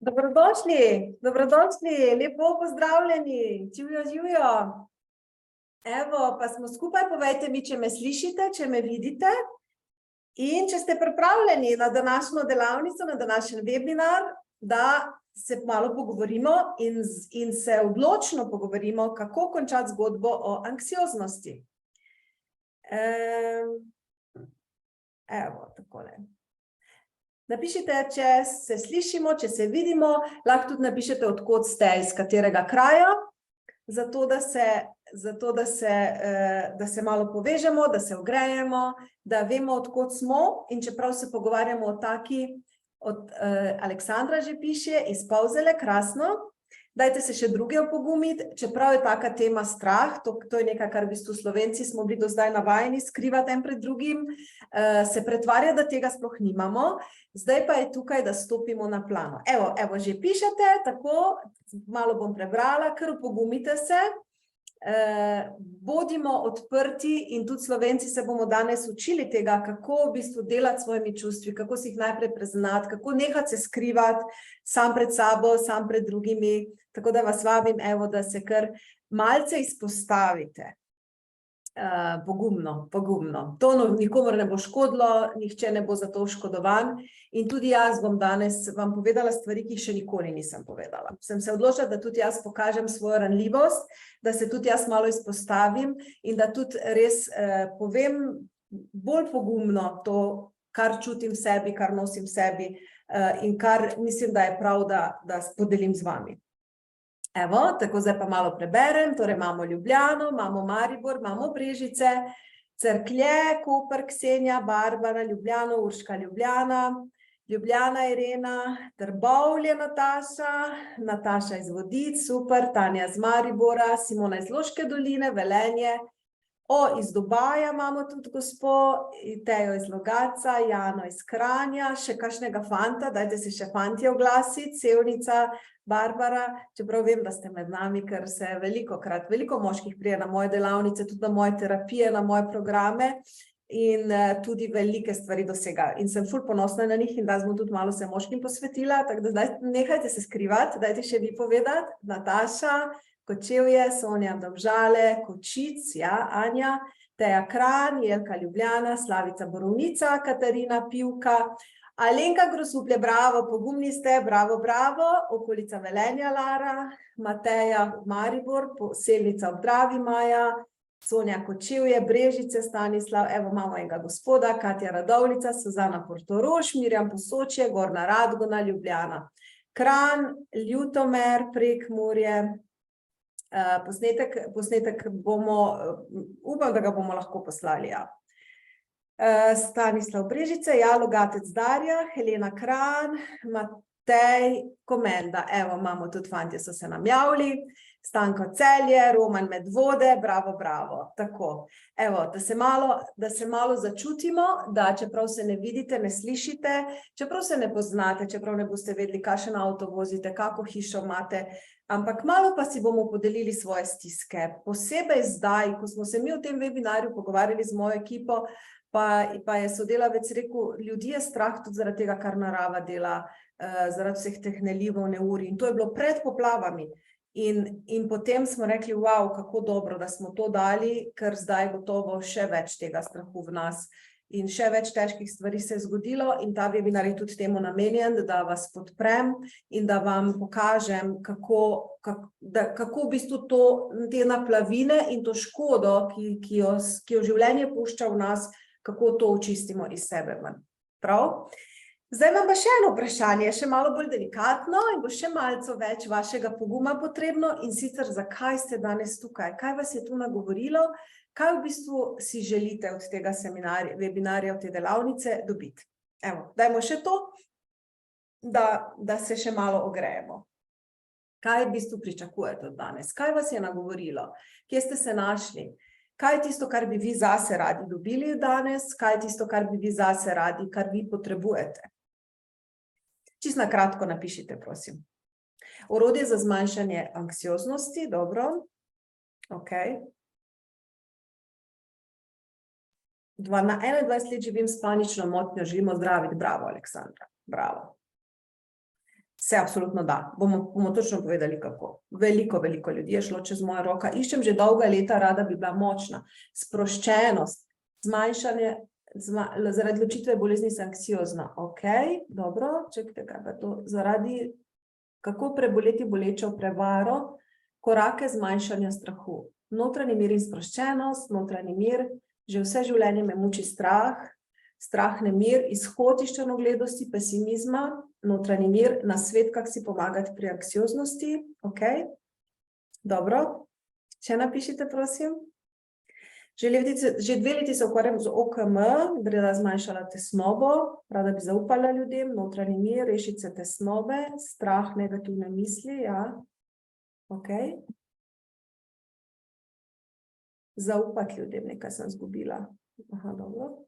Dobrodošli, dobrodošli, lepo pozdravljeni, živijo. Evo, pa smo skupaj, povejte mi, če me slišite, če me vidite in če ste pripravljeni na današnjo delavnico, na današnji webinar, da se malo pogovorimo in se odločno pogovorimo, kako končati zgodbo o anksioznosti. Evo, takole. Napišite, če se slišimo, če se vidimo, lahko tudi napišete, odkot ste, iz katerega kraja, zato da se malo povežemo, da se ogrejemo, da vemo, odkot smo, in čeprav se pogovarjamo o taki, od Aleksandra že piše, iz Polzele, krasno. Dajte se še druge opogumiti, čeprav je taka tema strah, to je nekaj, kar v bistvu Slovenci smo bili do zdaj navajeni skrivati en pred drugim, se pretvarja, da tega sploh nimamo, zdaj pa je tukaj, da stopimo na plano. Evo, že pišete, tako, malo bom prebrala, kar opogumite se, bodimo odprti in tudi Slovenci se bomo danes učili tega, kako v bistvu delati s svojimi čustvi, kako si jih najprej preznati, kako nehati se skrivati sam pred sabo, sam pred drugimi, tako da vas vabim, evo, da se kar malce izpostavite. Pogumno. To nikomor ne bo škodilo, nihče ne bo za to oškodovan in tudi jaz bom danes vam povedala stvari, ki jih še nikoli nisem povedala. Sem se odločila, da tudi jaz pokažem svojo ranljivost, da se tudi jaz malo izpostavim in da tudi res povem bolj pogumno to, kar čutim v sebi, kar nosim v sebi in kar mislim, da je prav, da podelim z vami. Evo, tako zdaj pa malo preberem, torej imamo Ljubljano, imamo Maribor, imamo Brežice, Cerklje, Koper, Ksenja, Barbara, Ljubljano, Urška, Ljubljana, Ljubljana, Irena, Trbovlje, Nataša iz Vodic, super, Tanja iz Maribora, Simona iz Loške doline, Velenje, iz Dubaja imamo tudi gospo, Tejo iz Logatca, Jano iz Kranja, še kakšnega fanta, dajte se še fantje oglasiti, Sevnica, Barbara, čeprav vem, da ste med nami, ker se veliko moških prije na moje delavnice, tudi na moje terapije, na moje programe in tudi velike stvari dosegajo. In sem ful ponosna na njih in da smo tudi malo se moškim posvetila, tako da zdaj nehajte se skrivati, dajte še vi povedati, Nataša, Kočevje, Sonja Domžale, Kočic, ja, Anja, Teja Kranj, Jelka Ljubljana, Slavica Borovnica, Katarina Pivka, Alenka Grosuplje, bravo, pogumni ste, bravo, okolica Velenja, Lara, Mateja Maribor, Selnica Obdravi, Maja, Sonja Kočevje, Brežice, Stanislav, evo imamo enega gospoda, Katja Radovlica, Suzana Portorož, Mirjam Posočje, Gorna Radgona, Ljubljana, Kranj, Ljutomer, Prekmurje, posnetek bomo, upam, da ga bomo lahko poslali, ja. Stanislav Brežice, ja, Logatec Darja, Helena Kranj, Matej Komenda, evo, imamo tudi fantje, so se nam javili, Stanko Celje, Roman Medvode, bravo, tako. Evo, da se malo začutimo, da čeprav se ne vidite, ne slišite, čeprav se ne poznate, čeprav ne boste vedeli, kakšen avto vozite, kako hišo imate, ampak malo pa si bomo podelili svoje stiske. Posebej zdaj, ko smo se mi v tem webinarju pogovarjali z mojo ekipo, pa je sodelavec rekel, ljudi je strah tudi zaradi tega, kar narava dela, zaradi vseh teh nelivov, neurij in to je bilo pred poplavami. In potem smo rekli, wow, kako dobro, da smo to dali, ker zdaj gotovo še več tega strahu v nas in še več težkih stvari se je zgodilo in ta webinar je tudi temu namenjen, da vas podprem in da vam pokažem, kako v bistvu te naplavine in to škodo, ki jo življenje pušča v nas, kako to očistimo iz sebe ven. Prav? Zdaj imam pa še eno vprašanje, še malo bolj delikatno in bo še malce več vašega poguma potrebno in sicer zakaj ste danes tukaj, kaj vas je tu nagovorilo, kaj v bistvu si želite od tega webinarja, od te delavnice dobiti. Evo, dajmo še to, da se še malo ogrejemo. Kaj v bistvu pričakujete od danes? Kaj vas je nagovorilo? Kje ste se našli? Kaj je tisto, kar bi vi zase radi dobili danes? Kaj je tisto, kar bi vi zase radi, kar vi potrebujete? Čisto na kratko napišite, prosim. Orodje za zmanjšanje anksioznosti, dobro. Ok. 21 let živim s panično motnjo, želimo zdraviti, bravo, Aleksandra, bravo. Se absolutno da. Bomo točno povedali, kako. Veliko ljudi je šlo čez moja roka. Iščem že dolga leta, rada bi bila močna. Sproščenost, zmanjšanje, zaradi ločitve bolezni sem anksiozna. Ok, dobro, čekajte, kaj pa to? Zaradi, kako preboleti bolečo prevaro, korake zmanjšanja strahu. Notranji mir in sproščenost, notranji mir, že vse življenje me muči strah, strah, nemir, izhod iz črnogledosti, pesimizma, notranji mir, na svet, kako si pomagati pri anksioznosti. Ok, dobro. Še napišite, prosim. Že 2 leti se ukvarjam z OKM, da bi zmanjšala tesnobo, rada bi zaupala ljudem, notranji mir, rešiti se tesnobe, strah, negativne misli, ja. Ok. Zaupati ljudem, nekaj sem izgubila. Aha, dobro.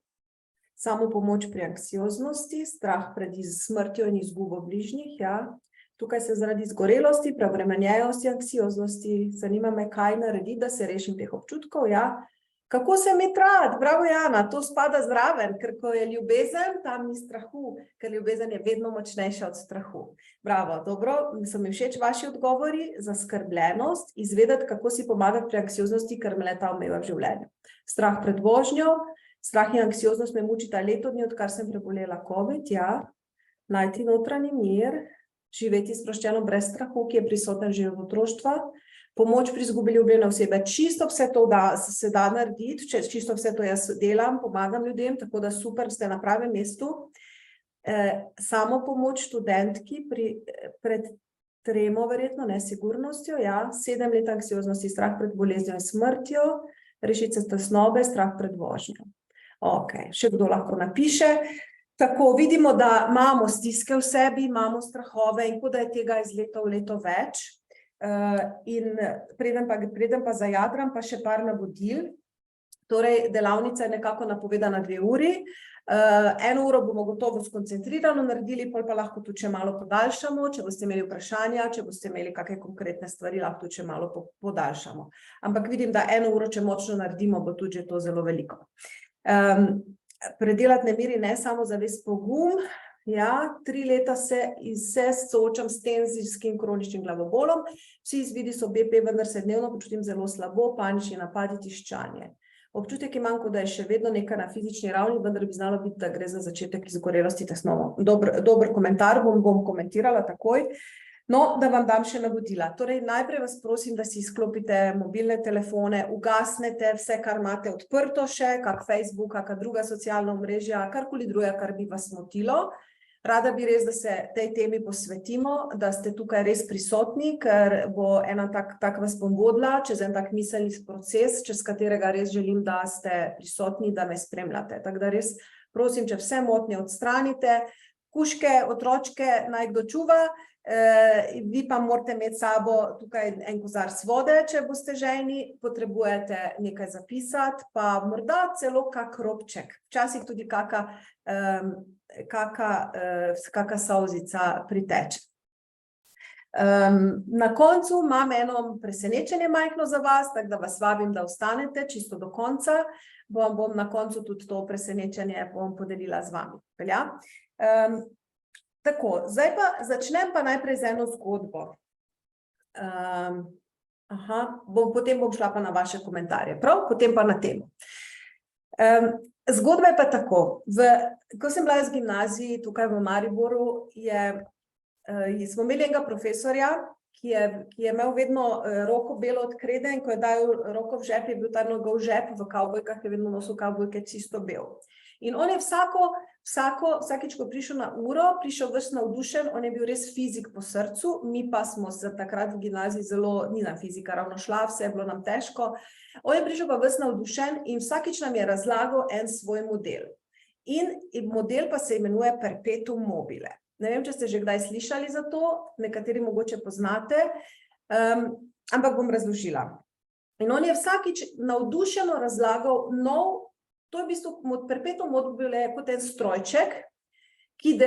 Samo pomoč pri anksioznosti, strah pred smrtjo in izgubo bližnjih, ja. Tukaj se zaradi izgorelosti, preobremenjenosti, anksioznosti, zanima me, kaj narediti, da se rešim teh občutkov, ja. Kako se imeti rad? Bravo, Jana, to spada zraven, ker ko je ljubezen, tam ni strahu, ker ljubezen je vedno močnejša od strahu. Bravo, dobro, so mi všeč vaši odgovori, zaskrbljenost, izvedeti, kako si pomagati pri anksioznosti, ker me leta omejuje v življenju. Strah pred vožnjo, strah in anksioznost me mučita leto dni, odkar sem prebolela COVID, ja. Najti notranji mir, živeti sproščeno brez strahu, ki je prisoten že od otroštva, pomoč pri izgubi ljubljene osebe, čisto vse to se da narediti, čisto vse to jaz delam, pomagam ljudem, tako da super, ste na pravem mestu. Samo pomoč študentki pred tremo, verjetno, nesigurnostjo, ja, 7 let anksioznosti, strah pred boleznijo in smrtjo, rešiti se tesnobe, strah pred vožnjo. Ok, še kdo lahko napiše. Tako, vidimo, da imamo stiske v sebi, imamo strahove in kot da je tega iz leta v leto več. In preden pa zajadram, pa še par navodil. Torej, delavnica je nekako napovedana 2 uri. 1 uro bomo gotovo skoncentrirano naredili, pol pa lahko tudi še malo podaljšamo, če boste imeli vprašanja, če boste imeli kakšne konkretne stvari, lahko tudi še malo podaljšamo. Ampak vidim, da 1 uro, če močno naredimo, bo tudi že to zelo veliko. Predelati nemiri, ne samo zavest, pogum. Ja, 3 leta se soočam s tenzijskim kroničnim glavobolom. Vsi izvidi so BP, vendar se dnevno počutim zelo slabo, panični napadi, tiščanje. Občutek imam, kot da je še vedno nekaj na fizični ravni, vendar bi znalo biti, da gre za začetek izgorelosti tesnobo. Dober komentar, bom komentirala takoj. No, da vam dam še navodila. Torej, najprej vas prosim, da si izklopite mobilne telefone, ugasnete vse, kar imate odprto še, kak Facebook, kaka druga socialna omrežja, karkoli druga, kar bi vas motilo. Rada bi res, da se tej temi posvetimo, da ste tukaj res prisotni, ker bo ena tak vas bom vodila čez en tak miselni proces, čez katerega res želim, da ste prisotni, da me spremljate. Tako da res prosim, če vse motnje odstranite, kužke, otročke naj kdo čuva, vi pa morate imeti sabo tukaj en kozarc vode, če boste žejni, potrebujete nekaj zapisati, pa morda celo kak robček, včasih tudi kaka solzica priteče. Na koncu imam eno presenečenje majhno za vas, tako da vas vabim, da ostanete čisto do konca, bom na koncu tudi to presenečenje podelila z vami. Velja? Tako, zdaj pa začnem pa najprej z eno zgodbo. Potem bom šla pa na vaše komentarje, prav? Potem pa na temo. Zgodba je pa tako. Ko sem bila v gimnaziji tukaj v Mariboru, smo imeli enega profesorja, ki je imel vedno roko belo od krede in ko je dal roko v žep, je bil ta njegov žep v kavbojkah, je vedno nosil kavbojke čisto bel. In on je vsakič, ko prišel na uro, prišel ves navdušen, on je bil res fizik po srcu, mi pa smo se takrat v gimnaziji zelo, ni nam fizika ravno šla, vse je bilo nam težko. On je prišel pa ves navdušen in vsakič nam je razlagal en svoj model. In model pa se imenuje Perpetuum mobile. Ne vem, če ste že kdaj slišali za to, nekateri mogoče poznate, ampak bom razložila. In on je vsakič navdušeno razlagal to je v bistvu Perpetuum mobile kot en strojček, ki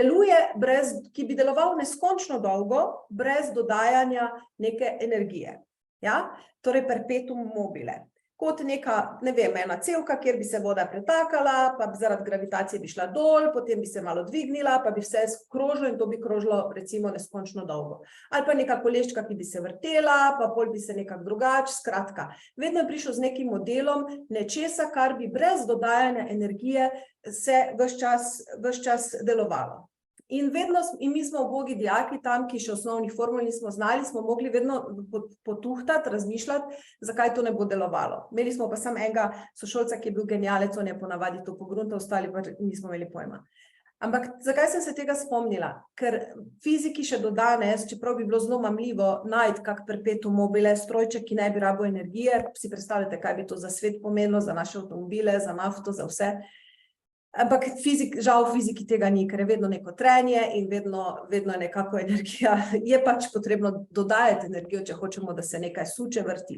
bi deloval neskončno dolgo, brez dodajanja neke energije. Ja? Torej Perpetuum mobile. kot neka, ne vem, ena cevka, kjer bi se voda pretakala, pa zaradi gravitacije bi šla dol, potem bi se malo dvignila, pa bi vse krožilo in to bi krožilo recimo neskončno dolgo. Ali pa neka koleščka, ki bi se vrtela, pa pol bi se nekako drugače, skratka. Vedno je prišel z nekim modelom nečesa, kar bi brez dodajanja energije se ves čas delovalo. In mi smo ubogi dijaki tam, ki še osnovnih formul nismo znali, smo mogli vedno potuhtati, razmišljati, zakaj to ne bo delovalo. Imeli smo pa samo enega sošolca, ki je bil genialec, on je ponavadi to pogruntal, ostali pa nismo imeli pojma. Ampak zakaj sem se tega spomnila? Ker fiziki še do danes, čeprav bi bilo zelo mamljivo najti kak perpetuum mobile, strojček, ki ne bi rabil energije, si predstavljate, kaj bi to za svet pomenilo, za naše avtomobile, za nafto, za vse. Ampak žal v fiziki tega ni, ker je vedno neko trenje in vedno je nekako energija. Je pač potrebno dodajati energijo, če hočemo, da se nekaj suče, vrti.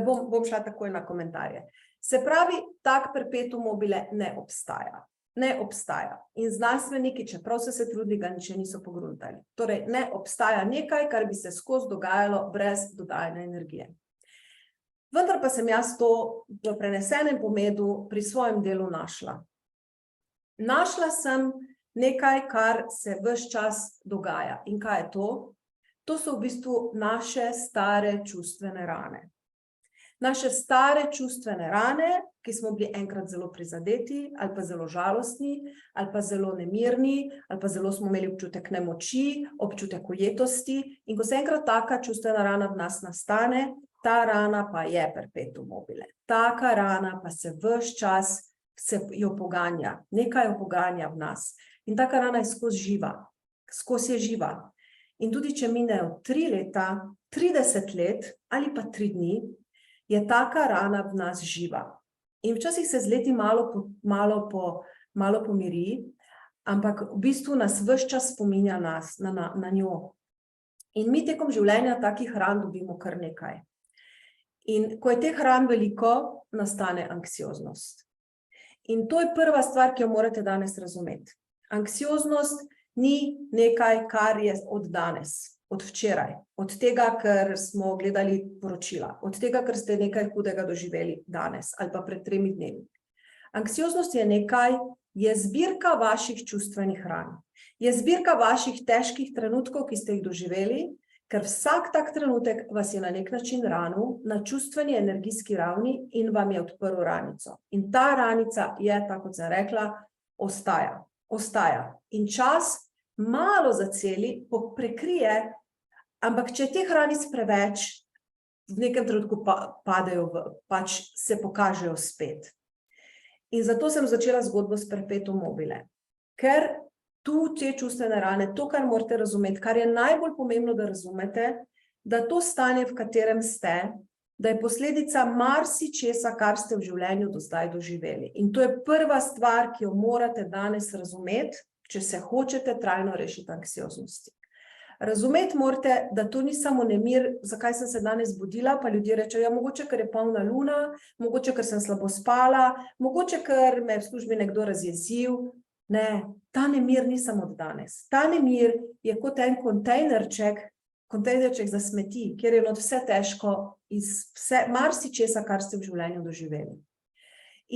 Bom šla takoj na komentarje. Se pravi, tak perpetuum mobile ne obstaja. Ne obstaja. In znanstveniki, čeprav so se trudili, ga še niso pogruntali. Torej, ne obstaja nekaj, kar bi se skozi dogajalo brez dodajanja energije. Vendar pa sem jaz to v prenesenem pomenu pri svojem delu našla. Našla sem nekaj, kar se ves čas dogaja. In kaj je to? To so v bistvu naše stare čustvene rane. Naše stare čustvene rane, ki smo bili enkrat zelo prizadeti, ali pa zelo žalostni, ali pa zelo nemirni, ali pa zelo smo imeli občutek nemoči, občutek ujetosti. In ko se enkrat taka čustvena rana v nas nastane, ta rana pa je perpetuum mobile. Taka rana pa se ves čas jo poganja. Nekaj jo poganja v nas. In taka rana je skozi živa. In tudi, če minejo 3 leta, 30 let ali pa 3 dni, je taka rana v nas živa. In včasih se z leti malo pomiri, ampak v bistvu nas ves čas spominja na njo. In mi tekom življenja takih ran dobimo kar nekaj. In ko je teh ran veliko, nastane anksioznost. In to je prva stvar, ki jo morate danes razumeti. Anksioznost ni nekaj, kar je od danes, od včeraj, od tega, ker smo gledali poročila, od tega, ker ste nekaj hudega doživeli danes ali pa pred 3 dnevi. Anksioznost je nekaj, je zbirka vaših čustvenih ran. Je zbirka vaših težkih trenutkov, ki ste jih doživeli, ker vsak tak trenutek vas je na nek način ranil na čustveni energijski ravni in vam je odprl ranico. In ta ranica je, tako kot sem rekla, ostaja. In čas malo zaceli, prekrije, ampak če teh ranic preveč, v nekem trenutku padejo, pač se pokažejo spet. In zato sem začela zgodbo s perpetuum mobile. Ker tu te čustvene rane, to, kar morate razumeti, kar je najbolj pomembno, da razumete, da to stanje, v katerem ste, da je posledica marsičesa, kar ste v življenju do zdaj doživeli. In to je prva stvar, ki jo morate danes razumeti, če se hočete trajno rešiti anksioznosti. Razumeti morate, da to ni samo nemir, zakaj sem se danes budila, pa ljudje rečejo, ja, mogoče, ker je polna luna, mogoče, ker sem slabo spala, mogoče, ker me v službi nekdo razjezil. Ne, ta nemir ni samo od danes. Ta nemir je kot en kontejnerček za smeti, kjer je not vse težko iz marsičesa, kar ste v življenju doživeli.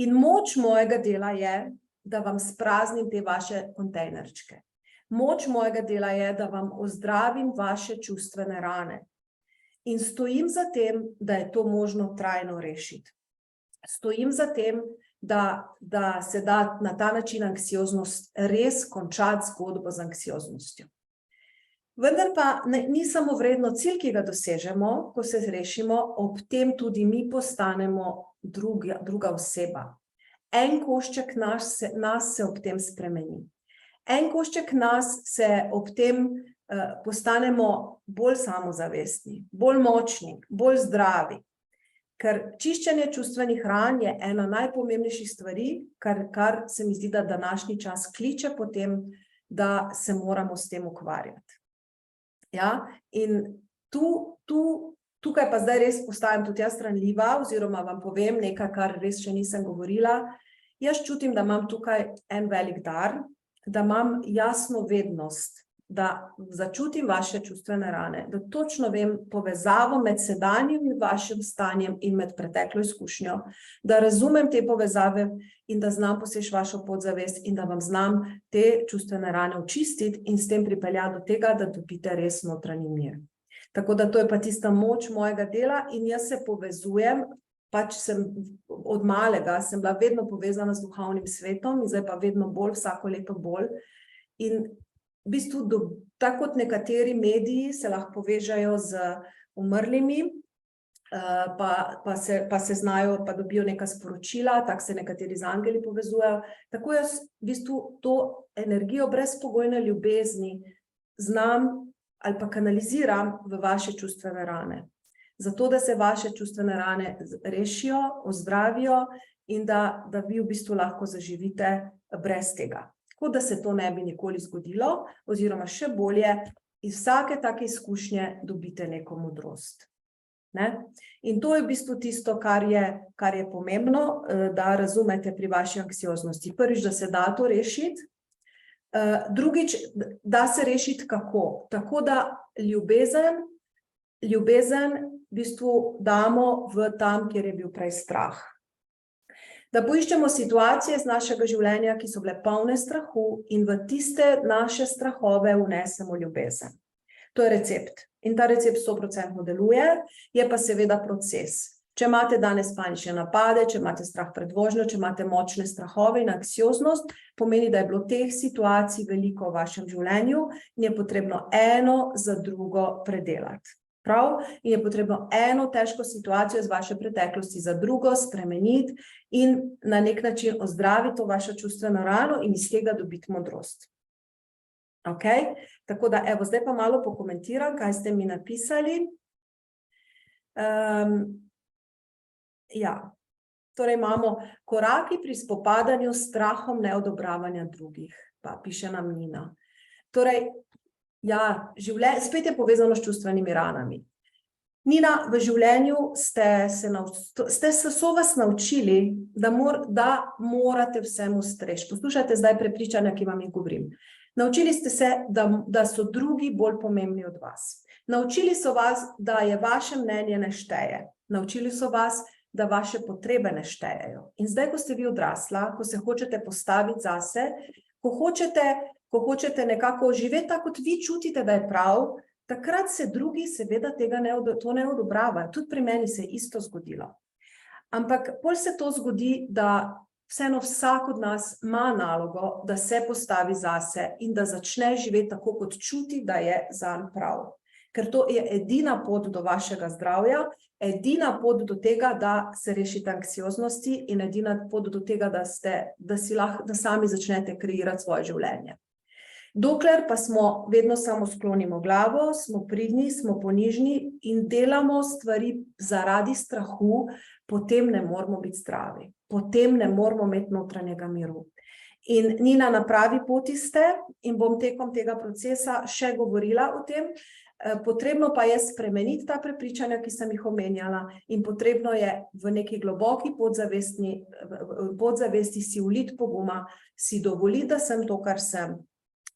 In moč mojega dela je, da vam spraznim te vaše kontejnerčke. Moč mojega dela je, da vam ozdravim vaše čustvene rane. In stojim za tem, da je to možno trajno rešiti. Stojim za tem, da se da na ta način anksioznost res končati zgodbo z anksioznostjo. Vendar pa ni samo vredno cilj, ki ga dosežemo, ko se rešimo, ob tem tudi mi postanemo druga oseba. En košček nas se ob tem spremeni. En košček nas se ob tem postanemo bolj samozavestni, bolj močni, bolj zdravi. Ker čiščenje čustvenih ran je ena najpomembnejših stvari, kar se mi zdi, da današnji čas kliče potem, da se moramo s tem ukvarjati. Ja? In tukaj pa zdaj res postajam tudi jaz ranljiva, oziroma vam povem nekaj, kar res še nisem govorila. Jaz čutim, da imam tukaj en velik dar, da imam jasno vednost, da začutim vaše čustvene rane, da točno vem povezavo med sedanjim vašim stanjem in med preteklo izkušnjo, da razumem te povezave in da znam poseči vašo podzavest in da vam znam te čustvene rane očistiti in s tem pripeljati do tega, da dobite res notranji mir. Tako da to je pa tista moč mojega dela in jaz se povezujem, pač sem od malega, sem bila vedno povezana z duhovnim svetom in zdaj pa vedno bolj, vsako leto bolj. In v bistvu, tako kot nekateri mediji se lahko povežajo z umrlimi, pa se znajo, pa dobijo neka sporočila, tako se nekateri z angeli povezujejo. Tako jaz v bistvu to energijo brezpogojne ljubezni znam ali pa kanaliziram v vaše čustvene rane. Zato, da se vaše čustvene rane rešijo, ozdravijo in da vi v bistvu lahko zaživite brez tega. Tako da se to ne bi nikoli zgodilo, oziroma še bolje, iz vsake take izkušnje dobite neko modrost. Ne? In to je v bistvu tisto, kar je pomembno, da razumete pri vaši anksioznosti. Prvič, da se da to rešiti. Drugič, da se rešiti kako? Tako da ljubezen v bistvu damo v tam, kjer je bil prej strah. Da poiščemo situacije iz našega življenja, ki so bile polne strahu in v tiste naše strahove vnesemo ljubezen. To je recept. In ta recept 100% deluje, je pa seveda proces. Če imate danes panične napade, če imate strah pred vožnjo, če imate močne strahove in anksioznost, pomeni, da je bilo teh situacij veliko v vašem življenju in je potrebno eno za drugo predelati. Prav? In je potrebno eno težko situacijo iz vaše preteklosti za drugo spremeniti in na nek način ozdraviti to vašo čustveno rano in iz tega dobiti modrost. Ok? Tako da, evo, zdaj pa malo pokomentiram, kaj ste mi napisali. Ja, torej imamo koraki pri spopadanju s strahom neodobravanja drugih, pa piše nam Nina. Torej, ja, spet je povezano s čustvenimi ranami. Nina, v življenju so vas naučili, da morate vsemu streči. Poslušajte zdaj prepričanja, ki vam jih govorim. Naučili ste se, da so drugi bolj pomembni od vas. Naučili so vas, da je vaše mnenje ne šteje. Naučili so vas, da vaše potrebe ne štejejo. In zdaj, ko ste vi odrasla, ko se hočete postaviti zase, ko hočete nekako živeti tako, kot vi čutite, da je prav, takrat se drugi seveda to ne odobravajo. Tudi pri meni se je isto zgodilo. Ampak bolj se to zgodi, da vseeno vsak od nas ima nalogo, da se postavi zase in da začne živeti tako, kot čuti, da je zanj prav. Ker to je edina pot do vašega zdravja, edina pot do tega, da se rešite anksioznosti in edina pot do tega, da sami začnete kreirati svoje življenje. Dokler pa smo vedno samo sklonimo glavo, smo pridni, smo ponižni in delamo stvari zaradi strahu, potem ne moramo biti zdravi. Potem ne moramo imeti notranjega miru. In Nina, na pravi poti ste in bom tekom tega procesa še govorila o tem. Potrebno pa je spremeniti ta prepričanja, ki sem jih omenjala, in potrebno je v neki globoki podzavesti si vliti poguma, si dovoliti, da sem to, kar sem,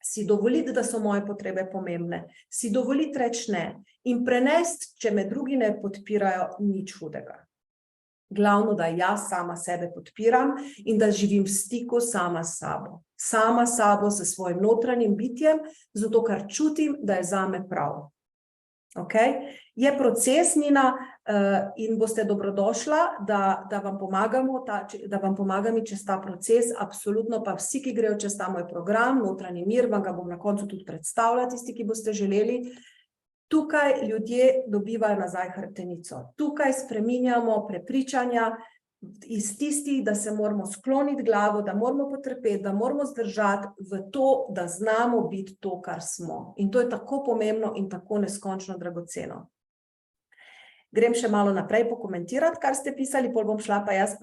si dovoliti, da so moje potrebe pomembne, si dovoliti reči ne in prenesti, če me drugi ne podpirajo, nič hudega. Glavno, da jaz sama sebe podpiram in da živim v stiku sama s sabo. Sama s sabo, s svojim notranjim bitjem, zato ker čutim, da je zame prav. Okay? Je proces, Nina, in boste dobrodošla, da vam pomagam čez ta proces, absolutno pa vsi, ki grejo čez ta moj program, notranji mir, vam ga bom na koncu tudi predstavljala, tisti, ki boste želeli. Tukaj ljudje dobivajo nazaj hrbtenico. Tukaj spreminjamo prepričanja iz tistih, da se moramo skloniti glavo, da moramo potrpeti, da moramo zdržati v to, da znamo biti to, kar smo. In to je tako pomembno in tako neskončno dragoceno. Grem še malo naprej pokomentirati, kar ste pisali, pol bom šla pa jaz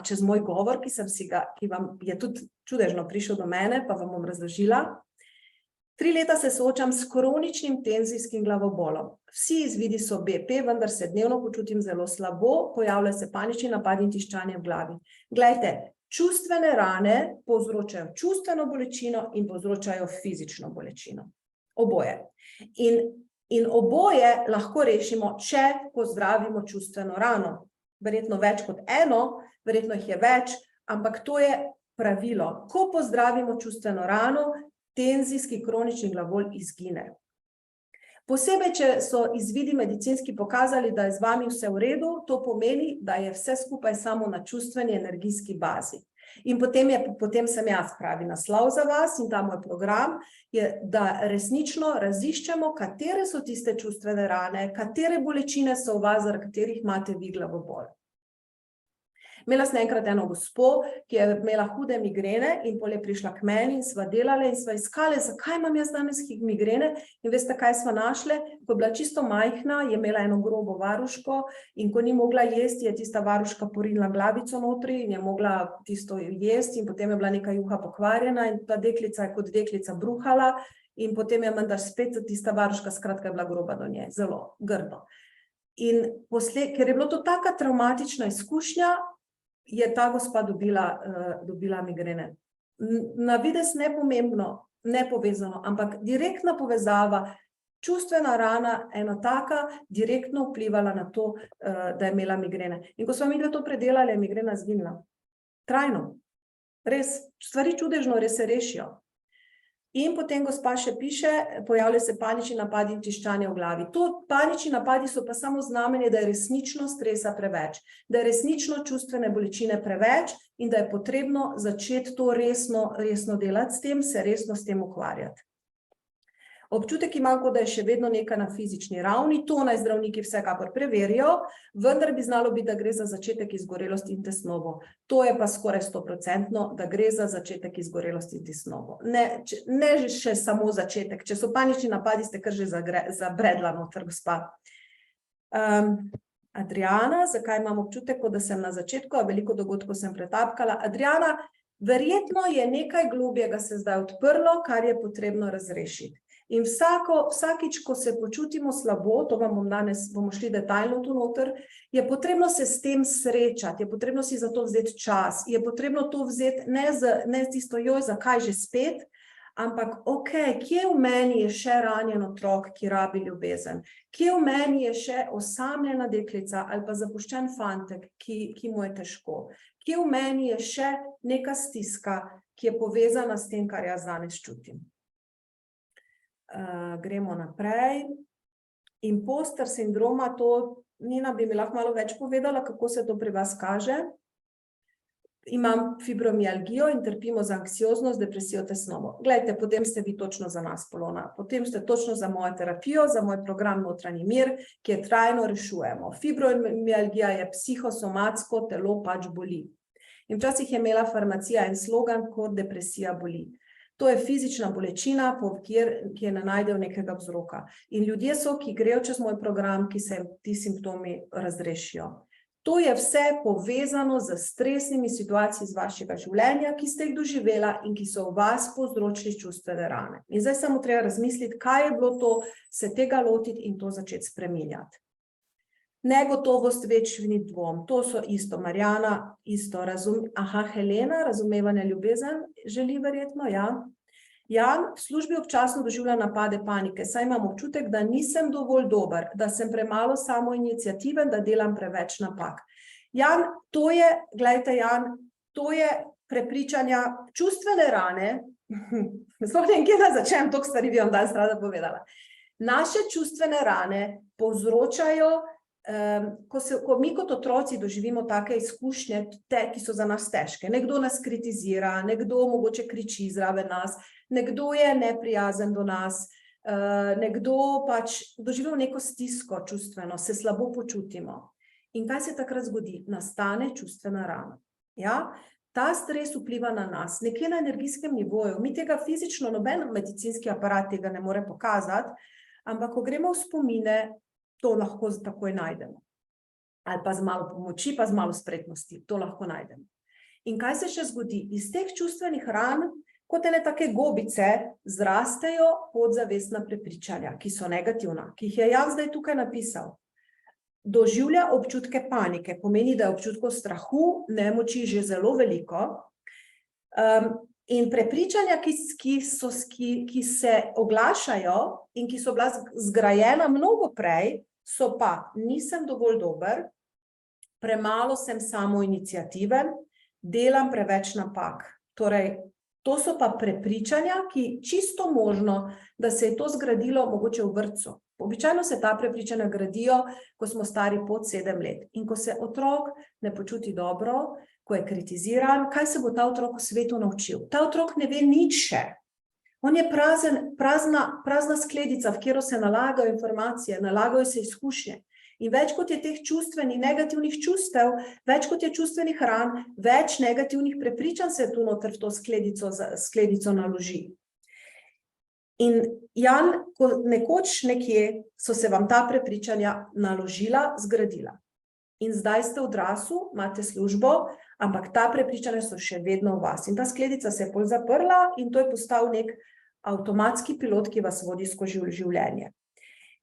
čez moj govor, ki vam je tudi čudežno prišel do mene, pa vam bom razložila. 3 leta se soočam s kroničnim tenzijskim glavobolom. Vsi izvidi so BP, vendar se dnevno počutim zelo slabo, pojavlja se panični napad in tiščanje v glavi. Glejte, Čustvene rane povzročajo čustveno bolečino in povzročajo fizično bolečino. Oboje. In oboje lahko rešimo, če pozdravimo čustveno rano. Verjetno več kot eno, verjetno jih je več, ampak to je pravilo. Ko pozdravimo čustveno rano, tenzijski kronični glavol izgine. Posebej, če so izvidi medicinski pokazali, da je z vami vse v redu, to pomeni, da je vse skupaj samo na čustveni energijski bazi. In potem sem jaz pravi naslov za vas in ta moj program je, da resnično raziščemo, katere so tiste čustvene rane, katere bolečine so v vas, zaradi katerih imate vi glavobol. Imela sem enkrat eno gospo, ki je imela hude migrene in pol je prišla k meni in sva delale in sva iskale, zakaj imam jaz danes migrene in veste, kaj sva našle? Ko je bila čisto majhna, je imela eno grobo varuško in ko ni mogla jesti, je tista varuška porinila glavico notri in je mogla tisto jesti in potem je bila neka juha pokvarjena in ta deklica je kot deklica bruhala in potem je menda spet tista varuška, skratka je bila groba do nje, zelo grdo. In ker je bilo to taka travmatična izkušnja, je ta gospa dobila migrene. Na videz nepomembno, nepovezano, ampak direktna povezava, čustvena rana, ena taka, direktno vplivala na to, da je imela migrene. In ko smo midve to predelali, je migrena zginila. Trajno. Res, stvari čudežno res se rešijo. In potem gospa še piše, pojavljajo se panični napadi in tiščanje v glavi. Panični napadi so pa samo znamenje, da je resnično stresa preveč, da je resnično čustvene bolečine preveč in da je potrebno začeti to resno delati s tem, se resno s tem ukvarjati. Občutek imam, kot da je še vedno nekaj na fizični ravni, to naj zdravniki vsekakor preverijo, vendar bi znalo biti, da gre za začetek izgorelosti in tesnobo. To je pa skoraj 100%, da gre za začetek izgorelosti in tesnobo. Ne še samo začetek, če so panični napadi, ste kar že zabredla noter, gospa. Adriana, zakaj imam občutek, kot da sem na začetku, a veliko dogodkov sem pretapkala. Adriana, verjetno je nekaj globjega se zdaj odprlo, kar je potrebno razrešiti. In vsakič, ko se počutimo slabo, to vam bomo šli detaljno tu noter, je potrebno se s tem srečati, je potrebno si za to vzeti čas, je potrebno to vzeti ne tisto, joj, zakaj že spet, ampak ok, kje v meni je še ranjen otrok, ki rabi ljubezen, kje v meni je še osamljena deklica ali pa zapuščen fantek, ki mu je težko, kje v meni je še neka stiska, ki je povezana s tem, kar jaz danes čutim. Gremo naprej. Imposter sindroma, to Nina bi mi lahko malo več povedala, kako se to pri vas kaže. Imam fibromialgijo in trpimo za anksioznost, depresijo, tesnobo. Glejte, potem ste vi točno za nas, Polona. Potem ste točno za mojo terapijo, za moj program Notranji mir, ki je trajno rešujemo. Fibromialgija je psihosomatsko, telo pač boli. In včasih je imela farmacija en slogan, kot depresija boli. To je fizična bolečina, ki ne najdejo nekega vzroka. In ljudje so, ki grejo čez moj program, ki se ti simptomi razrešijo. To je vse povezano z stresnimi situacijami iz vašega življenja, ki ste jih doživela in ki so v vas povzročili čustvene rane. In zdaj samo treba razmisliti, kaj je bilo to, se tega lotiti in to začeti spreminjati. Negotovost, večni dvom, to so isto. Marjana, isto. Helena, razumevanje, ljubezen, želi verjetno, ja. Jan, v službi občasno doživlja napade panike, saj imam občutek, da nisem dovolj dober, da sem premalo samoiniciativen, da delam preveč napak. Jan, Jan, to je prepričanja, čustvene rane, sploh ne vem, kje da začnem, toliko stvari bi vam danes rada povedala. Naše čustvene rane povzročajo, ko mi kot otroci doživimo take izkušnje, ki so za nas težke. Nekdo nas kritizira, nekdo mogoče kriči zraven nas, nekdo je neprijazen do nas, nekdo pač doživimo neko stisko čustveno, se slabo počutimo. In kaj se takrat zgodi? Nastane čustvena rana. Ja? Ta stres vpliva na nas, nekje na energijskem nivoju. Mi tega fizično, noben medicinski aparat tega ne more pokazati, ampak ko gremo v spomine, to lahko takoj najdemo. Ali pa z malo pomoči, pa z malo spretnosti, to lahko najdemo. In kaj se še zgodi? Iz teh čustvenih ran, kot ene take gobice, zrastejo podzavestna prepričanja, ki so negativna, ki jih je Jan zdaj tukaj napisal. doživlja občutke panike, pomeni, da je občutkov strahu, nemoči že zelo veliko. In prepričanja, ki se oglašajo in ki so bila zgrajena mnogo prej, so pa: nisem dovolj dober, premalo sem samoiniciativen, delam preveč napak. Torej, to so pa prepričanja, ki čisto možno, da se je to zgradilo mogoče v vrtcu. Običajno se ta prepričanja gradijo, ko smo stari pod 7 let. In ko se otrok ne počuti dobro, ko je kritiziran, kaj se bo ta otrok v svetu naučil? Ta otrok ne ve nič še. On je prazna skledica, v katero se nalagajo informacije, nalagajo se izkušnje. In več kot je teh čustvenih, negativnih čustev, več kot je čustvenih ran, več negativnih prepričanj se tu noter v to skledico naloži. In Jan, nekoč nekje so se vam ta prepričanja naložila, zgradila. In zdaj ste odrasli, imate službo, ampak ta prepričanja so še vedno v vas. In ta skledica se je pol zaprla in to je postal nek avtomatski pilot, ki vas vodi skozi življenje.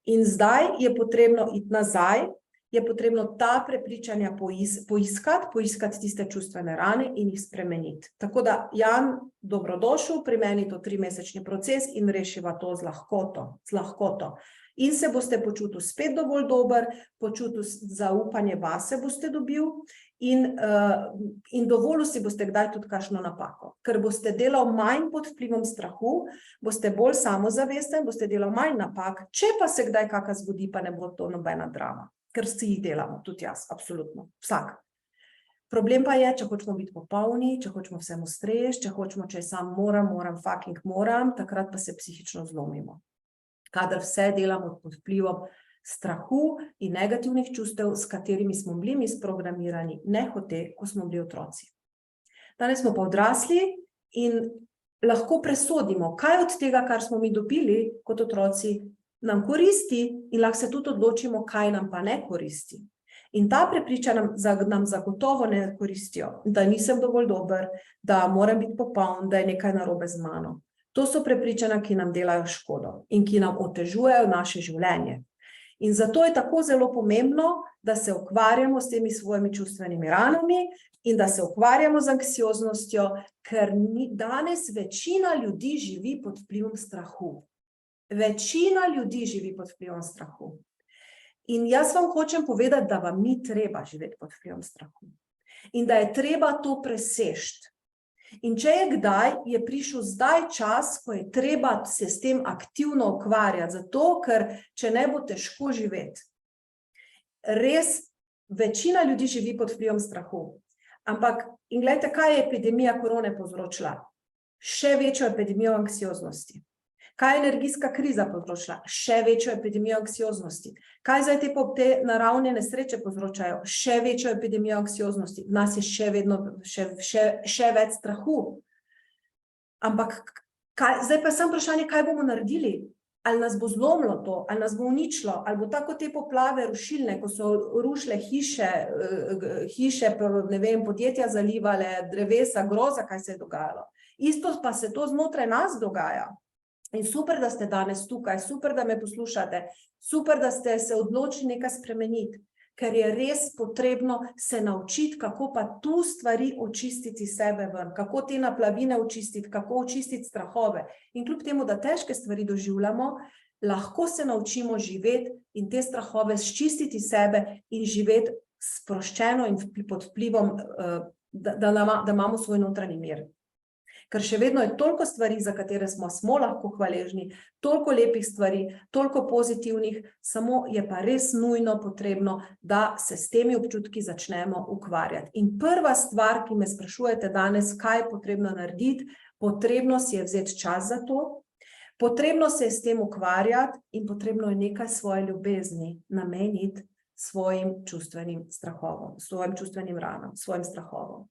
In zdaj je potrebno iti nazaj, je potrebno ta prepričanja poiskati tiste čustvene rane in jih spremeniti. Tako da, Jan, dobrodošel, pri meni to 3-mesečni proces in rešiva to z lahkoto. In se boste počutili spet dovolj dober, počutili zaupanje vase boste dobil in dovolili si boste kdaj tudi kakšno napako. Ker boste delali manj pod vplivom strahu, boste bolj samozavesten, boste delali manj napak, če pa se kdaj kakšna zgodi, pa ne bo to nobena drama. Ker si jih delamo, tudi jaz, absolutno, vsak. Problem pa je, če hočemo biti popolni, če hočemo vsemu streči, če hočemo, če sam moram, takrat pa se psihično zlomimo. Kadar vse delamo pod vplivom strahu in negativnih čustev, s katerimi smo bili mi sprogramirani, nehote, ko smo bili otroci. Danes smo pa odrasli in lahko presodimo, kaj od tega, kar smo mi dobili kot otroci, nam koristi in lahko se tudi odločimo, kaj nam pa ne koristi. In ta prepričanja nam zagotovo ne koristijo, da nisem dovolj dober, da moram biti popoln, da je nekaj narobe z mano. To so prepričanja, ki nam delajo škodo in ki nam otežujejo naše življenje. In zato je tako zelo pomembno, da se ukvarjamo s temi svojimi čustvenimi ranami in da se ukvarjamo z anksioznostjo, ker danes večina ljudi živi pod vplivom strahu. Večina ljudi živi pod vplivom strahu. In jaz vam hočem povedati, da vam ni treba živeti pod vplivom strahu. In da je treba to preseči. In če je kdaj, je prišel zdaj čas, ko je treba se s tem aktivno ukvarjati, zato ker če ne bo težko živeti. Res, večina ljudi živi pod vplivom strahu. Ampak, in gledajte, kaj je epidemija korone povzročila? Še večjo epidemijo anksioznosti. Kaj je energijska kriza povzročila? Še večjo epidemijo anksioznosti. Kaj zdaj te naravne nesreče povzročajo? Še večjo epidemijo anksioznosti. V nas je še več strahu. Ampak zdaj pa je samo vprašanje, kaj bomo naredili? Ali nas bo zlomilo to, ali nas bo uničilo, ali bo tako te poplave rušilne, ko so rušile hiše, ne vem, podjetja zalivale, drevesa, groza, kaj se je dogajalo. Isto pa se to znotraj nas dogaja. In super, da ste danes tukaj, super, da me poslušate, super, da ste se odločili nekaj spremeniti, ker je res potrebno se naučiti, kako pa tu stvari očistiti sebe ven, kako te naplavine očistiti, kako očistiti strahove. In kljub temu, da težke stvari doživljamo, lahko se naučimo živeti in te strahove sčistiti sebe in živeti sproščeno in pod vplivom, da imamo svoj notranji mir. Ker še vedno je toliko stvari, za katere smo lahko hvaležni, toliko lepih stvari, toliko pozitivnih, samo je pa res nujno potrebno, da se s temi občutki začnemo ukvarjati. In prva stvar, ki me sprašujete danes, kaj je potrebno narediti, potrebno si je vzeti čas za to, potrebno se je s tem ukvarjati in potrebno je nekaj svoje ljubezni nameniti svojim čustvenim strahovom, svojim čustvenim ranam, svojim strahovom.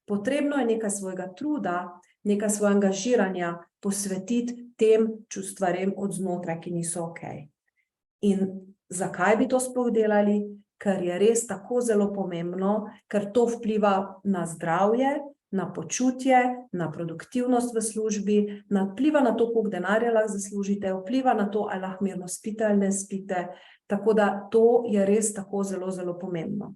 Potrebno je nekaj svojega truda, nekaj svojega angažiranja posvetiti tem čustvarem od znotraj, ki niso okej. In zakaj bi to sploh delali? Ker je res tako zelo pomembno, ker to vpliva na zdravje, na počutje, na produktivnost v službi, vpliva na to, koliko denarja lahko zaslužite, vpliva na to, ali lahko mirno spite ali ne spite. Tako da to je res tako zelo, zelo pomembno.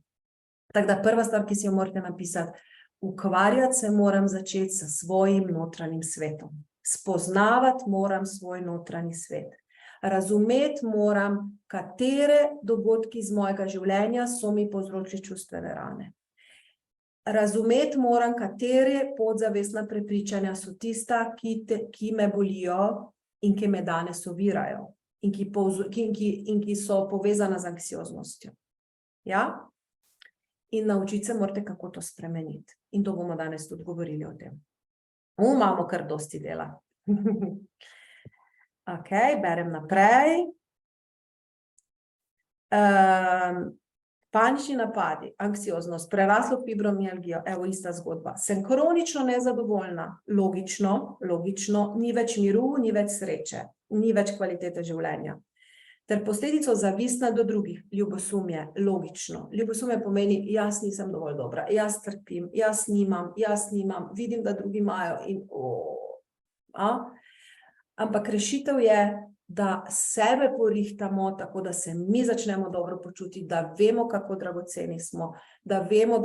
Tako da prva stvar, ki si jo morate napisati, ukvarjati se moram začeti s svojim notranjim svetom. Spoznavati moram svoj notranji svet. Razumeti moram, katere dogodki iz mojega življenja so mi povzročili čustvene rane. Razumeti moram, katere podzavestna prepričanja so tista, ki me bolijo in ki me danes ovirajo in ki so povezana z anksioznostjo. Ja? In naučiti se morate, kako to spremeniti. In to bomo danes tudi govorili o tem. Imamo kar dosti dela. Ok, berem naprej. Panični napadi, anksioznost, preraslo fibromialgijo, evo ista zgodba. Sem kronično nezadovoljna, logično, ni več miru, ni več sreče, ni več kvalitete življenja. Ter posledico zavisna do drugih, ljubosumje, logično. Ljubosumje pomeni, jaz nisem dovolj dobra, jaz trpim, jaz nimam, vidim, da drugi imajo in ampak rešitev je, da sebe porihtamo, tako da se mi začnemo dobro počutiti, da vemo, kako dragoceni smo, da vemo,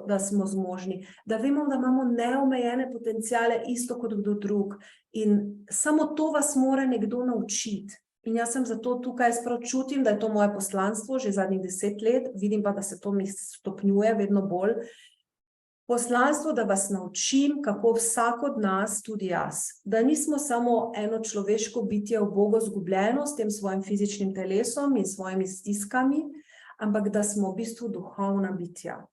da smo zmožni, da vemo, da imamo neomejene potenciale, isto kot kdo drug. In samo to vas mora nekdo naučiti. In jaz sem zato tukaj, sprav čutim, da je to moje poslanstvo že zadnjih 10 let, vidim pa, da se to mi stopnjuje vedno bolj. Poslanstvo, da vas naučim, kako vsak od nas, tudi jaz, da nismo samo eno človeško bitje ubogo zgubljeno s tem svojim fizičnim telesom in svojimi stiskami, ampak da smo v bistvu duhovna bitja.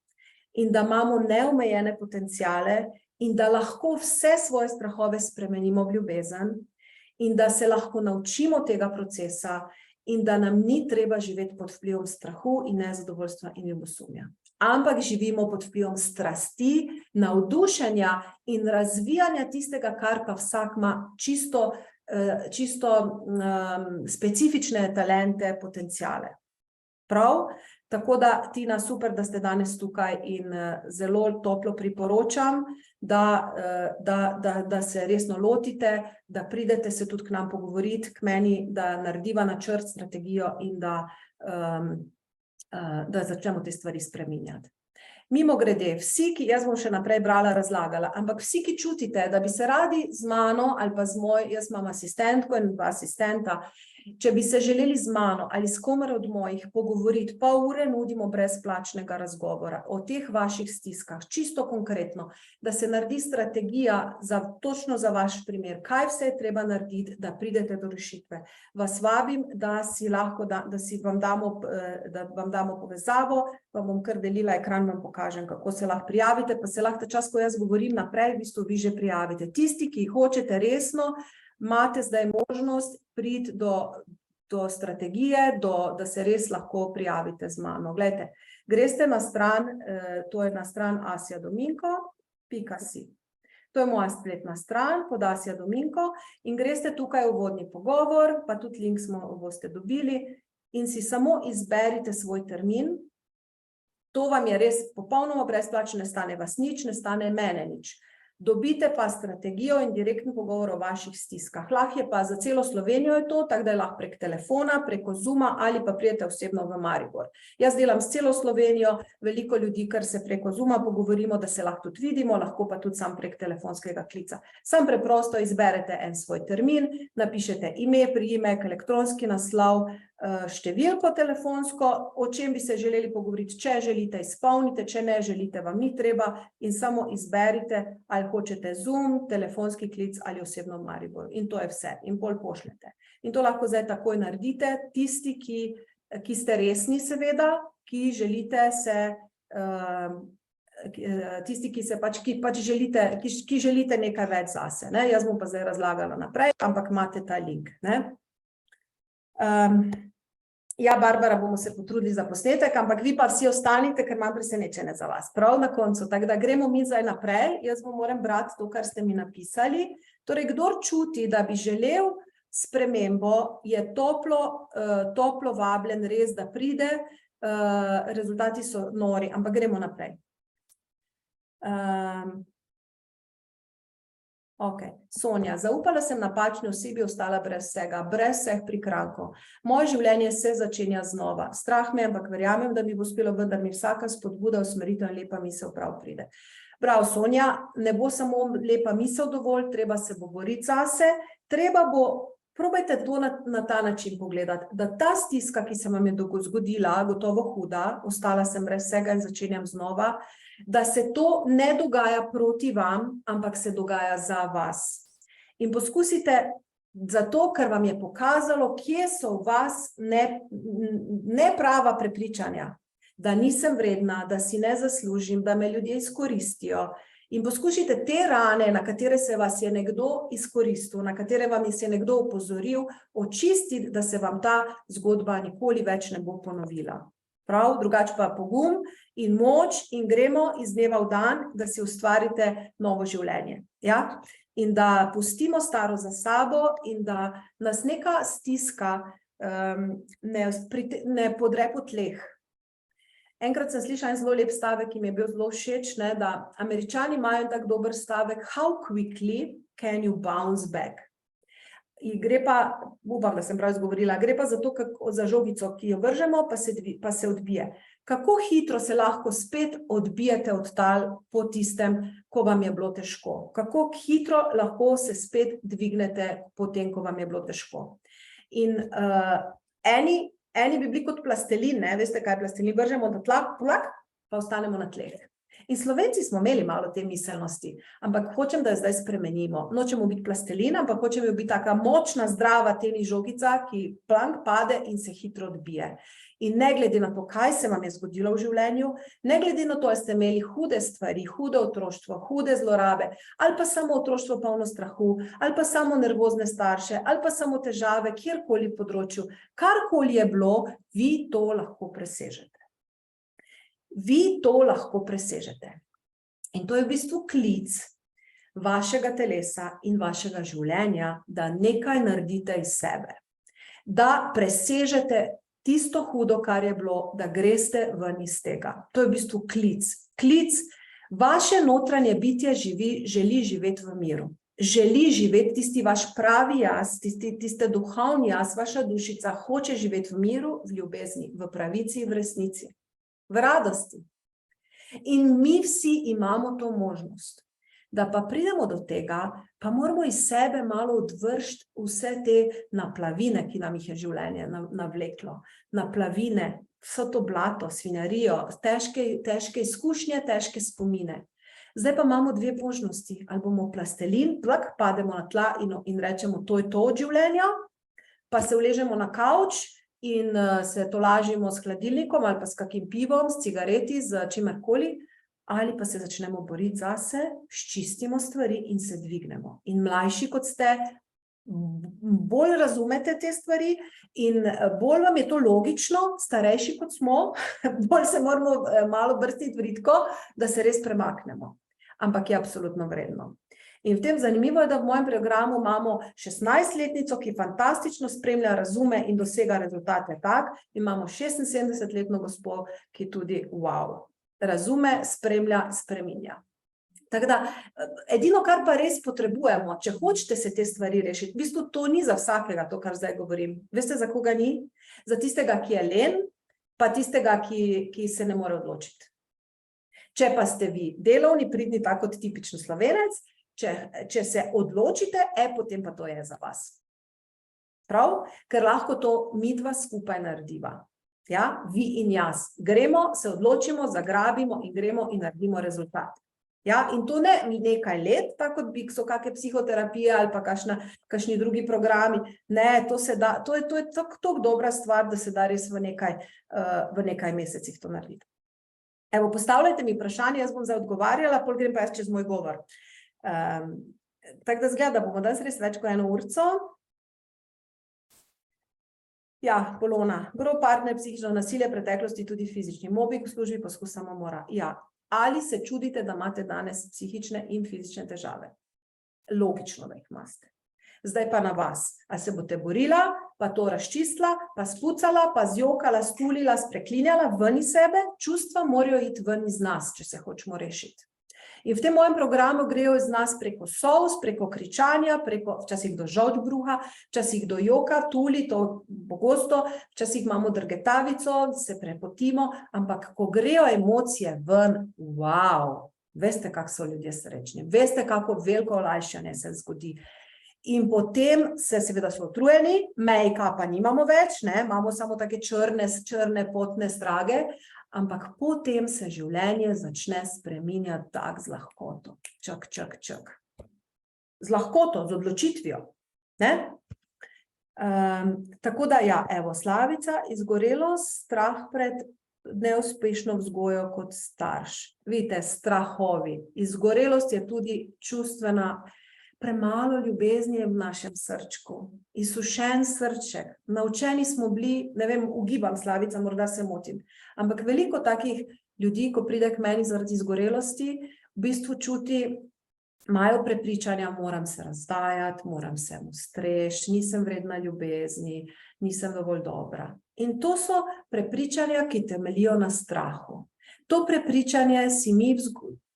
In da imamo neomejene potenciale in da lahko vse svoje strahove spremenimo v ljubezen in da se lahko naučimo tega procesa in da nam ni treba živeti pod vplivom strahu in nezadovoljstva in ljubosumja. Ampak živimo pod vplivom strasti, navdušenja in razvijanja tistega, kar pa vsak ima čisto specifične talente, potenciale. Prav? Tako da, Tina, super, da ste danes tukaj in zelo toplo priporočam, da se resno lotite, da pridete se tudi k nam pogovoriti, k meni, da narediva načrt, strategijo in da začnemo te stvari spreminjati. Mimogrede, jaz bom še naprej brala, razlagala, ampak vsi, ki čutite, da bi se radi z mano ali pa jaz imam asistentko in 2 asistenta, če bi se želeli z mano ali s komer od mojih pogovoriti, pol ure nudimo brezplačnega razgovora o teh vaših stiskah, čisto konkretno, da se naredi strategija točno za vaš primer, kaj vse je treba narediti, da pridete do rešitve. Vas vabim, da vam damo povezavo, vam bom kar delila ekran, vam pokažem, kako se lahko prijavite, pa se lahko čas, ko jaz govorim naprej, v bistvu vi že prijavite. Tisti, ki hočete resno, imate zdaj možnost priti do strategije, da se res lahko prijavite z mano. Glejte, greste na stran, to je na stran asiadominko.si. To je moja spletna stran, pod Asja Dominko, in greste tukaj v uvodni pogovor, pa tudi link boste dobili, in si samo izberite svoj termin. To vam je res popolnoma brezplačno, ne stane vas nič, ne stane mene nič. Dobite pa strategijo in direktni pogovor o vaših stiskah. Lahko je pa za celo Slovenijo je to, tako da je lahko prek telefona, preko Zooma ali pa pridete osebno v Maribor. Jaz delam s celo Slovenijo, veliko ljudi, kar se preko Zooma pogovorimo, da se lahko tudi vidimo, lahko pa tudi sam prek telefonskega klica. Sam preprosto izberete en svoj termin, napišete ime, priimek, elektronski naslov, številko telefonsko, o čem bi se želeli pogovoriti, če želite, izpolnite, če ne želite, vam ni treba in samo izberite, ali hočete Zoom, telefonski klic ali osebno v Mariboru. In to je vse. In pol pošljete. In to lahko zdaj takoj naredite, tisti, ki ste resni seveda, ki želite se, tisti, ki želite nekaj več zase. Jaz bom pa zdaj razlagala naprej, ampak imate ta link. Ja, Barbara, bomo se potrudili za posnetek, ampak vi pa vsi ostanite, ker imam presenečenje za vas. Prav na koncu, tako da gremo mi zdaj naprej. Jaz moram brati to, kar ste mi napisali. Torej, kdor čuti, da bi želel spremembo, je toplo vabljen res, da pride. Rezultati so nori, ampak gremo naprej. Ok, Sonja, zaupala sem napačni osebi, ostala brez vsega, brez vseh prikrankov. Moje življenje se začenja znova. Strah me, ampak verjamem, da mi bo uspelo, vendar mi vsaka spodbuda, usmeritev in lepa misel prav pride. Prav, Sonja, ne bo samo lepa misel dovolj, treba se bo boriti zase, treba bo, probajte to na ta način pogledati, da ta stiska, ki se vam je zgodila, gotovo huda, ostala sem brez vsega in začenjam znova, da se to ne dogaja proti vam, ampak se dogaja za vas. In poskusite zato, ker vam je pokazalo, kje so v vas neprava prepričanja, da nisem vredna, da si ne zaslužim, da me ljudje izkoristijo. In poskušajte te rane, na katere se vas je nekdo izkoristil, na katere vam je nekdo opozoril, očistiti, da se vam ta zgodba nikoli več ne bo ponovila. Prav, drugače pa pogum in moč in gremo iz dneva v dan, da si ustvarite novo življenje. Ja? In da pustimo staro za sabo in da nas neka stiska ne podre po tleh. Enkrat sem slišala en zelo lep stavek, ki mi je bil zelo všeč, da Američani imajo tak dober stavek, how quickly can you bounce back? In gre pa, upam, da sem prav izgovorila, gre pa za žogico, ki jo vržemo, pa se odbije. Kako hitro se lahko spet odbijete od tal po tistem, ko vam je bilo težko? Kako hitro lahko se spet dvignete po tem, ko vam je bilo težko? In eni bi bili kot plastelin, ne? Veste, kaj je plastelin? Vržemo na tla, pa ostanemo na tleh. In Slovenci smo imeli malo te miselnosti, ampak hočem, da jo zdaj spremenimo. Nočemo biti plastelina, ampak hočemo biti taka močna, zdrava tenis žogica, ki plank pade in se hitro odbije. In ne glede na to, kaj se vam je zgodilo v življenju, ne glede na to, ali ste imeli hude stvari, hude otroštvo, hude zlorabe, ali pa samo otroštvo polno strahu, ali pa samo nervozne starše, ali pa samo težave, kjerkoli področju, karkoli je bilo, vi to lahko presežete. Vi to lahko presežete. In to je v bistvu klic vašega telesa in vašega življenja, da nekaj naredite iz sebe. Da presežete tisto hudo, kar je bilo, da greste ven iz tega. To je v bistvu klic. Klic, vaše notranje bitje želi živeti v miru. Želi živeti tisti vaš pravi jaz, tiste duhovni jaz, vaša dušica hoče živeti v miru, v ljubezni, v pravici, v resnici. V radosti. In mi vsi imamo to možnost. Da pa pridemo do tega, pa moramo iz sebe malo odvršiti vse te naplavine, ki nam jih je življenje navleklo. Naplavine, vso to blato, svinjarijo, težke izkušnje, težke spomine. Zdaj pa imamo dve možnosti. Ali bomo plastelin, pademo na tla in rečemo, to je to od življenja, pa se uležemo na kavč, in se tolažimo s hladilnikom ali pa s kakim pivom, s cigareti, z čimerkoli, ali pa se začnemo boriti zase, sčistimo stvari in se dvignemo. In mlajši kot ste, bolj razumete te stvari in bolj vam je to logično, starejši kot smo, bolj se moramo malo brstiti v ritko, da se res premaknemo. Ampak je absolutno vredno. In v tem zanimivo je, da v mojem programu imamo 16-letnico, ki fantastično spremlja, razume in dosega rezultate tak. Imamo 76-letno gospo, ki tudi razume, spremlja, spreminja. Tako da, edino, kar pa res potrebujemo, če hočete se te stvari rešiti, v bistvu to ni za vsakega, to, kar zdaj govorim. Veste, za koga ni? Za tistega, ki je len, pa tistega, ki se ne more odločiti. Če pa ste vi delovni, pridni, tako kot tipični Slovenec, če se odločite, potem pa to je za vas. Prav? Ker lahko to midva skupaj narediva. Ja? Vi in jaz. Gremo, se odločimo, zagrabimo in gremo in naredimo rezultat. Ja? In to ne nekaj let, tako kot so kakšne psihoterapije ali pa kakšni drugi programi. Ne, to je tako dobra stvar, da se da res v nekaj mesecih to narediti. Evo, postavljajte mi vprašanje, jaz bom zdaj odgovarjala, pol grem pa jaz čez moj govor. Tako da zgleda, da bomo danes res več kot 1 urco. Ja, Polona, grob partner, psihično nasilje, preteklosti, tudi fizični mobbing v službi, poskus samomora. Ja, ali se čudite, da imate danes psihične in fizične težave? Logično, da jih imate. Zdaj pa na vas. A se boste borila, pa to razčistila, pa spucala, pa zjokala, stulila, spreklinjala ven iz sebe? Čustva morajo iti ven iz nas, če se hočemo rešiti. In v tem mojem programu grejo iz nas preko solz, preko kričanja, preko včasih do žolč bruha, včasih do joka, tuli, to pogosto, včasih imamo drgetavico, se prepotimo, ampak ko grejo emocije ven, wow, veste, kako so ljudje srečni, veste, kako veliko olajšanje se zgodi. In potem se seveda so utrujeni, make-upa nimamo več, ne, imamo samo take črne potne strage, ampak potem se življenje začne spreminjati tako z lahkoto. Čak. Z lahkoto, z odločitvijo. Ne? Tako da, ja, evo, Slavica, izgorelost, strah pred neuspešno vzgojo kot starš. Vidite, strahovi. Izgorelost je tudi čustvena. Premalo ljubezni je v našem srčku, izsušen srček, naučeni smo bili, ne vem, ugibam, Slavica, morda se motim, ampak veliko takih ljudi, ko pride k meni zaradi izgorelosti, v bistvu čuti, imajo prepričanja, moram se razdajati, moram se ustreči, nisem vredna ljubezni, nisem dovolj dobra. In to so prepričanja, ki temeljijo na strahu. To prepričanje si mi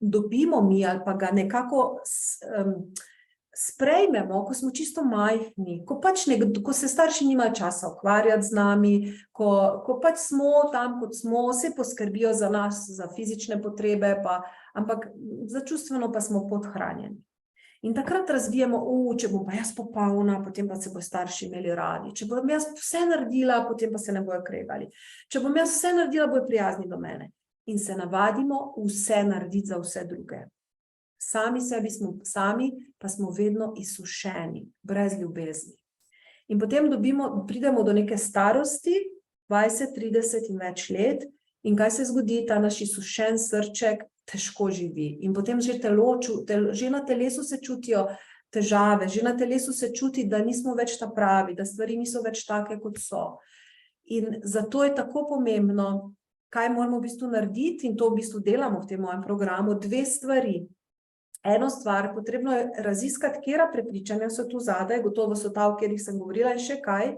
dobimo mi ali pa ga nekako sprejmemo, ko smo čisto majhni, ko se starši nimajo časa ukvarjati z nami, ko pač smo tam, kot smo, se poskrbijo za nas, za fizične potrebe, ampak za čustveno pa smo podhranjeni. In takrat razvijemo, če bom pa jaz popolna, potem pa se bo starši imeli radi. Če bom jaz vse naredila, potem pa se ne bojo kregali. Če bom jaz vse naredila, bojo prijazni do mene. In se navadimo vse narediti za vse druge. Sami sebi smo sami, pa smo vedno izsušeni, brez ljubezni. In potem pridemo do neke starosti, 20, 30 in več let, in kaj se zgodi, ta naš izsušen srček težko živi. In potem že na telesu se čutijo težave, že na telesu se čuti, da nismo več ta pravi, da stvari niso več take, kot so. In zato je tako pomembno, kaj moramo v bistvu narediti, in to v bistvu delamo v tem mojem programu, dve stvari. Eno stvar, potrebno je raziskati, katera prepričanja so tu zadaj, gotovo so ta, o katerih sem govorila, in še kaj.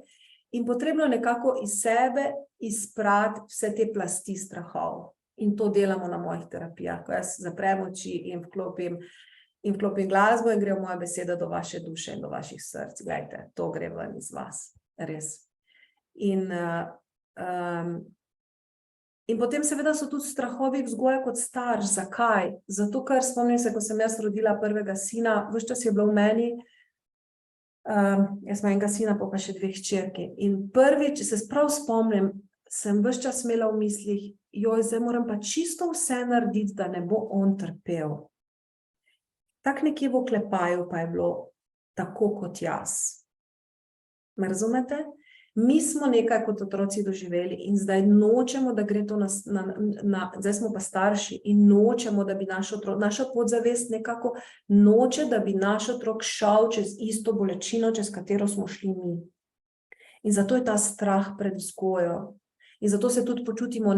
In potrebno je nekako iz sebe izprati vse te plasti strahov. In to delamo na mojih terapijah, ko jaz zaprem oči in vklopim glasbo in grejo moje besede do vaše duše in do vaših src. Glejte, to gre ven iz vas, res. In potem seveda so tudi strahovi vzgoje kot starš. Zakaj? Zato, ker spomnim se, ko sem jaz rodila prvega sina, ves čas je bilo v meni, jaz imam enega sina, pa še dve hčerki. In prvič, se prav spomnim, sem ves čas imela v mislih, zdaj moram pa čisto vse narediti, da ne bo on trpel. Tak nekje v oklepaju pa je bilo tako kot jaz. Me razumete? Mi smo nekaj kot otroci doživeli in zdaj nočemo, da gre to zdaj smo pa starši in nočemo, da bi naša podzavest nekako noče, da bi naš otrok šel čez isto bolečino, čez katero smo šli mi. In zato je ta strah pred vzgojo. In zato se tudi počutimo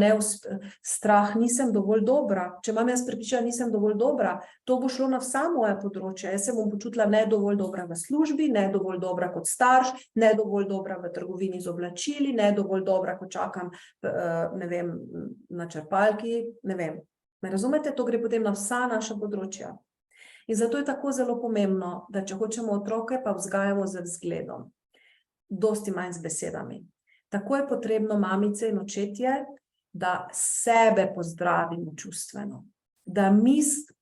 strah, nisem dovolj dobra. Če imam jaz prepričanje, nisem dovolj dobra, to bo šlo na vsa moja področja. Jaz se bom počutila ne dovolj dobra v službi, ne dovolj dobra kot starš, ne dovolj dobra v trgovini z oblačili, ne dovolj dobra, ko čakam, ne vem, na črpalki, ne vem. Me razumete? To gre potem na vsa naša področja. In zato je tako zelo pomembno, da če hočemo otroke, pa vzgajamo z vzgledom. Dosti manj z besedami. Tako je potrebno, mamice in očetje, da sebe pozdravimo čustveno.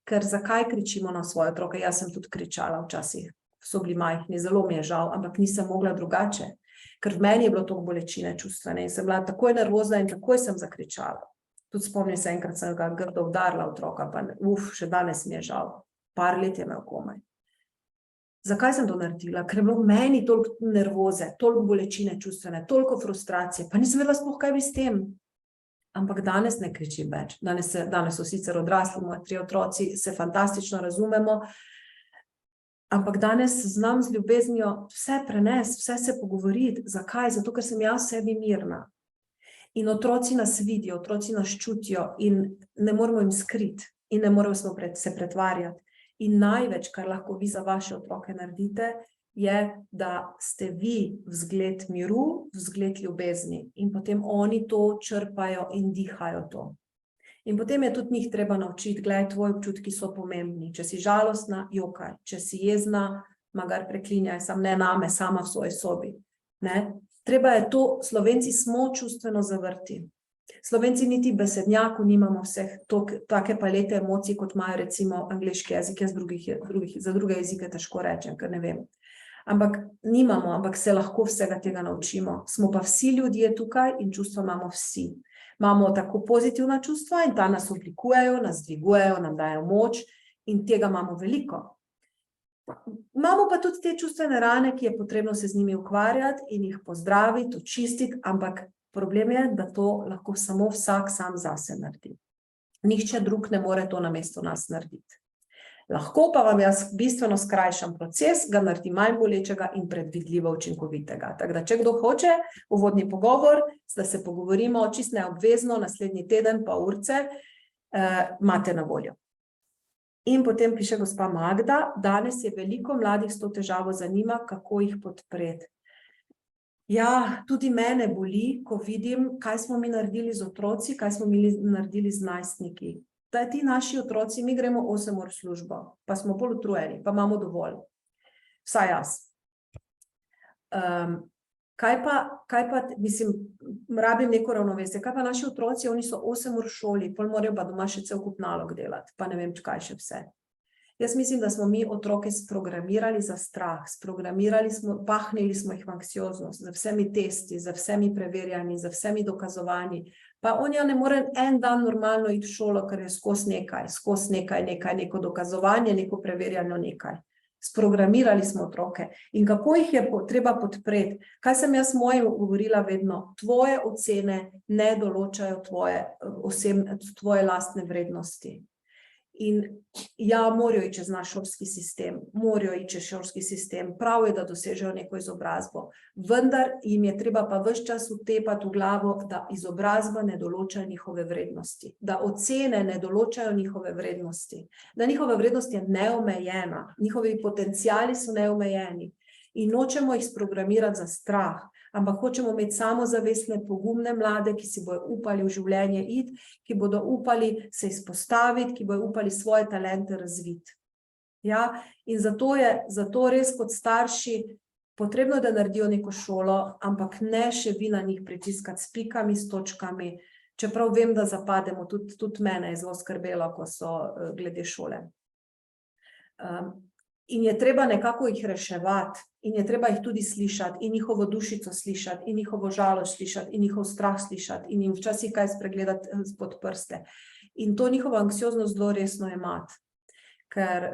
Ker zakaj kričimo na svoje otroke? Jaz sem tudi kričala včasih, so bili majhni, zelo mi je žal, ampak nisem mogla drugače. Ker v meni je bilo toliko bolečine čustvene in sem bila takoj nervozna in takoj sem zakričala. Tudi spomnim se, enkrat sem ga grdo udarila otroka, pa še danes mi je žal. Par let je imel komaj. Zakaj sem to naredila? Ker je bilo v meni toliko nervoze, toliko bolečine čustvene, toliko frustracije, pa nisem vedela sploh, kaj bi s tem. Ampak danes ne kričim več. Danes so sicer odrasli, moji 3 otroci, se fantastično razumemo, ampak danes znam z ljubeznijo vse prenesti, vse se pogovoriti. Zakaj? Zato, ker sem jaz sebi mirna. In otroci nas vidijo, otroci nas čutijo in ne moramo jim skriti in ne moramo se pretvarjati. In največ, kar lahko vi za vaše otroke naredite, je, da ste vi vzgled miru, vzgled ljubezni in potem oni to črpajo in dihajo to. In potem je tudi njih treba naučiti, gledaj, tvoji občutki so pomembni. Če si žalostna, jokaj. Če si jezna, magar preklinjaj, sam ne name, sama v svoji sobi. Ne? Treba je to, Slovenci smo čustveno zavrti. Slovenci niti besednjaku nimamo vseh take palete emocij, kot imajo recimo angleški jezik, jaz za druge jezike težko rečem, ker ne vem. Ampak nimamo, ampak se lahko vsega tega naučimo. Smo pa vsi ljudje tukaj in čustva imamo vsi. Imamo tako pozitivna čustva in ta nas oblikujejo, nas dvigujejo, nam dajo moč in tega imamo veliko. Imamo pa tudi te čustvene rane, ki je potrebno se z njimi ukvarjati in jih pozdraviti, očistiti, ampak problem je, da to lahko samo vsak sam zase naredi. Nihče drug ne more to namesto nas narediti. Lahko pa vam jaz bistveno skrajšam proces, ga naredim manj bolečega in predvidljivo učinkovitega. Tako da, če kdo hoče, uvodni pogovor, da se pogovorimo, čisto neobvezno, naslednji teden, pa urce, imate na voljo. In potem piše gospa Magda, danes je veliko mladih s to težavo zanima, kako jih podpreti. Ja, tudi mene boli, ko vidim, kaj smo mi naredili z otroci, kaj smo mi naredili z najstniki. Da ti naši otroci, mi gremo 8 ur v službo, pa smo bolj utrujeni, pa imamo dovolj. Vsaj jaz. Kaj pa, mislim, rabim neko ravnovesje, kaj pa naši otroci, oni so 8 ur v šoli, pol morajo pa doma še cel kup nalog delati, pa ne vem, kaj še vse. Jaz mislim, da smo mi otroke sprogramirali za strah, pahnili smo jih v anksioznost, za vsemi testi, za vsemi preverjanji, za vsemi dokazovanji. Pa on ja ne more en dan normalno iti v šolo, ker je skozi nekaj, neko dokazovanje, neko preverjanje, nekaj. Sprogramirali smo otroke. In kako jih je treba podpreti? Kaj sem jaz mojim govorila vedno? Tvoje ocene ne določajo tvoje lastne vrednosti. In ja, morajo iti čez naš šolski sistem, prav je, da dosežejo neko izobrazbo, vendar jim je treba pa ves čas vtepati v glavo, da izobrazba ne določa njihove vrednosti, da ocene ne določajo njihove vrednosti, da njihova vrednost je neomejena, njihovi potenciali so neomejeni in nočemo jih sprogramirati za strah, ampak hočemo imeti samozavestne, pogumne mlade, ki si bodo upali v življenje iti, ki bodo upali se izpostaviti, ki bodo upali svoje talente razviti. Ja? In zato res kot starši potrebno, da naredijo neko šolo, ampak ne še vi na njih pritiskati s pikami, s točkami, čeprav vem, da zapademo, tudi mene je zelo skrbelo, ko so glede šole. In je treba nekako jih reševati, in je treba jih tudi slišati, in njihovo dušico slišati, in njihovo žalost slišati, in njihov strah slišati, in jim včasih kaj spregledati spod prste. In to njihovo anksioznost zelo resno jemati, ker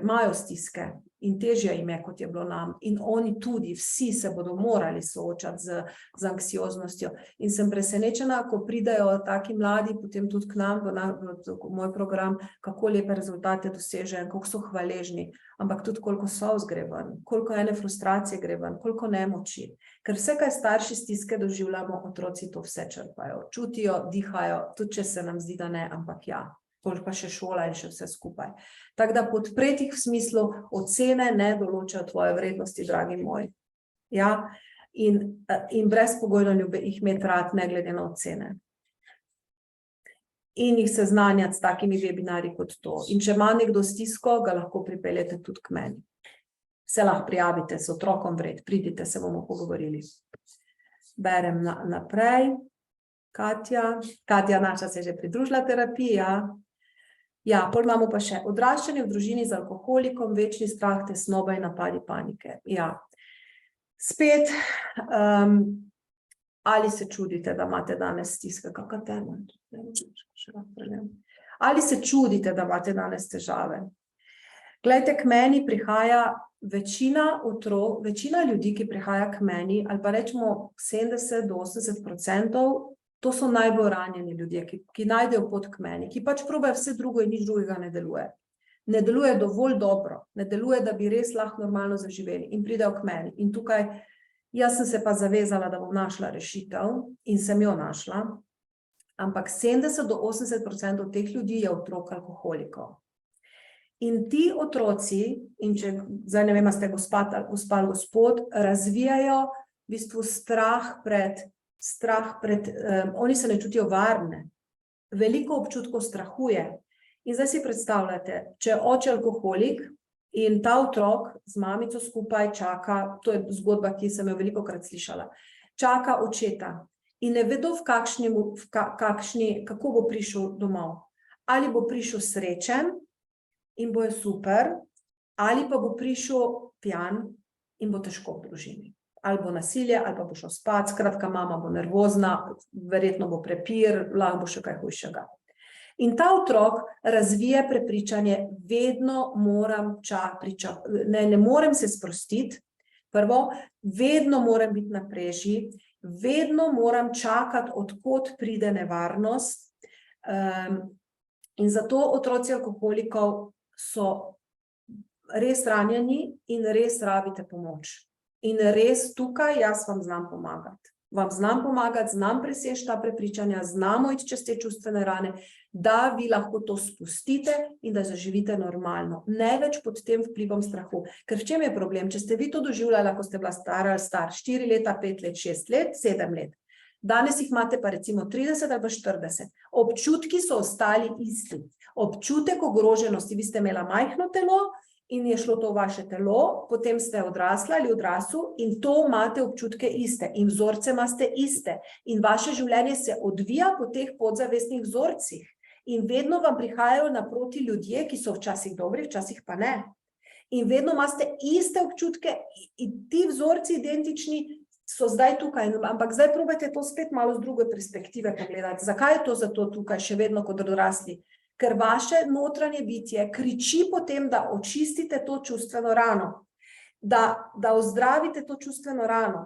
imajo stiske in težje jim je, kot je bilo nam. In oni tudi, vsi se bodo morali soočati z anksioznostjo. In sem presenečena, ko pridejo taki mladi, potem tudi k nam, v moj program, kako lepe rezultate dosežejo, kako so hvaležni, ampak tudi koliko solz gre ven, koliko ene frustracije gre ven, koliko nemoči. Ker vse, kaj starši stiske doživljamo, otroci to vse črpajo, čutijo, dihajo, tudi če se nam zdi, da ne, ampak ja. Koliko pa še šola in še vse skupaj. Tako da podpreti jih v smislu ocene ne določajo tvoje vrednosti, dragi moji. Ja? In brezpogojno jih imeti rad, ne glede na ocene. In jih seznanjati s takimi webinarji kot to. In če ima nekdo stisko, ga lahko pripeljete tudi k meni. Se lahko prijavite, s otrokom vred, pridite, se bomo pogovorili. Berem naprej. Katja naša se je že pridružila terapija. Ja, pol imamo pa še odraščanje v družini z alkoholikom, večni strah, tesnoba in napadi panike. Ja, spet, ali se čudite, da imate danes stiske? Kakšna tema? Ali se čudite, da imate danes težave? Glejte, k meni prihaja večina ljudi, ki prihaja k meni, ali pa rečemo 70-80%, to so najbolj ranjeni ljudje, ki najdejo pot k meni, ki pač probajo vse drugo in nič drugega ne deluje. Ne deluje dovolj dobro, ne deluje, da bi res lahko normalno zaživeli in pridejo k meni. In tukaj, jaz sem se pa zavezala, da bom našla rešitev in sem jo našla, ampak 70-80% teh ljudi je otrok alkoholikov. In ti otroci, in če zdaj ne vem, a ste gospa ali gospod, razvijajo v bistvu strah pred, oni se ne čutijo varne. veliko občutkov strahuje. In zdaj si predstavljate, če je oče alkoholik in ta otrok z mamico skupaj čaka, to je zgodba, ki sem jo velikokrat slišala, čaka očeta in ne vedo kako bo prišel domov. Ali bo prišel srečen in bo je super, ali pa bo prišel pijan in bo težko v družini. Ali bo nasilje, ali pa bo šel spat, skratka, mama bo nervozna, verjetno bo prepir, lahko bo še kaj hujšega. In ta otrok razvije prepričanje, vedno moram ne morem se sprostiti, prvo, vedno moram biti na preži, vedno moram čakati, od kod pride nevarnost. In zato otroci alkoholikov so res ranjeni in res rabite pomoč. In res tukaj jaz vam znam pomagati. Vam znam pomagati, znam preseči ta prepričanja, znamo iti čez te čustvene rane, da vi lahko to spustite in da zaživite normalno. Ne več pod tem vplivom strahu. Ker v čem je problem? Če ste vi to doživljali, ko ste bila stara ali star, 4 leta, 5 let, 6 let, 7 let. Danes jih imate pa recimo 30 ali 40. Občutki so ostali isti. Občutek ogroženosti, vi ste imela majhno telo, in je šlo to v vaše telo, potem ste odrasla ali odrasel in to imate občutke iste in vzorce imate iste in vaše življenje se odvija po teh podzavestnih vzorcih in vedno vam prihajajo naproti ljudje, ki so včasih dobri, včasih pa ne. In vedno imate iste občutke in ti vzorci identični so zdaj tukaj, ampak zdaj probajte to spet malo z druge perspektive pogledati. Zakaj je to zato tukaj še vedno kot odrasli? Ker vaše notranje bitje kriči potem, da očistite to čustveno rano, da ozdravite to čustveno rano,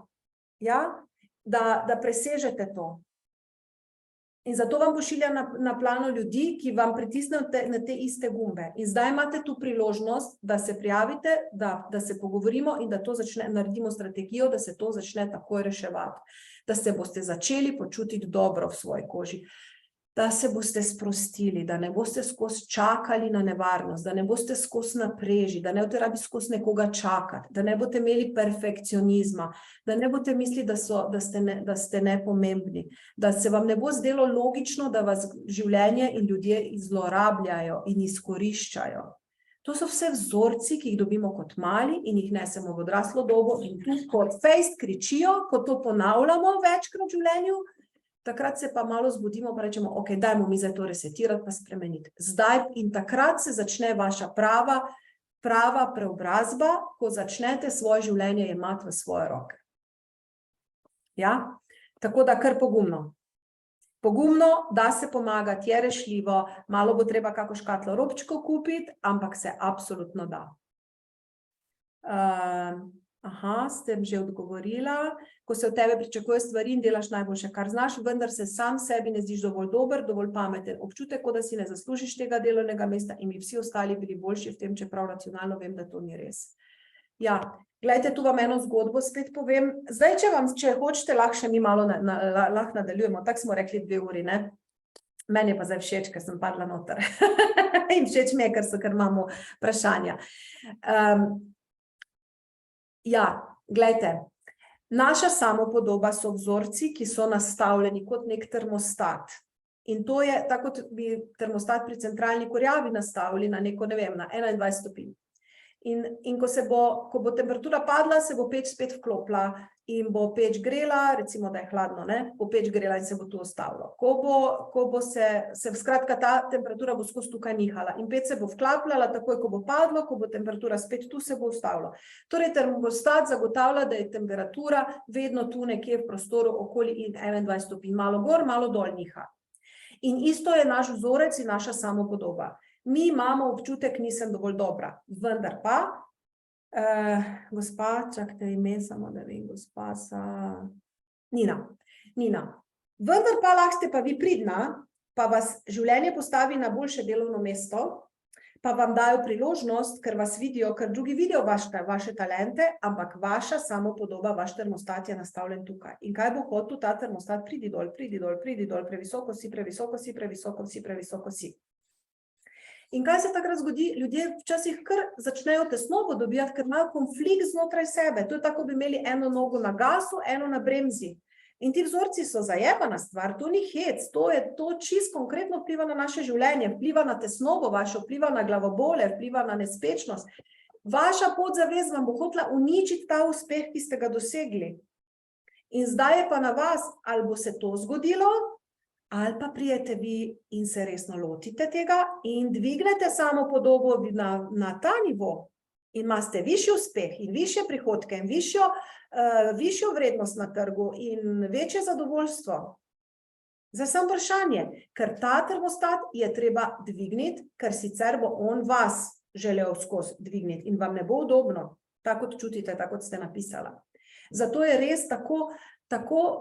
ja? Da presežete to. In zato vam pošilja na plano ljudi, ki vam pritisnejo na te iste gumbe. In zdaj imate tu priložnost, da se prijavite, da se pogovorimo in da to naredimo strategijo, da se to začne takoj reševati. Da se boste začeli počutiti dobro v svoji koži. Da se boste sprostili, da ne boste skozi čakali na nevarnost, da ne boste skozi na preži, da ne boste rabi skozi nekoga čakati, da ne boste imeli perfekcionizma, da ne boste mislili, da ste nepomembni, da se vam ne bo zdelo logično, da vas življenje in ljudje zlorabljajo in izkoriščajo. To so vse vzorci, ki jih dobimo kot mali in jih nesemo v odraslo dobo in tu kot fejst kričijo, ko to ponavljamo večkrat v življenju, takrat se pa malo zbudimo pa rečemo, ok, dajmo mi zdaj to resetirati pa spremeniti. Zdaj in takrat se začne vaša prava preobrazba, ko začnete svoje življenje jemati v svoje roke. Ja? Tako da kar pogumno. Pogumno, da se pomagati, je rešljivo, malo bo treba kako škatlo robčkov kupiti, ampak se absolutno da. Sem že odgovorila. Ko se od tebe pričakuje stvari in delaš najboljše, kar znaš, vendar se sam sebi ne zdiš dovolj dober, dovolj pameten. Občutek, kot da si ne zaslužiš tega delovnega mesta in bi vsi ostali bili boljši v tem, čeprav racionalno vem, da to ni res. Ja, glejte, tu vam eno zgodbo spet povem. Zdaj, če hočete, lahko še mi malo lahko nadaljujemo. Tako smo rekli 2 uri, ne? Meni je pa zdaj všeč, ker sem padla noter. In všeč mi je, ker imamo vprašanja. Ja, glejte, naša samopodoba so vzorci, ki so nastavljeni kot nek termostat. In to je, tako kot bi termostat pri centralni kurjavi nastavili na neko, ne vem, na 21 stopinj. In ko bo temperatura padla, se bo peč spet vklopila in bo peč grela, recimo, da je hladno, ne, bo peč grela in se bo tu ostavilo. Ko bo skratka, ta temperatura bo skozi tukaj nihala in peč se bo vklapljala, takoj, ko bo padlo, ko bo temperatura spet tu, se bo ustavilo. Torej, termostat zagotavlja, da je temperatura vedno tu nekje v prostoru okoli 21 stopinj, malo gor, malo dol niha. In isto je naš vzorec in naša samopodoba. Mi imamo občutek, nisem dovolj dobra, vendar pa, gospa, čakajte ime, samo da vem, gospa Nina. Vendar pa lahko ste pa vi pridna, pa vas življenje postavi na boljše delovno mesto, pa vam dajo priložnost, ker vas vidijo, ker drugi vidijo vaše talente, ampak vaša samopodoba, vaš termostat je nastavljen tukaj. In kaj bo hotel ta termostat? Pridi dol, previsoko si, previsoko si, previsoko si, previsoko si. In kaj se takrat zgodi? Ljudje včasih kar začnejo tesnobo dobivati, ker imajo konflikt znotraj sebe. To je tako, bi imeli eno nogo na gasu, eno na bremzi. In ti vzorci so zajebana stvar, to ni hec, to čisto konkretno vpliva na naše življenje, vpliva na tesnobo vašo, vpliva na glavobole, vpliva na nespečnost. Vaša podzavest vam bo hotela uničiti ta uspeh, ki ste ga dosegli. In zdaj je pa na vas, ali bo se to zgodilo, ali pa prijete vi in se resno lotite tega in dvignete samo podobo na ta nivo. In imate višji uspeh in višje prihodke in višjo vrednost na trgu in večje zadovoljstvo. Za samo vprašanje, ker ta termostat je treba dvigniti, ker sicer bo on vas želel skozi dvigniti in vam ne bo udobno, tako kot čutite, tako kot ste napisala. Zato je res tako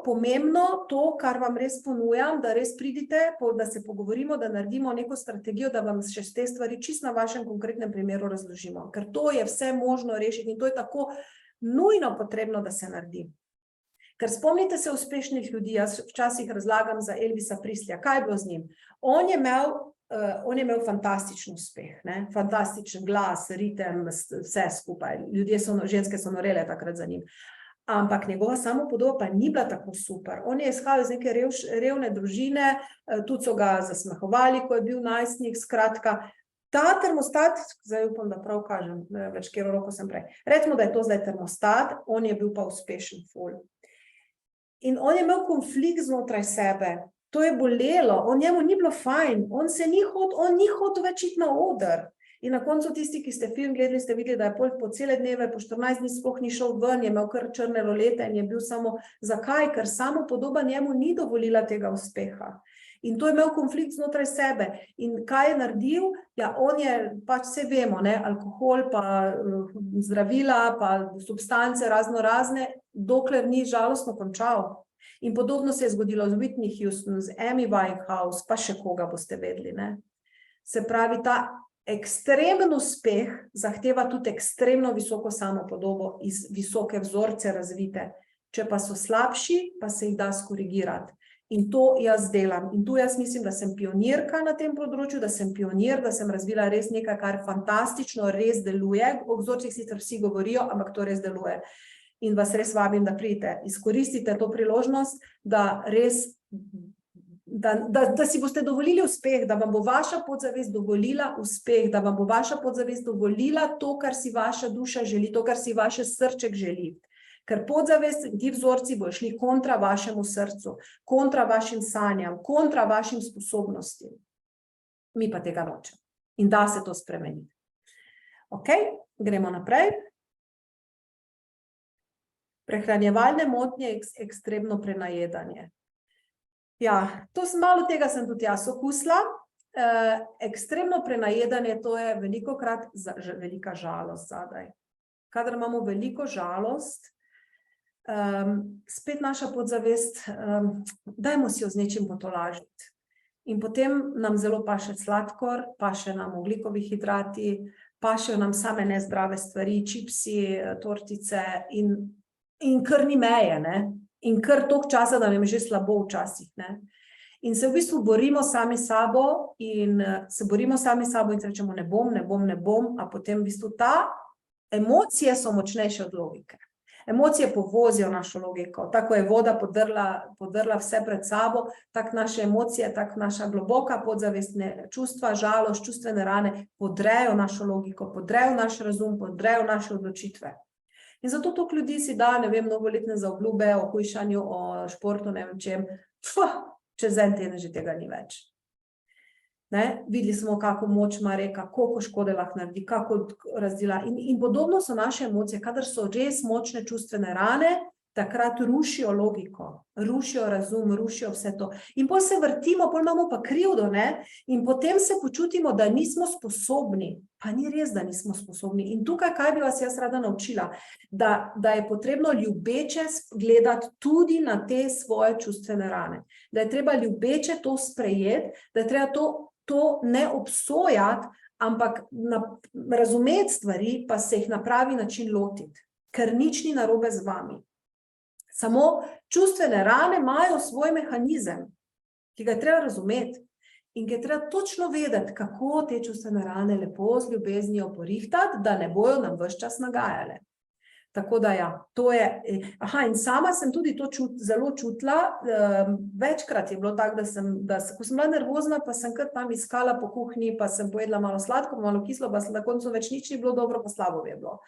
pomembno to, kar vam res ponujam, da res pridite, da se pogovorimo, da naredimo neko strategijo, da vam še te stvari čisto na vašem konkretnem primeru razložimo. Ker to je vse možno rešiti in to je tako nujno potrebno, da se naredi. Ker spomnite se uspešnih ljudi, jaz včasih razlagam za Elvisa Presleyja, kaj je bilo z njim. On je imel fantastičen uspeh, ne? Fantastičen glas, ritem, vse skupaj. Ženske so norele takrat za njim. Ampak njegova samopodoba pa ni bila tako super. On je izhajal iz neke revne družine, tudi so ga zasmehovali, ko je bil najstnik, skratka. Ta termostat, zdaj upam, da prav kažem, več kjero roko sem prej. Recimo, da je to zdaj termostat, on je bil pa uspešen ful. In on je imel konflikt znotraj sebe. To je bolelo, njemu ni bilo fajn, on ni hotel več iti na oder. In na koncu tisti, ki ste film gledali, ste videli, da je po cele dneve, po 14 dni sploh ni šel ven, je imel kar črne rolete in je bil samo, zakaj? Ker samo podoba njemu ni dovolila tega uspeha. In to je imel konflikt znotraj sebe. In kaj je naredil? Ja, on je, pač vse vemo, ne, alkohol, pa zdravila, pa substance razne, dokler ni žalostno končal. In podobno se je zgodilo z Whitney Houston, z Amy Winehouse, pa še koga boste vedeli, ne. Se pravi, ta ekstremen uspeh zahteva tudi ekstremno visoko samopodobo, iz visoke vzorce razvite. Če pa so slabši, pa se jih da skorigirati. In to jaz delam. In tu jaz mislim, da sem pionirka na tem področju, da sem pionir, da sem razvila res nekaj, kar fantastično res deluje. O vzorcih sicer vsi govorijo, ampak to res deluje. In vas res vabim, da pridete. Izkoristite to priložnost, da res da si boste dovolili uspeh, da vam bo vaša podzavest dovolila uspeh, da vam bo vaša podzavest dovolila to, kar si vaša duša želi, to, kar si vaš srček želi. Ker podzavest in ti vzorci bojo šli kontra vašemu srcu, kontra vašim sanjam, kontra vašim sposobnostim. Mi pa tega nočemo. In da se to spremeni. Ok, gremo naprej. Prehranjevalne motnje, ekstremno prenajedanje. Ja, malo tega sem tudi jaz okusila. Ekstremno prenajedanje, to je velikokrat velika žalost zadaj. Kadar imamo veliko žalost, spet naša podzavest, dajmo si jo z nečim potolažiti. In potem nam zelo paše sladkor, paše nam ogljikovi hidrati, pašejo nam same nezdrave stvari, čipsi, tortice in kar ni meje, ne. In kar toliko časa, da nam je že slabo včasih, ne. In se v bistvu borimo sami sabo in se rečemo ne bom, a potem v bistvu emocije so močnejše od logike. Emocije povozijo našo logiko, tako je voda podrla vse pred sabo, tako naše emocije, tako naša globoka podzavestne čustva, žalost, čustvene rane podrejo našo logiko, podrejo naš razum, podrejo naše odločitve. In zato toliko ljudi si da, ne vem, mnogoletne zaobljube o hujšanju, o športu, ne vem čem, čez en teden že tega ni več. Ne? Videli smo, kako moč ima reka, koliko škode lahko naredi, kako razdela. In podobno so naše emocije, kadar so res močne čustvene rane, takrat rušijo logiko, rušijo razum, rušijo vse to. In potem se vrtimo, potem imamo pa krivdo, ne? In potem se počutimo, da nismo sposobni. Pa ni res, da nismo sposobni. In tukaj, kaj bi vas jaz rada naučila? Da je potrebno ljubeče gledati tudi na te svoje čustvene rane. Da je treba ljubeče to sprejeti, da je treba to ne obsojati, ampak razumeti stvari, pa se jih na pravi način lotiti. Ker nič ni narobe z vami. Samo čustvene rane imajo svoj mehanizem, ki ga je treba razumeti in ki je treba točno vedeti, kako te čustvene rane lepo z ljubeznijo porihtati, da ne bojo nam ves čas nagajale. Tako da ja, to je, in sama sem tudi to zelo čutila, večkrat je bilo tako, ko sem bila nervozna, pa sem kar tam iskala po kuhinji, pa sem pojedla malo sladko, malo kislo, pa na koncu več nič ni bilo dobro, pa slabo je bilo.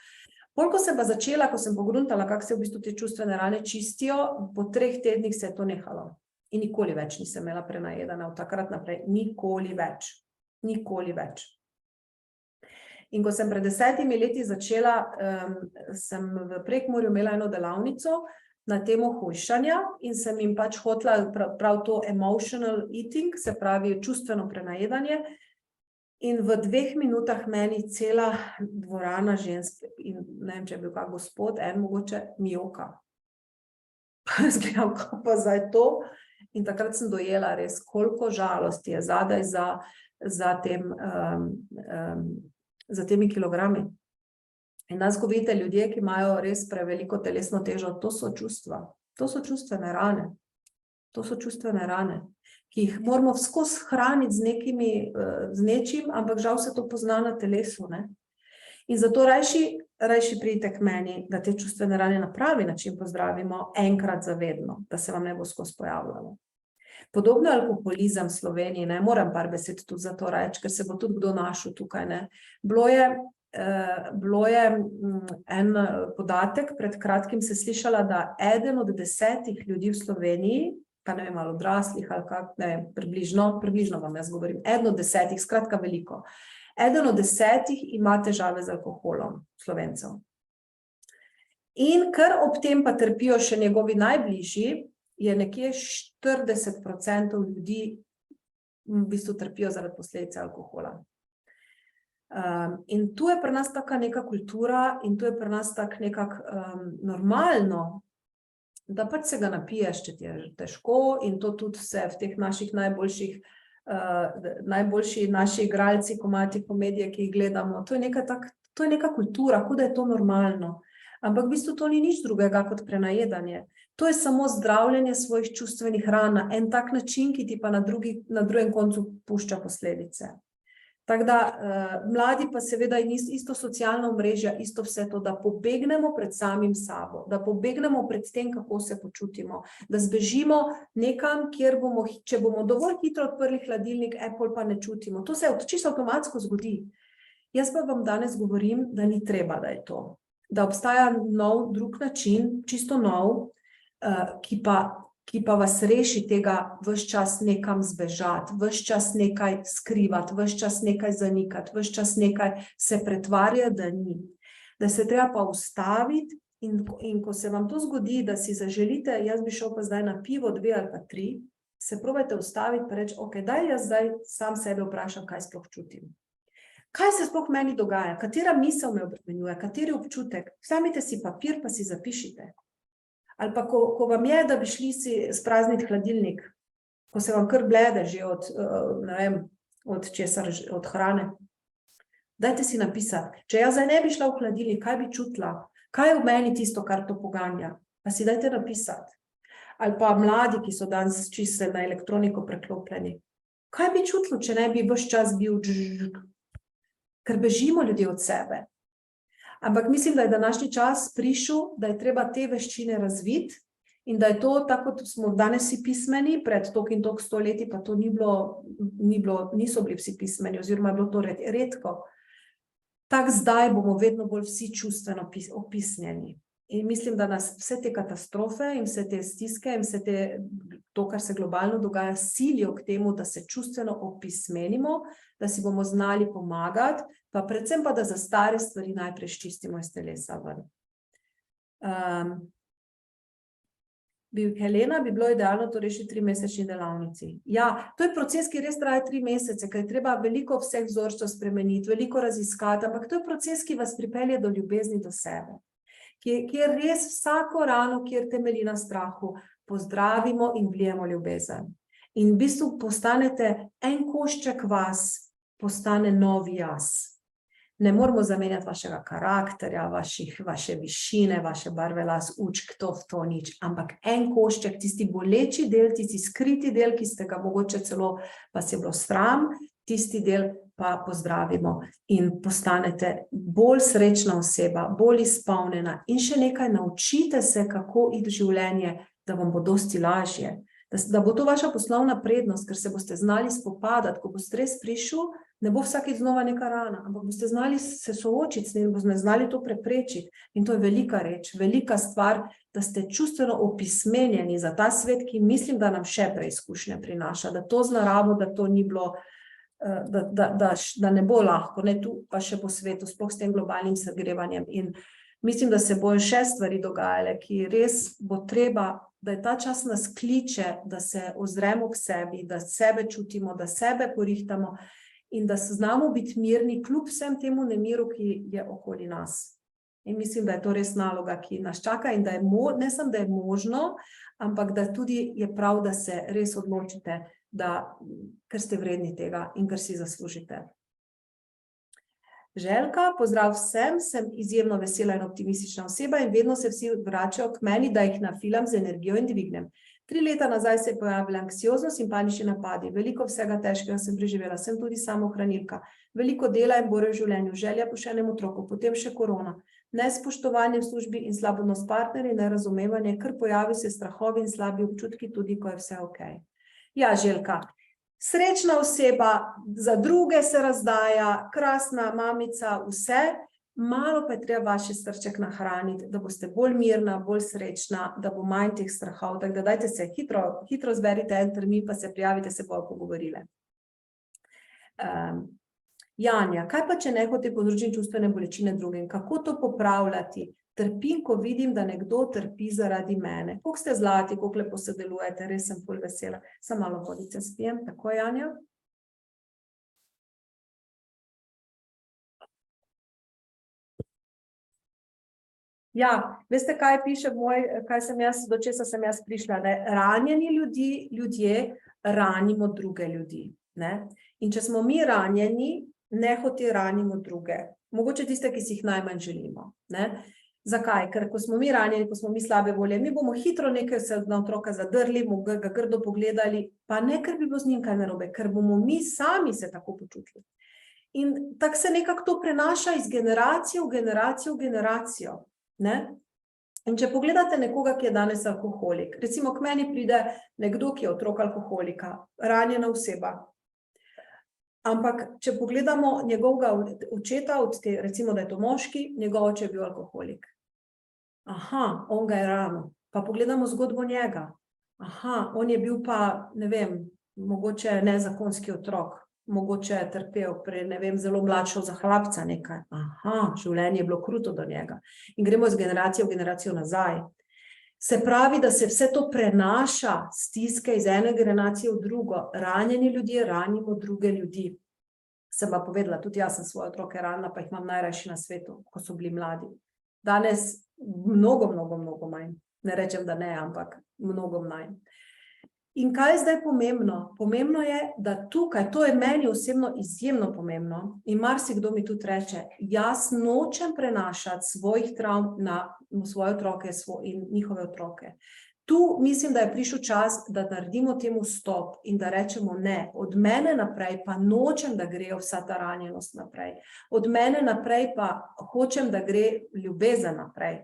Ko sem pa začela, ko sem pogruntala, kako se v bistvu te čustvene rane čistijo, po 3 tednih se je to nehalo. In nikoli več nisem imela prenajedana, od takrat naprej, nikoli več. Nikoli več. In ko sem pred 10 leti začela, sem v Prekmurju imela eno delavnico na temo hujšanja in sem jim pač hotela prav to emotional eating, se pravi čustveno prenajedanje. In v 2 minutah meni cela dvorana žensk, in ne vem, če je bil kak gospod, mogoče mi joka. Zgledam, kako pa zdaj to. In takrat sem dojela res, koliko žalosti je zadaj za temi kilogrami. In nas, ko vidite, ljudje, ki imajo res preveliko telesno težo, to so čustva. To so čustvene rane. To so čustvene rane, ki jih moramo skozi hraniti z nečim, ampak žal se to pozna na telesu, ne? In zato rajši pridite k meni, da te čustvene rane na pravi način pozdravimo enkrat za vedno, da se vam ne bo skozi pojavljalo. Podobno je alkoholizem v Sloveniji, ne, moram par besed tudi za to reči, ker se bo tudi kdo našel tukaj, ne. Bilo je en podatek, pred kratkim se slišala, da 1 od 10 ljudi v Sloveniji, pa ne vem, ali odraslih ali kak, ne vem, približno vam jaz govorim, 1 od 10, skratka veliko. 1 od 10 ima težave z alkoholom, Slovencev. In ker ob tem pa trpijo še njegovi najbližji, je nekje 40% ljudi v bistvu trpijo zaradi posledice alkohola. In tu je pri nas taka neka kultura in tu je pri nas tak nekako normalno, da pač se ga napiješ, če ti je težko, in to tudi vse v teh naših najboljši naši igralci, ko imajo te komedije, ki jih gledamo, to je neka kultura, kot da je to normalno. Ampak v bistvu to ni nič drugega kot prenajedanje. To je samo zdravljenje svojih čustvenih ran na en tak način, ki ti pa na drugem koncu pušča posledice. Tako da, mladi pa seveda in isto socialno omrežje, isto vse to, da pobegnemo pred samim sabo, da pobegnemo pred tem, kako se počutimo, da zbežimo nekam, kjer bomo, če bomo dovolj hitro odprli hladilnik, pol pa ne čutimo. To se čisto avtomatsko zgodi. Jaz pa vam danes govorim, da ni treba, da je to. Da obstaja drug način, čisto nov, ki pa vas reši tega ves čas nekam zbežati, ves čas nekaj skrivati, ves čas nekaj zanikati, ves čas nekaj se pretvarja, da ni. Da se treba pa ustaviti in ko se vam to zgodi, da si zaželite, jaz bi šel pa zdaj na pivo, 2 ali pa 3, se probajte ustaviti pa reči, ok, daj jaz zdaj sam sebe vprašam, kaj sploh čutim. Kaj se sploh meni dogaja? Katera misel me obremenjuje? Kateri občutek? Vzemite si papir pa si zapišite. Ali pa ko vam je, da bi šli si sprazniti hladilnik, ko se vam kar blede že od hrane. Dajte si napisati, če jaz zdaj ne bi šla v hladilnik, kaj bi čutila? Kaj je v meni tisto, kar to poganja? Pa si dajte napisati. Ali pa mladi, ki so danes čisto na elektroniko preklopljeni. Kaj bi čutilo, če ne bi ves čas bil Ker bežimo ljudje od sebe. Ampak mislim, da je današnji čas prišel, da je treba te veščine razviti in da je to, tako kot smo danes vsi pismeni, pred toliko in toliko 100 leti pa to niso bili vsi pismeni oziroma je bilo to redko. Tako zdaj bomo vedno bolj vsi čustveno opisnjeni. In mislim, da nas vse te katastrofe in vse te stiske in vse to, kar se globalno dogaja, silijo k temu, da se čustveno opismenimo, da si bomo znali pomagati, pa predvsem pa, da za stare stvari najprej čistimo iz telesa ven. Helena, bi bilo idealno to rešiti 3-mesečni delavnici. Ja, to je proces, ki res traja 3 mesece, ker je treba veliko vseh vzorcev spremeniti, veliko raziskati, ampak to je proces, ki vas pripelje do ljubezni do sebe. Kjer res vsako rano, kjer temelji na strahu, pozdravimo in vlijemo ljubezen. In v bistvu postanete en košček vas, postane novi jaz. Ne moramo zamenjati vašega karakterja, vaše višine, vaše barve las, učk, to nič, ampak en košček, tisti boleči del, tisti skriti del, ki ste ga mogoče celo vas je bilo sram, tisti del pa pozdravimo in postanete bolj srečna oseba, bolj izpolnjena in še nekaj, naučite se, kako iti v življenje, da vam bo dosti lažje. Da bo to vaša poslovna prednost, ker se boste znali spopadati, ko bo stres prišel, ne bo vsakič znova neka rana, ampak boste znali se soočiti s njim, boste znali to preprečiti. In to je velika reč, velika stvar, da ste čustveno opismenjeni za ta svet, ki mislim, da nam še preizkušnje prinaša, da to z naravo, da to ni bilo, da ne bo lahko, ne tu pa še po svetu, sploh s tem globalnim segrevanjem. In mislim, da se bojo še stvari dogajale, ki res bo treba, da je ta čas nas kliče, da se ozremo k sebi, da sebe čutimo, da sebe porihtamo in da znamo biti mirni kljub vsem temu nemiru, ki je okoli nas. In mislim, da je to res naloga, ki nas čaka in da je ne samo, da je možno, ampak da tudi je prav, da se res odločite, ker ste vredni tega in ker si zaslužite. Željka, pozdrav vsem, sem izjemno vesela in optimistična oseba in vedno se vsi vračajo k meni, da jih nafilam z energijo in dvignem. 3 leta nazaj se je pojavila anksioznost in panični napadi. Veliko vsega težkega sem preživela, sem tudi samohranilka. Veliko dela in bore v življenju, želja po še enem otroku, potem še korona. Nespoštovanje v službi in slab odnos s partnerji, nerazumevanje, ker pojavi se strahovi in slabi občutki, tudi ko je vse okej. Ja, Željka. Srečna oseba, za druge se razdaja, krasna mamica, vse, malo pa je treba vaš srček nahraniti, da boste bolj mirna, bolj srečna, da bo manj teh strahov. Tako da dajte se, hitro zberite en termin, pa se prijavite, se bojo pogovorile. Janja, kaj pa, če nehote povzročim čustvene bolečine drugim? Kako to popravljati? Trpim, ko vidim, da nekdo trpi zaradi mene. Koliko ste zlati, koliko lepo sodelujete, res sem ful vesela. Samo malo vodice spijem, tako Janja. Ja, veste, kaj piše do česa sem jaz prišla? Ne? Ranjeni ljudje ranimo druge ljudi. Ne? In če smo mi ranjeni, nehote ranimo druge. Mogoče tiste, ki si jih najmanj želimo. Ne? Zakaj? Ker ko smo mi ranjeni, ko smo mi slabe volje, mi bomo hitro nekaj se na otroka zadrli, bomo ga grdo pogledali, pa ne, ker bi bilo z njim kaj narobe, ker bomo mi sami se tako počutili. In tako se nekako to prenaša iz generacije v generacijo v generacijo. Ne? In če pogledate nekoga, ki je danes alkoholik, recimo k meni pride nekdo, ki je otrok alkoholika, ranjena oseba. Ampak, če pogledamo njegovega očeta, recimo, da je to moški, njegov oče je bil alkoholik. Aha, on ga je ranil. Pa pogledamo zgodbo njega. Aha, on je bil pa, ne vem, mogoče nezakonski otrok, mogoče je trpel zelo mlad šel za hlapca nekaj. Aha, življenje je bilo kruto do njega. In gremo iz generacije v generacijo nazaj. Se pravi, da se vse to prenaša stiske iz ene generacije v drugo. Ranjeni ljudje ranimo druge ljudi. Sem pa povedala, tudi jaz sem svoje otroke ranila, pa jih imam najrajši na svetu, ko so bili mladi. Danes mnogo manj. Ne rečem, da ne, ampak mnogo manj. In kaj je zdaj pomembno? Pomembno je, da tukaj, to je meni osebno izjemno pomembno in marsikdo mi tudi reče, jaz nočem prenašati svojih travm na svoje otroke in njihove otroke. Tu mislim, da je prišel čas, da naredimo temu stop in da rečemo ne, od mene naprej pa nočem, da gre vsa ta ranjenost naprej. Od mene naprej pa hočem, da gre ljubezen naprej.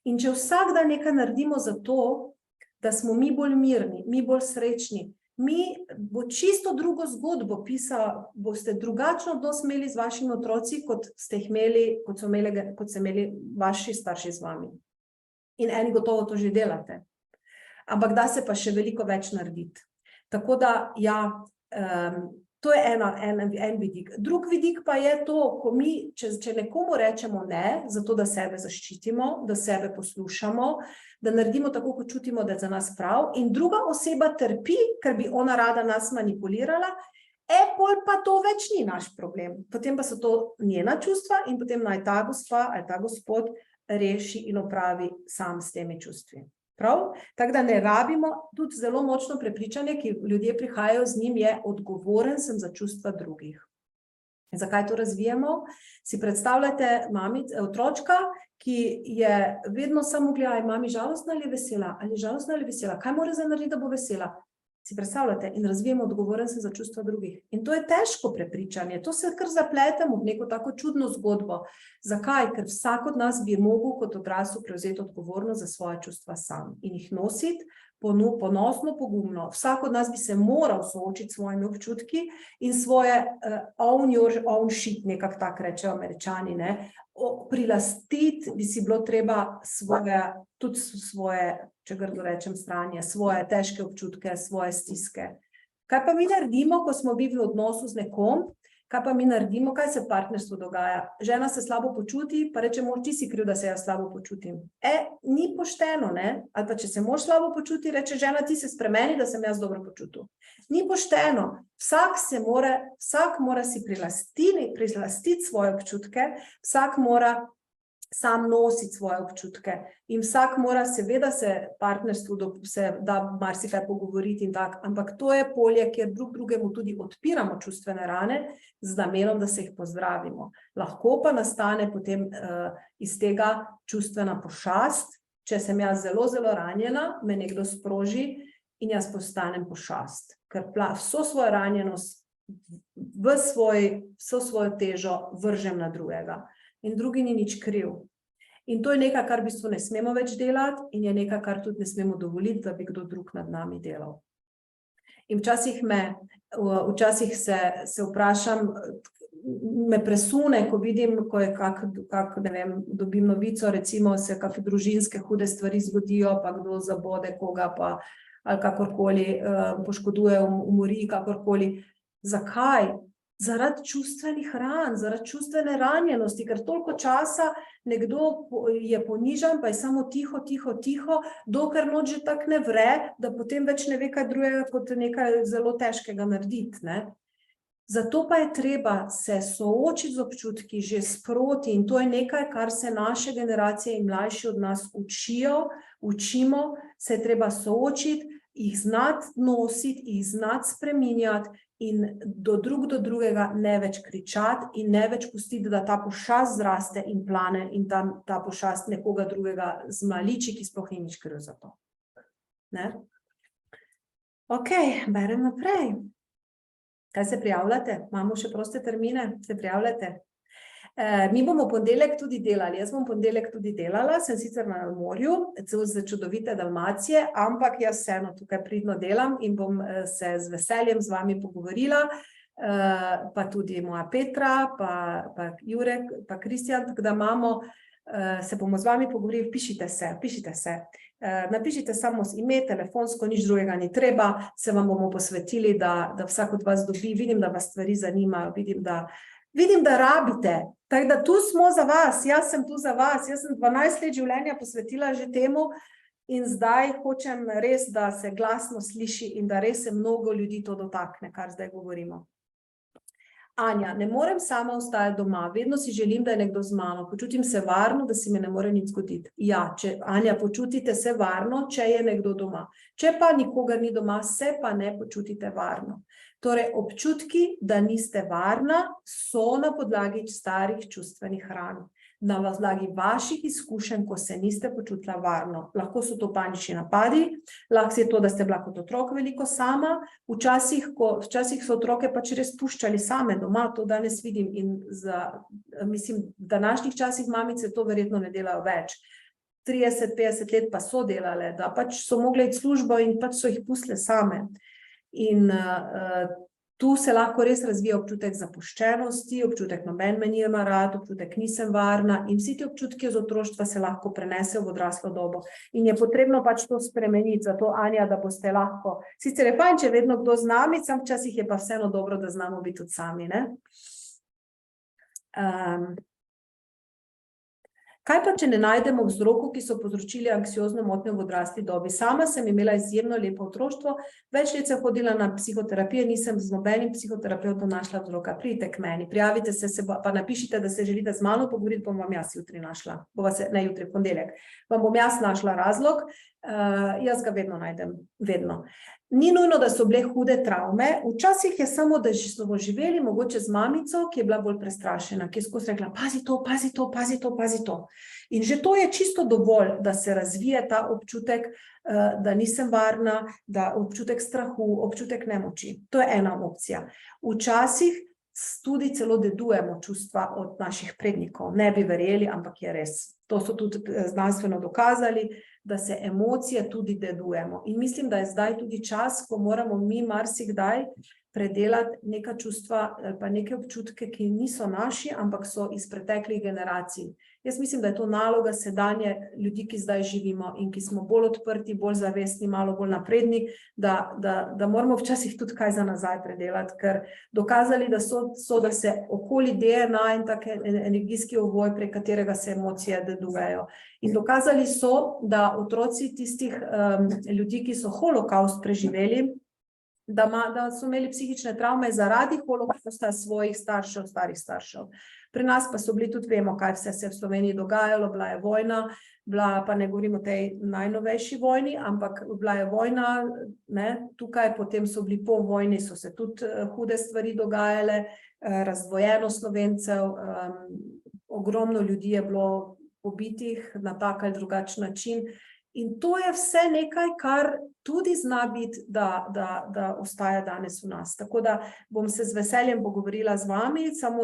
In če vsak dan nekaj naredimo za to, da smo mi bolj mirni, mi bolj srečni, bo čisto drugo zgodbo pisal, boste drugačno odnos imeli z vašimi otroci, kot ste imeli vaši starši z vami. In eni gotovo to že delate. Ampak da se pa še veliko več narediti. Tako da, ja, to je en vidik. Drug vidik pa je to, ko mi, če nekomu rečemo ne, zato da sebe zaščitimo, da sebe poslušamo, da naredimo tako, kot čutimo, da je za nas prav, in druga oseba trpi, ker bi ona rada nas manipulirala, pol pa to več ni naš problem. Potem pa so to njena čustva in potem naj ta gospa ali ta gospod reši in opravi sam s temi čustvi. Prav? Tako da ne rabimo, tudi zelo močno prepričanje, ki ljudje prihajajo z njim, je odgovoren sem za čustva drugih. In zakaj to razvijamo? Si predstavljate otročka, ki je vedno samo gleda, mami žalostna ali vesela, kaj mora zdaj narediti, da bo vesela? Si predstavljate? In razvijamo odgovoren sem za čustva drugih. In to je težko prepričanje. To se kar zapletemo v neko tako čudno zgodbo. Zakaj? Ker vsak od nas bi mogel kot odrasel prevzeti odgovornost za svoje čustva sam in jih nositi ponosno, pogumno. Vsak od nas bi se moral soočiti s svojimi občutki in svoje own your own shit, nekako tako rečejo Američani, ne? Prilastiti bi si bilo treba tudi svoje, če grdo rečem, stranje, svoje težke občutke, svoje stiske. Kaj pa mi naredimo, ko smo bili v odnosu z nekom? Kaj pa mi naredimo? Kaj se v partnerstvu dogaja? Žena se slabo počuti, pa reče mož, ti si kriv, da se jaz slabo počutim. Ni pošteno, ne? Ali pa če se mož slabo počuti, reče žena, ti se spremeni, da sem jaz dobro počutil. Ni pošteno. Vsak mora si prilastiti svoje občutke, vsak mora sam nositi svoje občutke in vsak mora, seveda se partnerstvu da marsikaj pogovoriti in tako, ampak to je polje, kjer drug drugemu tudi odpiramo čustvene rane z namenom, da se jih pozdravimo. Lahko pa nastane potem iz tega čustvena pošast, če sem jaz zelo, zelo ranjena, me nekdo sproži in jaz postanem pošast, ker vso svojo ranjenost, vso svojo težo vržem na drugega. In drugi ni nič kriv. In to je nekaj, kar v bistvu ne smemo več delati in je nekaj, kar tudi ne smemo dovoliti, da bi kdo drug nad nami delal. In včasih se vprašam, me presune, ko vidim, ko je dobim novico, recimo se kakšne družinske hude stvari zgodijo, pa kdo zabode koga, pa ali kakorkoli poškoduje, umori, kakorkoli. Zakaj? Zaradi čustvenih ran, zaradi čustvene ranjenosti, ker toliko časa nekdo je ponižan, pa je samo tiho, dokler noč že tako ne vre, da potem več ne ve kaj drugega, kot nekaj zelo težkega narediti, ne. Zato pa je treba se soočiti z občutki že sproti in to je nekaj, kar se naše generacije in mlajši od nas učimo, se je treba soočiti, jih znati nositi, jih znati spreminjati in do drugega ne več kričati in ne več pustiti, da ta pošast zraste in plane in ta pošast nekoga drugega zmaliči, ki sploh ni nič kriv za to. Ne? Ok, berem naprej. Kaj se prijavljate? Imamo še proste termine? Se prijavljate? Mi bomo ponedeljek tudi delali, jaz bom ponedeljek tudi delala, sem sicer na morju, za čudovite Dalmacije, ampak jaz vseeno tukaj pridno delam in bom se z veseljem z vami pogovorila, pa tudi moja Petra, pa Jurek, pa Kristjan, tako da se bomo z vami pogovorili, pišite se. Napišite samo ime, telefonsko, nič drugega ni treba, se vam bomo posvetili, da vsak od vas dobi, vidim, da vas stvari zanimajo, vidim, da rabite, tako da tu smo za vas, jaz sem tu za vas, jaz sem 12 let življenja posvetila že temu in zdaj hočem res, da se glasno sliši in da res se mnogo ljudi to dotakne, kar zdaj govorimo. Anja, ne morem sama ostajati doma, vedno si želim, da je nekdo z mano, počutim se varno, da se mi ne more nič zgoditi. Ja, Anja, počutite se varno, če je nekdo doma. Če pa nikogar ni doma, se pa ne počutite varno. Torej, občutki, da niste varna, so na podlagi starih čustvenih ran. Na podlagi vaših izkušenj, ko se niste počutila varno. Lahko so to panični napadi, lahko je to, da ste bila kot otrok veliko sama, včasih so otroke pač res puščali same doma, to danes vidim in mislim, v današnjih časih mamice to verjetno ne delajo več. 30-50 let pa so delale, da pač so mogle iti v službo in pač so jih pustile same. In tu se lahko res razvija občutek zapuščenosti, občutek noben me nima rad, občutek nisem varna in vsi ti občutki iz otroštva se lahko prenesejo v odraslo dobo. In je potrebno pač to spremeniti, zato Anja, da boste lahko, sicer je fajn, če je vedno kdo z nami, sam včasih je pa vseeno dobro, da znamo biti tudi sami, ne? Kaj pa, če ne najdemo vzrokov, ki so povzročili anksiozno motnjo v odrasli dobi? Sama sem imela izjemno lepo otroštvo, več let sem hodila na psihoterapije, nisem z nobenim psihoterapeutom našla vzroka. Pridite k meni, prijavite se, pa napišite, da se želite z mano pogovoriti, bom vam jaz jutri našla. Ne jutri, v ponedeljek. Vam bom jaz našla razlog. Jaz ga vedno najdem, vedno. Ni nujno, da so bile hude travme, včasih je samo, da smo živeli mogoče z mamico, ki je bila bolj prestrašena, ki je skozi rekla, pazi to, pazi to, pazi to, pazi to. In že to je čisto dovolj, da se razvije ta občutek, da nisem varna, da občutek strahu, občutek nemoči. To je ena opcija. Včasih tudi celo dedujemo čustva od naših prednikov. Ne bi verjeli, ampak je res. To so tudi znanstveno dokazali, da se emocije tudi dedujemo. In mislim, da je zdaj tudi čas, ko moramo mi marsikdaj predelati neka čustva ali pa neke občutke, ki niso naši, ampak so iz preteklih generacij. Jaz mislim, da je to naloga sedanje ljudi, ki zdaj živimo in ki smo bolj odprti, bolj zavestni, malo bolj napredni, da moramo včasih tudi kaj za nazaj predelati, ker dokazali, da da se okoli DNA in tak energijski ovoj, prek katerega se emocije dedujejo. In dokazali so, da otroci tistih ljudi, ki so holokavst preživeli, da so imeli psihične travme zaradi holokausta svojih staršev, starih staršev. Pri nas pa so bili tudi, vemo, kaj vse se v Sloveniji dogajalo, bila je vojna, pa ne govorim o tej najnovejši vojni, ampak bila je vojna, tukaj potem so bili po vojni, so se tudi hude stvari dogajale, razdvojeno Slovencev, ogromno ljudi je bilo pobitih na tak ali drugačen način. In to je vse nekaj, kar tudi zna biti, da ostaja danes v nas. Tako da bom se z veseljem pogovorila z vami, samo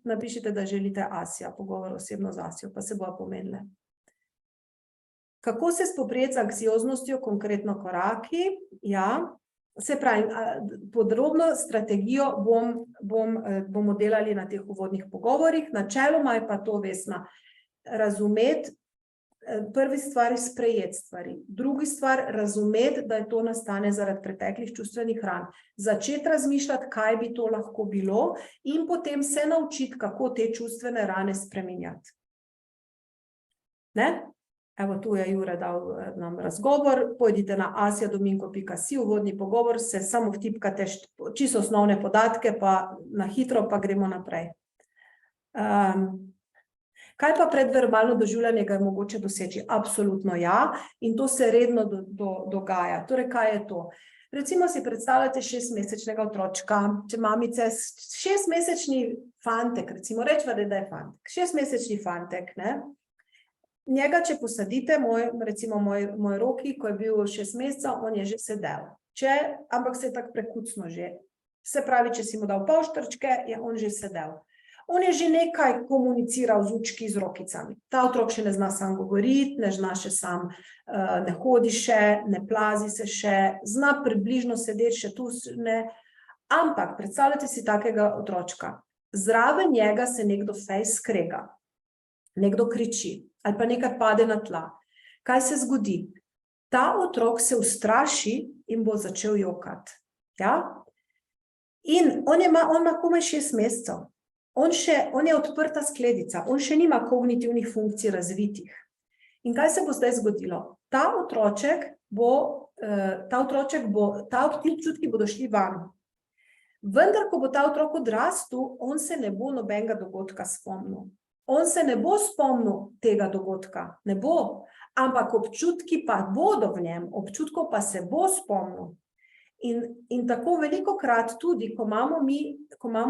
napišite, da želite Asja, pogovor osebno z Asjo, pa se bojo pomenile. Kako se spoprijeti z anksioznostjo, konkretno koraki? Ja, se pravi, podrobno strategijo bomo delali na teh uvodnih pogovorih, načeloma je pa to, Vesna, razumeti, prvi stvar je sprejeti stvari, drugi stvar razumeti, da je to nastane zaradi preteklih čustvenih ran, začeti razmišljati, kaj bi to lahko bilo in potem se naučiti, kako te čustvene rane spreminjati. Ne? Evo, tu je Jure dal nam razgovor, pojdite na asjadominko.si, uvodni pogovor, se samo vtipkate čisto osnovne podatke, pa na hitro pa gremo naprej. Kaj pa predverbalno doživljanje ga je mogoče doseči? Absolutno ja, in to se redno dogaja. Torej, kaj je to? Recimo si predstavljate 6-mesečnega otročka, če mamice, 6-mesečni fantek, recimo rečva, da je fantek, 6-mesečni fantek, ne? Njega, če posadite, recimo moj Roki, ko je bil 6 mesecev, on je že sedel. Ampak se je tako prekucno že. Se pravi, če si mu dal polštrčke, je on že sedel. On je že nekaj komuniciral z učki, z rokicami. Ta otrok še ne zna sam govoriti, ne zna še sam, ne hodi še, ne plazi se še, zna približno sedeti še tu, ne. Ampak predstavljate si takega otročka. Zraven njega se nekdo fejs skrega, nekdo kriči ali pa nekaj pade na tla. Kaj se zgodi? Ta otrok se ustraši in bo začel jokati. Ja? In on ima komaj 6 mesecev. On je odprta skledica, on še nima kognitivnih funkcij razvitih. In kaj se bo zdaj zgodilo? Ta občutki bodo šli van. Vendar, ko bo ta otrok odrastel, on se ne bo nobenega dogodka spomnil. On se ne bo spomnil tega dogodka, ne bo, ampak občutki pa bodo v njem, občutkov pa se bo spomnil. In tako velikokrat tudi, ko imamo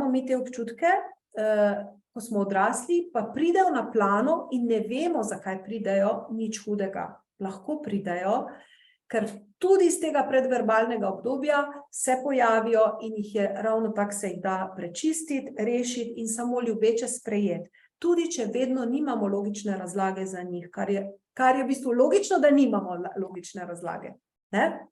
mi te občutke, ko smo odrasli, pa pridejo na plano in ne vemo, zakaj pridejo, nič hudega. Lahko pridejo, ker tudi iz tega predverbalnega obdobja se pojavijo in jih je ravno tako se jih da prečistiti, rešiti in samo ljubeče sprejeti. Tudi, če vedno nimamo logične razlage za njih, kar je v bistvu logično, da nimamo logične razlage. Ne?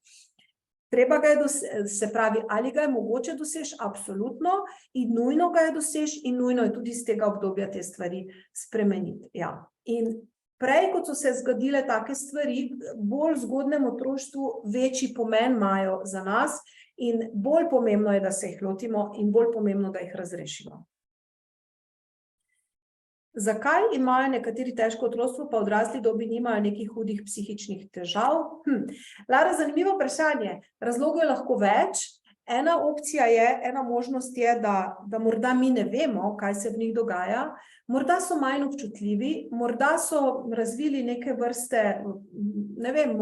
Treba ga je, se pravi, ali ga je mogoče doseči? Absolutno, in nujno ga je doseči in nujno je tudi iz tega obdobja te stvari spremeniti. Ja. In prej, kot so se zgodile take stvari, bolj v zgodnjem otroštvu večji pomen imajo za nas in bolj pomembno je, da se jih lotimo in bolj pomembno, da jih razrešimo. Zakaj imajo nekateri težko otroštvo, pa odrasli dobi nimajo nekih hudih psihičnih težav? Lara, zanimivo vprašanje. Razlogov je lahko več. Ena opcija je, ena možnost je, da morda mi ne vemo, kaj se v njih dogaja. Morda so manj občutljivi, morda so razvili neke vrste, ne vem,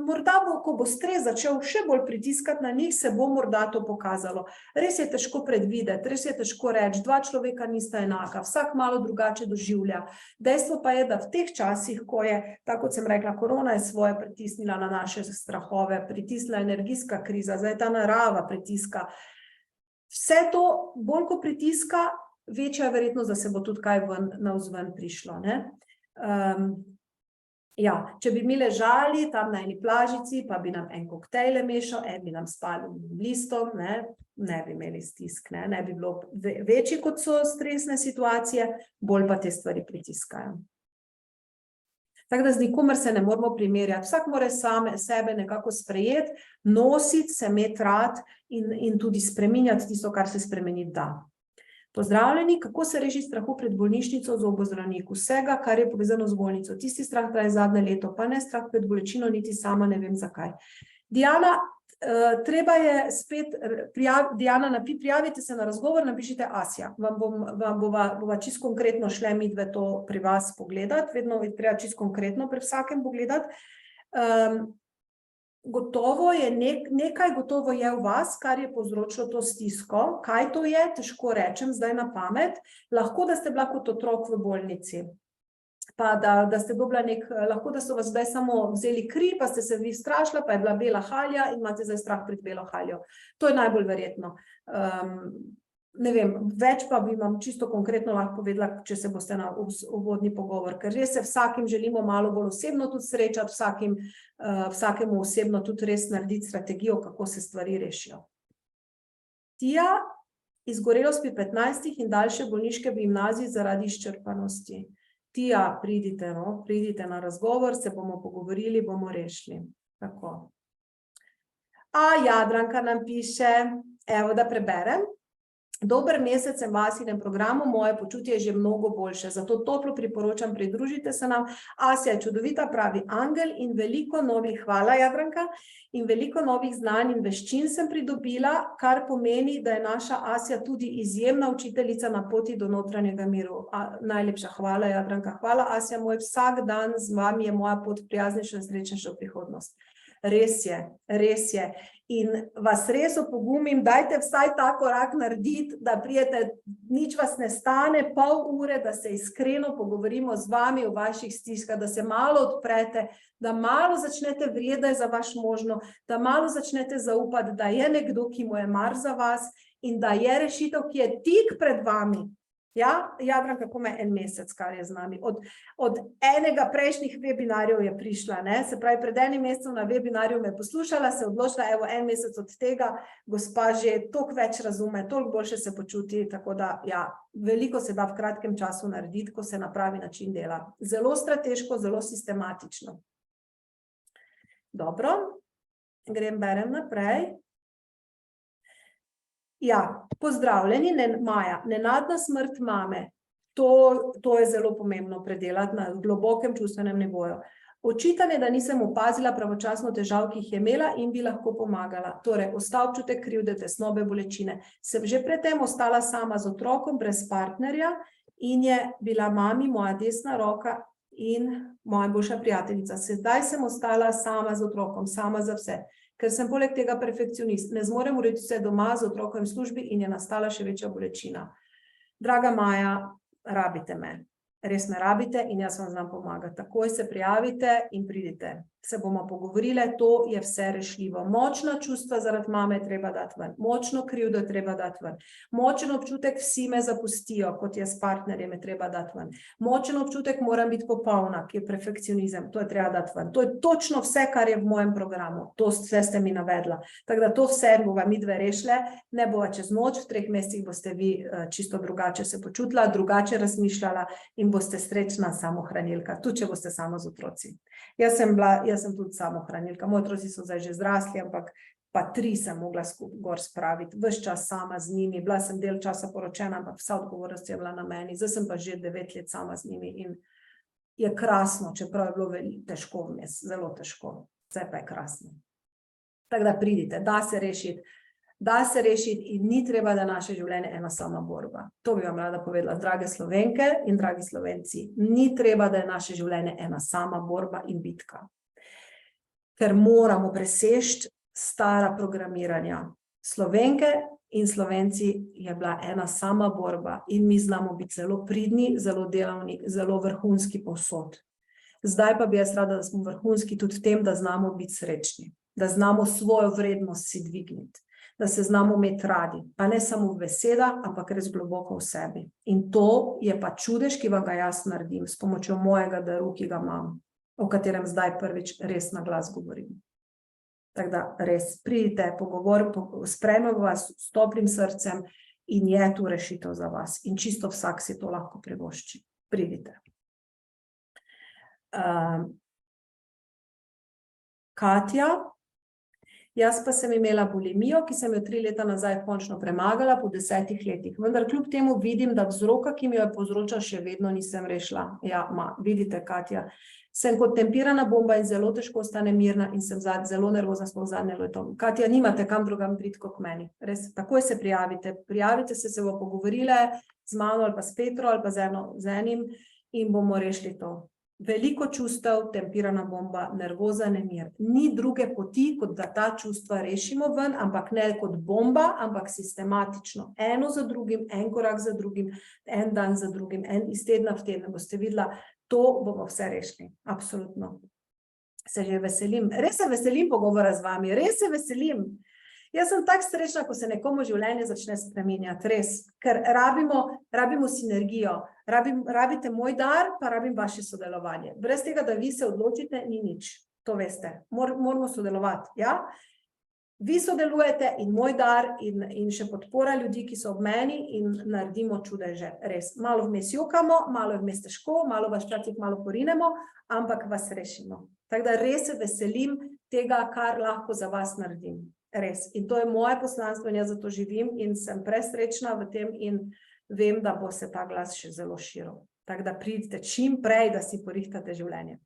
morda bo, ko bo stres začel še bolj pritiskati na njih, se bo morda to pokazalo. Res je težko predvideti, res je težko reči, dva človeka nista enaka, vsak malo drugače doživlja. Dejstvo pa je, da v teh časih, ko je, tako kot sem rekla, korona je svoje pritisnila na naše strahove, pritisnila energijska kriza, zdaj ta narava pritiska. Vse to bolj ko pritiska, večja je verjetnost, da se bo tudi kaj navzven prišlo. Če bi mi ležali tam na eni plažici, pa bi nam en koktejl mešal, en bi nam spal listom, ne bi imeli stisk, ne bi bilo večji, kot so stresne situacije, bolj pa te stvari pritiskajo. Tako da z nikomer se ne moramo primerjati, vsak mora sebe nekako sprejeti, nositi, se imeti rad in tudi spreminjati tisto, kar se spremeniti da. Pozdravljeni, kako se reši strahu pred bolnišnico, zobozdravnik, vsega, kar je povezano z bolnico. Tisti strah traja zadnje leto, pa ne strah pred bolečino, niti sama ne vem zakaj. Diana, treba je spet, Diana, prijavite se na razgovor, napišite Asja. Vam bova čisto konkretno šle midve to pri vas pogledati, vedno je treba čisto konkretno pri vsakem pogledati. Gotovo je nekaj gotovo je v vas, kar je povzročilo to stisko. Kaj to je, težko rečem zdaj na pamet. Lahko, da ste bila kot otrok v bolnici. Pa da ste dobila lahko, da so vas zdaj samo vzeli kri, pa ste se vi strašila, pa je bila bela halja in imate zdaj strah pred belo haljo. To je najbolj verjetno. Ne vem, več pa bi vam čisto konkretno lahko povedala, če se boste na uvodni pogovor, ker res se vsakim želimo malo bolj osebno tudi srečati, vsakemu osebno tudi res narediti strategijo, kako se stvari rešijo. Tija, izgorelost pri 15 in daljše bolniške v gimnaziji zaradi izčrpanosti. Tija, pridite na razgovor, se bomo pogovorili, bomo rešili. Tako. Jadranka nam piše, evo da preberem. Dober mesec sem v Asjinem programu, moje počutje je že mnogo boljše, zato toplo priporočam, pridružite se nam. Asja je čudovita, pravi angel in veliko novih, hvala Jadranka, in veliko novih znanj in veščin sem pridobila, kar pomeni, da je naša Asja tudi izjemna učiteljica na poti do notranjega miru. Najlepša hvala Jadranka, hvala Asja, moj vsak dan z vami je moja pot prijaznejša in srečnejša v prihodnost. Res je. In vas res opogumim, dajte vsaj ta korak narediti, da prijete, nič vas ne stane, pol ure, da se iskreno pogovorimo z vami o vaših stiskah, da se malo odprete, da malo začnete verjeti, da je za vaš možno, da malo začnete zaupati, da je nekdo, ki mu je mar za vas in da je rešitev, ki je tik pred vami. Ja, Jadranka, komaj en mesec, kar je z nami. Od enega prejšnjih webinarjev je prišla, se pravi, pred enim mesecem na webinarju me poslušala, se odločila, evo, en mesec od tega, gospa že toliko več razume, toliko boljše se počuti, tako da, veliko se da v kratkem času narediti, ko se na pravi način dela. Zelo strateško, zelo sistematično. Dobro, berem naprej. Pozdravljeni, Maja, nenadna smrt mame, to je zelo pomembno predelati na globokem čustvenem nivoju. Očitanje, da nisem opazila pravočasno težav, ki jih je imela in bi lahko pomagala. Torej, ostal občutek krivde, tesnobe, bolečine. Sem že predtem ostala sama z otrokom, brez partnerja in je bila mami moja desna roka in moja boljša prijateljica. Sedaj sem ostala sama z otrokom, sama za vse. Ker sem poleg tega perfekcionist, ne zmorem urediti vse doma z otrokom v službi in je nastala še večja bolečina. Draga Maja, rabite me. Res me rabite in jaz vam znam pomagati. Takoj se prijavite in pridite. Se bomo pogovorile, to je vse rešljivo. Močna čustva zaradi mame je treba dati ven. Močno krivdo je treba dati ven. Močen občutek vsi me zapustijo, kot je s partnerjem, je treba dati ven. Močen občutek moram biti popolna, ki je perfekcionizem, to je treba dati ven. To je točno vse, kar je v mojem programu. To vse ste mi navedla. Tako da to vse bova midve rešile, ne bova čez noč, v 3 mesecih boste vi čisto drugače se počutila, drugače razmišljala in boste srečna samohranilka, tudi če boste samo z otroci. Jaz sem tudi samohranilka, moji otroci so zdaj že zrasli, ampak pa 3 sem mogla gor spraviti, ves čas sama z njimi, bila sem del časa poročena, ampak vsa odgovornost je bila na meni, zdaj sem pa že 9 let sama z njimi in je krasno, čeprav je bilo težko vmes, zelo težko, vse pa je krasno. Tako da pridite, da se rešiti. Da se rešiti in ni treba, da naše življenje ena sama borba. To bi vam rada povedala, drage Slovenke in dragi Slovenci. Ni treba, da je naše življenje ena sama borba in bitka. Ker moramo preseči stara programiranja. Slovenke in Slovenci je bila ena sama borba in mi znamo biti zelo pridni, zelo delavni, zelo vrhunski povsod. Zdaj pa bi jaz rada, da smo vrhunski tudi v tem, da znamo biti srečni, da znamo svojo vrednost si dvigniti, da se znamo imeti radi, pa ne samo v besedah, ampak res globoko v sebi. In to je pa čudež, ki vam ga jaz naredim s pomočjo mojega daru, ki ga imam, o katerem zdaj prvič res na glas govorim. Tako da res pridite, sprejmem vas s toplim srcem in je tu rešitev za vas. In čisto vsak si to lahko privošči. Pridite. Katja. Jaz pa sem imela bulimijo, ki sem jo 3 leta nazaj končno premagala po 10 letih. Vendar kljub temu vidim, da vzroka, ki mi jo je povzročal, še vedno nisem rešila. Ja, vidite, Katja, sem kot tempirana bomba in zelo težko ostane mirna in sem zelo nervozna sploh zadnje leto. Katja, nimate kam drugam priti kot k meni. Res, takoj se prijavite. Prijavite se, se bo pogovorile z mano ali pa s Petro ali pa z enim in bomo rešili to. Veliko čustev, tempirana bomba, nervoza, nemir. Ni druge poti, kot da ta čustva rešimo ven, ampak ne kot bomba, ampak sistematično. Eno za drugim, en korak za drugim, en dan za drugim, iz tedna v teden. Boste videla, to bomo vse rešili. Absolutno. Se že veselim. Res se veselim pogovora z vami. Res se veselim. Jaz sem tako srečna, ko se nekomu življenje začne spreminjati, res, ker rabimo sinergijo, rabite moj dar, pa rabim vaše sodelovanje. Brez tega, da vi se odločite, ni nič, to veste, moramo sodelovati, ja? Vi sodelujete in moj dar in še podpora ljudi, ki so ob meni in naredimo čudeže, res. Malo vmes jokamo, malo vmes težko, malo vas včasih malo porinemo, ampak vas rešimo. Tako da res se veselim tega, kar lahko za vas naredim. Res. In to je moje poslanstvo in jaz zato živim in sem presrečna v tem in vem, da bo se ta glas še zelo širil. Tako da pridite čim prej, da si porihtate življenje.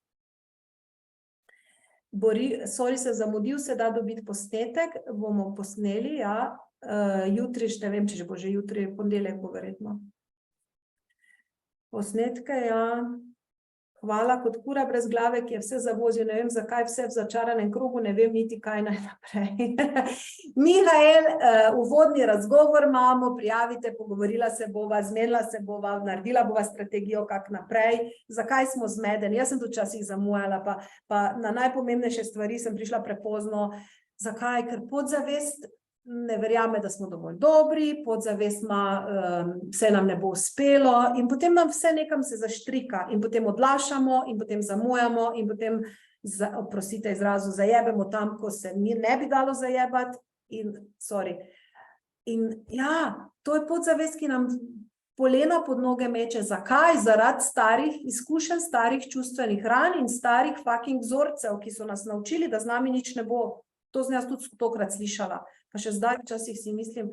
Sorry, se zamudil, se da dobiti posnetek, bomo posneli, ja. Jutri, ne vem, če bo že jutri, ponedeljek bo verjetno. Posnetke, ja. Hvala, kot kura brez glave, ki je vse zavozil, ne vem, zakaj vse v začaranem krogu, ne vem niti kaj naj naprej. Mihael, uvodni razgovor imamo, prijavite, pogovorila se bova, zmenila se bova, naredila bova strategijo, kak naprej, zakaj smo zmedeni. Jaz sem tudi včasih zamujala, pa na najpomembnejše stvari sem prišla prepozno. Zakaj? Ker podzavest ne verjame, da smo dovolj dobri, podzavest vse nam ne bo uspelo in potem nam vse nekam se zaštrika in potem odlašamo in potem zamujamo in potem, oprostite izrazu, zajebemo tam, ko se ne bi dalo zajebati in, sorry. In ja, to je podzavest, ki nam polena pod noge meče. Zakaj? Zaradi starih izkušenj, starih čustvenih ran in starih fucking vzorcev, ki so nas naučili, da z nami nič ne bo. To sem jaz tudi tokrat slišala. Pa še zdaj včasih si mislim,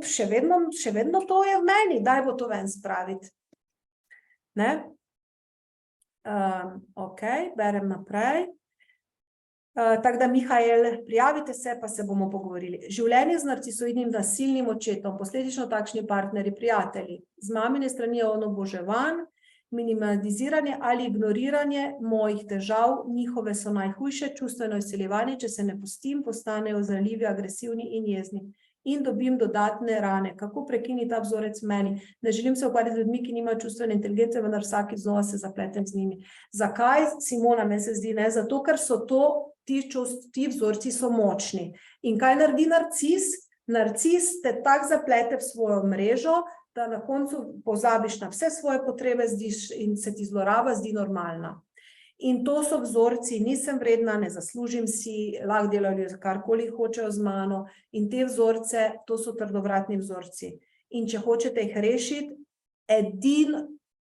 še vedno to je v meni, daj bo to ven spraviti. Ne? Ok, berem naprej. Tako da, Mihael, prijavite se, pa se bomo pogovorili. Življenje z narcisoidnim nasilnim očetom, posledično takšni partnerji, prijatelji, z mamine strani je oboževan, minimaliziranje ali ignoriranje mojih težav, njihove so najhujše, čustveno izsiljevanje, če se ne pustim, postanejo zaljivi, agresivni in jezni. In dobim dodatne rane. Kako prekini ta vzorec meni? Ne želim se ukvarjati z ljudmi, ki nimajo čustvene inteligence, vendar vsakič znova se zapletem z njimi. Zakaj, Simona, me se zdi, ne? Zato, ker so ti vzorci so močni. In kaj naredi narcis? Narcis te tak zaplete v svojo mrežo, da na koncu pozabiš na vse svoje potrebe in se ti zloraba zdi normalna. In to so vzorci, nisem vredna, ne zaslužim si, lahko delajo karkoli hočejo z mano in te vzorce, to so trdovratni vzorci. In če hočete jih rešiti,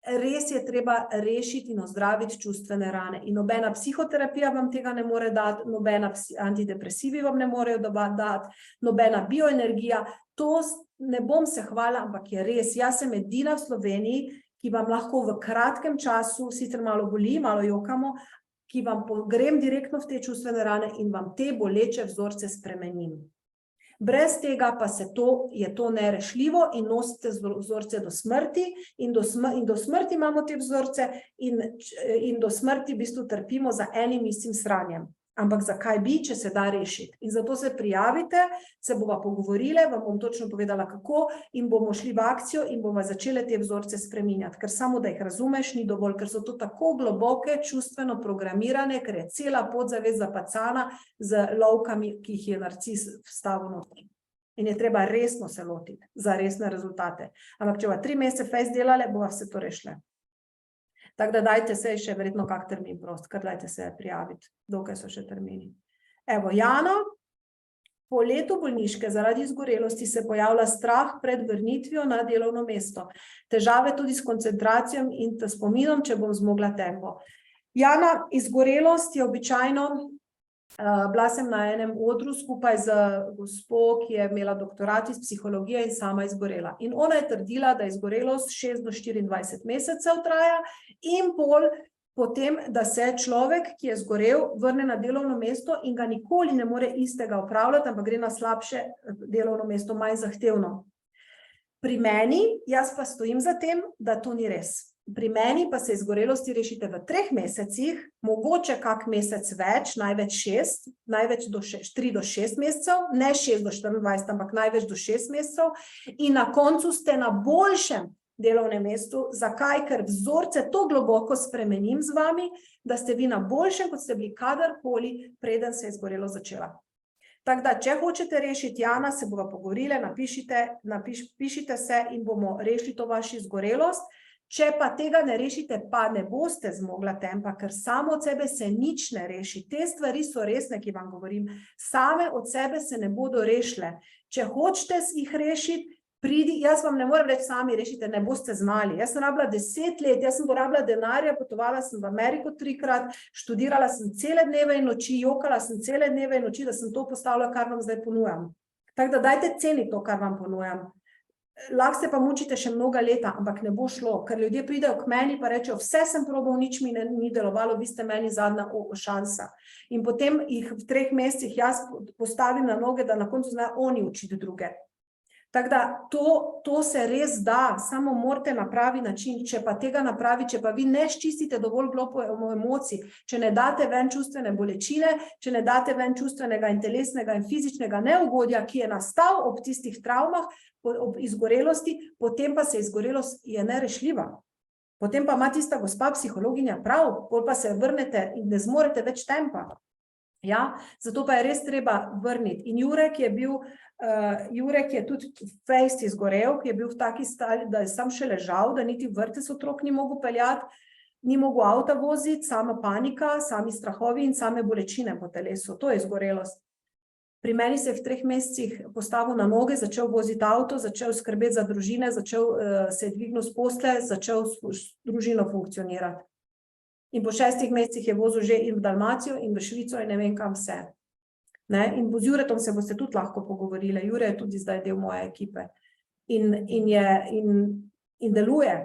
res je treba rešiti in ozdraviti čustvene rane. In nobena psihoterapija vam tega ne more dati, nobena antidepresivi vam ne morejo dati, nobena bioenergija. To ne bom se hvala, ampak je res. Jaz sem edina v Sloveniji, ki vam lahko v kratkem času, sicer malo boli, malo jokamo, ki vam grem direktno v te čustvene rane in vam te boleče vzorce spremenim. Brez tega pa je to nerešljivo in nosite vzorce do smrti in do smrti imamo te vzorce in do smrti v bistvu trpimo za enim istim sranjem. Ampak zakaj bi, če se da rešiti? In zato se prijavite, se bova pogovorile, vam bom točno povedala kako in bomo šli v akcijo in bomo začele te vzorce spreminjati, ker samo da jih razumeš ni dovolj, ker so to tako globoke, čustveno programirane, ker je cela podzavest zapacana z lovkami, ki jih je narcis vstavil noter. In je treba resno se lotiti za resne rezultate. Ampak če bova 3 mesece fejst delale, bova vse to rešile. Tako da dajte se še verjetno kak termin prost, ker dajte se prijaviti, dokaj so še termini. Evo, Jana, po letu bolniške zaradi izgorelosti se pojavlja strah pred vrnitvijo na delovno mesto. Težave tudi s koncentracijo in spominom, če bom zmogla tempo. Jana, izgorelost je običajno, bila sem na enem odru skupaj z gospo, ki je imela doktorat iz psihologije in sama izgorela. In ona je trdila, da izgorelost 6 do 24 mesecev traja in potem, da se človek, ki je zgorel, vrne na delovno mesto in ga nikoli ne more istega opravljati, ampak gre na slabše delovno mesto, manj zahtevno. Pri meni, jaz pa stojim za tem, da to ni res. Pri meni pa se izgorelosti rešite v 3 mesecih, mogoče kak mesec več, največ 6, največ 3 do 6 mesecev, ne 6 do 24, ampak največ do 6 mesecev in na koncu ste na boljšem delovnem mestu. Zakaj? Ker vzorce to globoko spremenim z vami, da ste vi na boljšem, kot ste bili kadarkoli, preden se je izgorelost začela. Tako da, če hočete rešiti, Jana, se bova pogovorile, pišite se in bomo rešili to vašo izgorelost. Če pa tega ne rešite, pa ne boste zmogla tempa, ker samo od sebe se nič ne reši. Te stvari so resne, ki vam govorim. Same od sebe se ne bodo rešile. Če hočete jih rešiti, jaz vam ne morem reči sami rešite, ne boste znali. Jaz sem rabila 10 let, jaz sem porabila denarja, potovala sem v Ameriko 3-krat, študirala sem cele dneve in noči, jokala sem cele dneve in noči, da sem to postavila, kar vam zdaj ponujam. Tako da dajte ceniti to, kar vam ponujam. Lahko se pa mučite še mnoga leta, ampak ne bo šlo, ker ljudje pridejo k meni pa rečejo, vse sem probal, nič mi ni delovalo, vi ste meni zadnja šansa. In potem jih v 3 mesecih jaz postavim na noge, da na koncu znajo oni učiti druge. Tako da to se res da, samo morate na pravi način, če pa tega napravi, če pa vi ne ščistite dovolj globo emocij, če ne date ven čustvene bolečine, če ne date ven čustvenega in telesnega in fizičnega neugodja, ki je nastal ob tistih travmah, ob izgorelosti, potem pa se izgorelost je nerešljiva. Potem pa ima tista gospa psihologinja prav, potem pa se vrnete in ne zmorete več tempa. Ja, zato pa je res treba vrniti. In Jurek je tudi fejst izgorel, ki je bil v taki stali, da je sam še ležal, da niti vrtec otrok ni mogel peljati, ni mogel avta voziti, sama panika, sami strahovi in same bolečine po telesu. To je izgorelost. Pri meni se je v 3 mesecih postavil na noge, začel voziti avto, začel skrbeti za družine, začel se je dvignil s postelje, začel družino funkcionirati. In po 6 mesecih je vozil že in v Dalmacijo in v Švico in ne vem kam vse. In z Juretom se boste tudi lahko pogovorili. Jure je tudi zdaj del moje ekipe. In deluje.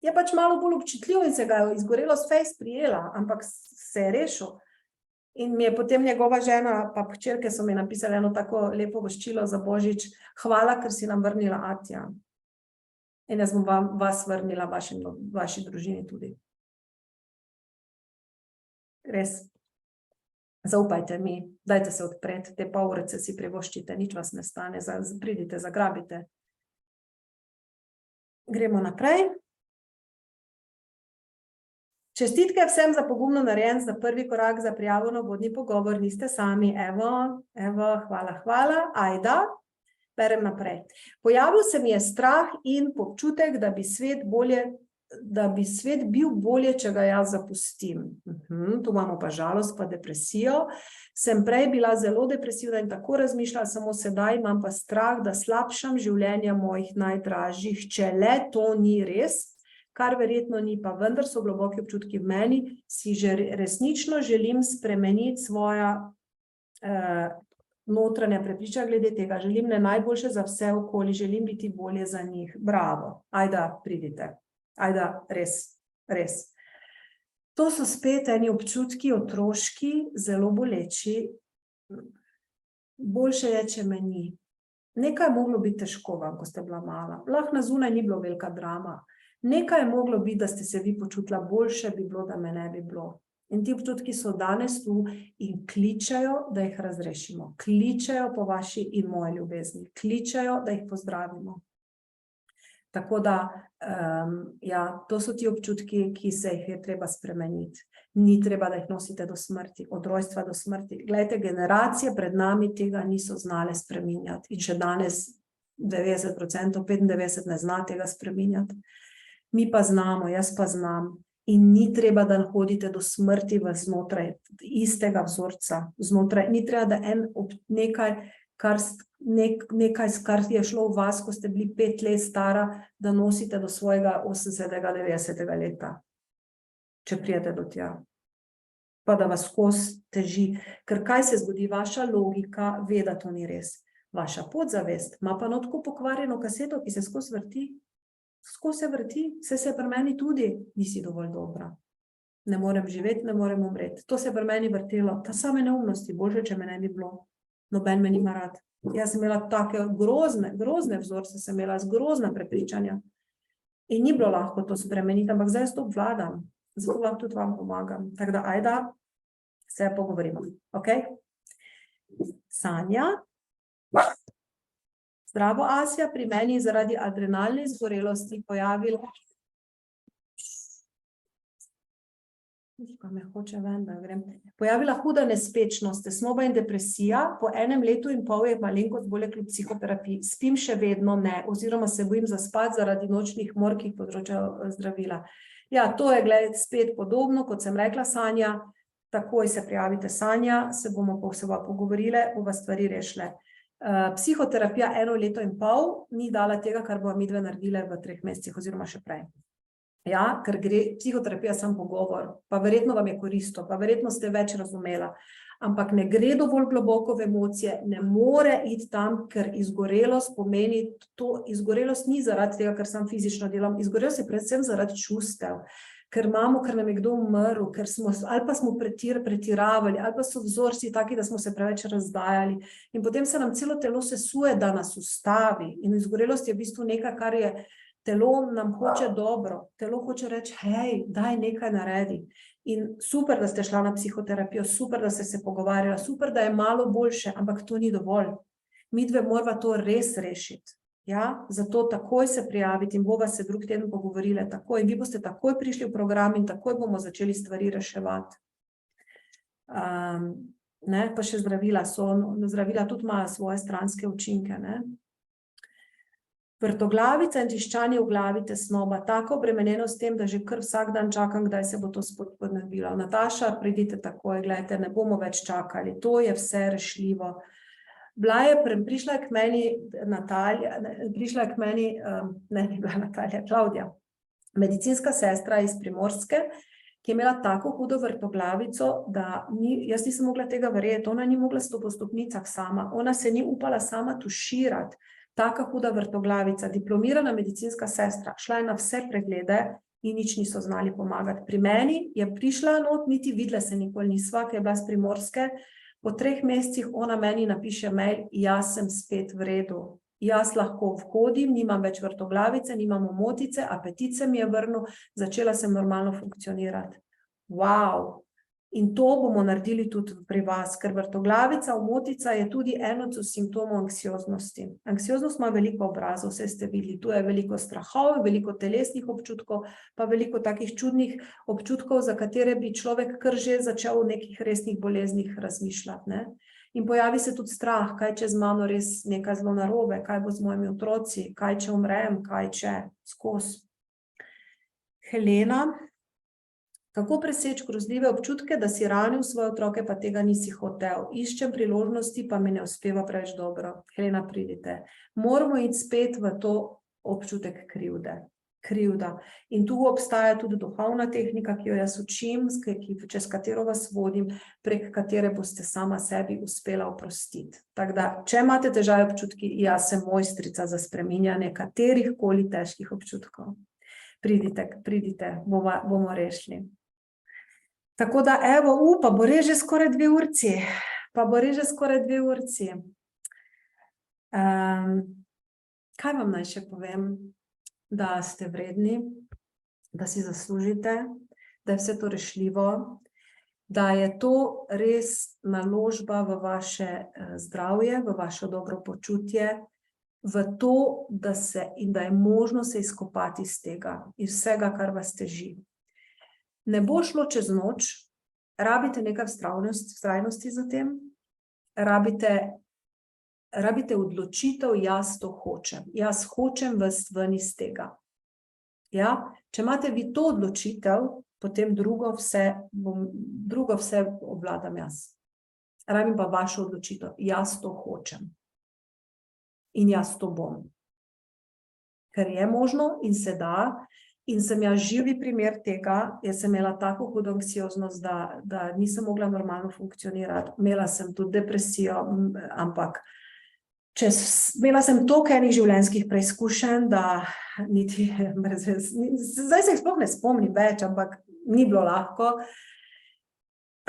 Je pač malo bolj občutljiv in se ga je izgorelost fejst prijela, ampak se je rešil. In mi je potem njegova žena, pa hčerke so mi napisali eno tako lepo voščilo za Božič. Hvala, ker si nam vrnila Atja. In jaz bom vas vrnila vaši družini tudi. Res, zaupajte mi, dajte se odpreti, te pol ure si privoščite, nič vas ne stane, pridite, zagrabite. Gremo naprej. Čestitke vsem za pogumno narejen, za prvi korak za prijavo na vodni pogovor, niste sami, evo, hvala, ajda, berem naprej. Pojavil se mi je strah in občutek, da bi svet bil bolje, če ga jaz zapustim. Tu imamo pa žalost, pa depresijo. Sem prej bila zelo depresivna in tako razmišljala, samo sedaj imam pa strah, da slabšam življenja mojih najdražjih, če le to ni res, kar verjetno ni, pa vendar so globoki občutki v meni, si že resnično želim spremeniti svoja notranja prepričanja glede tega. Želim ne najboljše za vse okoli, želim biti bolje za njih. Bravo, ajda, pridite. Ajda, res. To so spet eni občutki otroški, zelo boleči. boljše je, če me ni. Nekaj je moglo biti težko vam, ko ste bila mala. Lahko na zunaj ni bilo velika drama. Nekaj je moglo biti, da ste se vi počutila boljše, bi bilo, da me ne bi bilo. In ti občutki so danes tu in kličajo, da jih razrešimo. Kličajo po vaši in moji ljubezni. Kličajo, da jih pozdravimo. Tako da, ja, to so ti občutki, ki se jih je treba spremeniti. Ni treba, da jih nosite do smrti, od rojstva do smrti. Glejte, generacije pred nami tega niso znale spreminjati. In še danes 90%, 95% ne zna tega spreminjati. Mi pa znamo, jaz pa znam. In ni treba, da hodite do smrti znotraj istega vzorca. Ni treba, da nekaj, kar je šlo v vas, ko ste bili 5 let stara, da nosite do svojega 80. 90. leta. Če prijete do tja. Pa da vas skozi teži. Ker kaj se zgodi? Vaša logika ve, da to ni res. Vaša podzavest ima pa notko pokvarjeno kaseto, ki se skozi vrti. Skozi se vrti, vse se pri meni tudi, nisi dovolj dobra. Ne morem živeti, ne morem umreti. To se pri meni vrtelo, ta same neumnosti, boljše, če me ne bi bilo. Noben me nima rad. Jaz sem imela take grozne vzorce, sem imela grozna prepričanja. In ni bilo lahko to spremeniti, ampak zdaj to obvladam. Zato lahko tudi vam pomagam. Tako da, ajda, se pogovorimo. Ok? Sanja. Zdravo, Asja, pri meni zaradi adrenalne izgorelosti pojavila huda nespečnost, tesnoba in depresija. Po 1 letu in pol je malenkost bolje kljub psihoterapiji. Spim še vedno ne, oziroma se bojim zaspati zaradi nočnih mor, ki jih področja zdravila. Ja, to je, gled, spet podobno, kot sem rekla, Sanja. Takoj se prijavite, Sanja, se bomo pogovorile, bova stvari rešile. Psihoterapija 1 leto in pol ni dala tega, kar bova midve naredile v 3 mesecih oziroma še prej. Ja, ker gre psihoterapija sam pogovor, pa verjetno vam je koristilo, pa verjetno ste več razumela, ampak ne gre dovolj globoko v emocije, ne more iti tam, ker izgorelost pomeni, to izgorelost ni zaradi tega, ker sam fizično delam, izgorelost je predvsem zaradi čustev. Ker nam je kdo umrl, ali pa smo pretiravali, ali pa so vzorci taki, da smo se preveč razdajali. In potem se nam celo telo sesuje, da nas ustavi. In izgorelost je v bistvu nekaj, kar je telo nam hoče dobro. Telo hoče reči, hej, daj nekaj naredi. In super, da ste šla na psihoterapijo, super, da ste se pogovarjala, super, da je malo boljše, ampak to ni dovolj. Midve morava to res rešiti. Ja, zato takoj se prijaviti in bova se drug teden pogovorile takoj. In vi boste takoj prišli v program in takoj bomo začeli stvari reševati. Pa še zdravila tudi imajo svoje stranske učinke. Ne? Vrtoglavica in tiščanje v glavi, tesnoba, tako obremenjeno s tem, da že kar vsak dan čakam, kdaj se bo to spodnebilo. Nataša, pridite takoj, gledajte, ne bomo več čakali, to je vse rešljivo. Prišla je k meni Natalija, Klavdija, medicinska sestra iz Primorske, ki je imela tako hudo vrtoglavico, da jaz nisem mogla tega verjeti, ona ni mogla po stopnicah sama, ona se ni upala sama tuširati, taka huda vrtoglavica, diplomirana medicinska sestra, šla je na vse preglede in nič niso znali pomagati. Pri meni je prišla not, niti videla se nikoli nisva, ki je bila iz Primorske. Po 3 mesecih ona meni napiše mail, jaz sem spet v redu, jaz lahko vhodim, nimam več vrtoglavice, nimam omotice, apetit se mi je vrnil, začela sem normalno funkcionirati. Wow! In to bomo naredili tudi pri vas, ker vrtoglavica, omotica je tudi eno od simptomov anksioznosti. Anksioznost ima veliko obrazov, vse ste videli, tu je veliko strahov, veliko telesnih občutkov, pa veliko takih čudnih občutkov, za katere bi človek kar že začel v nekih resnih boleznih razmišljati. Ne? In pojavi se tudi strah, kaj če z mano res nekaj zelo narobe, kaj bo z mojimi otroci, kaj če umrem, kaj če skozi. Helena. Kako preseči grozljive občutke, da si ranil svoje otroke, pa tega nisi hotel. Iščem priložnosti, pa mi ne uspeva preveč dobro. Helena, pridite. Moramo iti spet v to občutek krivde. Krivda. In tu obstaja tudi duhovna tehnika, ki jo jaz učim, čez katero vas vodim, prek katere boste sama sebi uspela oprostiti. Tako da, če imate težave občutki, jaz sem mojstrica za spreminjanje katerihkoli težkih občutkov. Pridite, bomo rešili. Tako da, evo, bo res že skoraj 2 urci. pa bo res že skoraj 2 urci. Kaj vam naj še povem? Da ste vredni, da si zaslužite, da je vse to rešljivo, da je to res naložba v vaše zdravje, v vaše dobro počutje, v to, da je možno se izkopati iz tega, iz vsega, kar vas teži. Ne bo šlo čez noč, rabite nekaj vztrajnosti za tem, rabite odločitev, jaz to hočem. Jaz hočem vas ven iz tega. Ja? Če imate vi to odločitev, potem drugo vse obvladam jaz. Rabim pa vašo odločitev. Jaz to hočem. In jaz to bom. Ker je možno in se da, in sem jaz živi primer tega, jaz sem imela tako hudo anksioznost, da nisem mogla normalno funkcionirati. Imela sem tudi depresijo, ampak imela sem toliko enih življenjskih preizkušenj, da niti, zdaj se jih sploh ne spomnim več, ampak ni bilo lahko,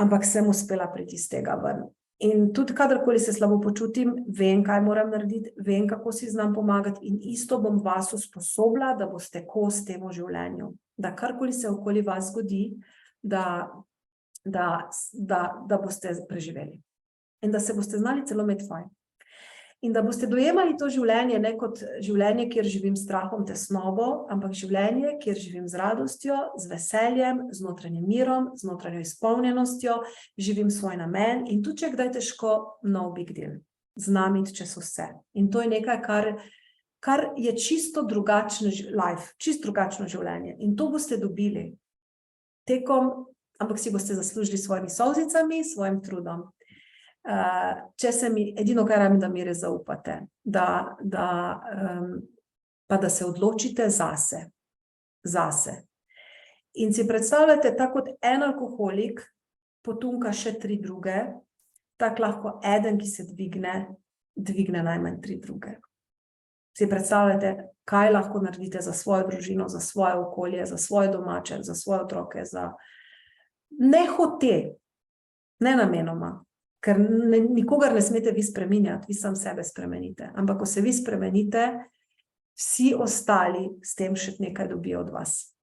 ampak sem uspela priti iz tega ven. In tudi kadarkoli se slabo počutim, vem, kaj moram narediti, vem, kako si znam pomagati in isto bom vas usposobila, da boste kos temu življenju. Da karkoli se okoli vas zgodi, da boste preživeli. In da se boste znali celo imeti fajn. In da boste dojemali to življenje ne kot življenje, kjer živim s strahom, tesnobo, ampak življenje, kjer živim z radostjo, z veseljem, z notranjim mirom, z notranjo izpolnjenostjo, živim svoj namen in tudi, če kdaj težko, no big deal. Znam iti čez vse. In to je nekaj, kar je čisto drugačen life, čisto drugačno življenje. In to boste dobili ampak si boste zaslužili s svojimi solzicami, s svojim trudom. Edino, kar rabim, da mi res zaupate, pa da se odločite zase. In si predstavljate, tako kot en alkoholik potunka še 3 druge, tako lahko eden, ki se dvigne najmanj 3 druge. Si predstavljate, kaj lahko naredite za svojo družino, za svoje okolje, za svoje domače, za svoje otroke, ne hote, ne namenoma. Ker nikogar ne smete vi spreminjati, vi sam sebe spremenite. Ampak, ko se vi spremenite, vsi ostali s tem še nekaj dobijo od vas.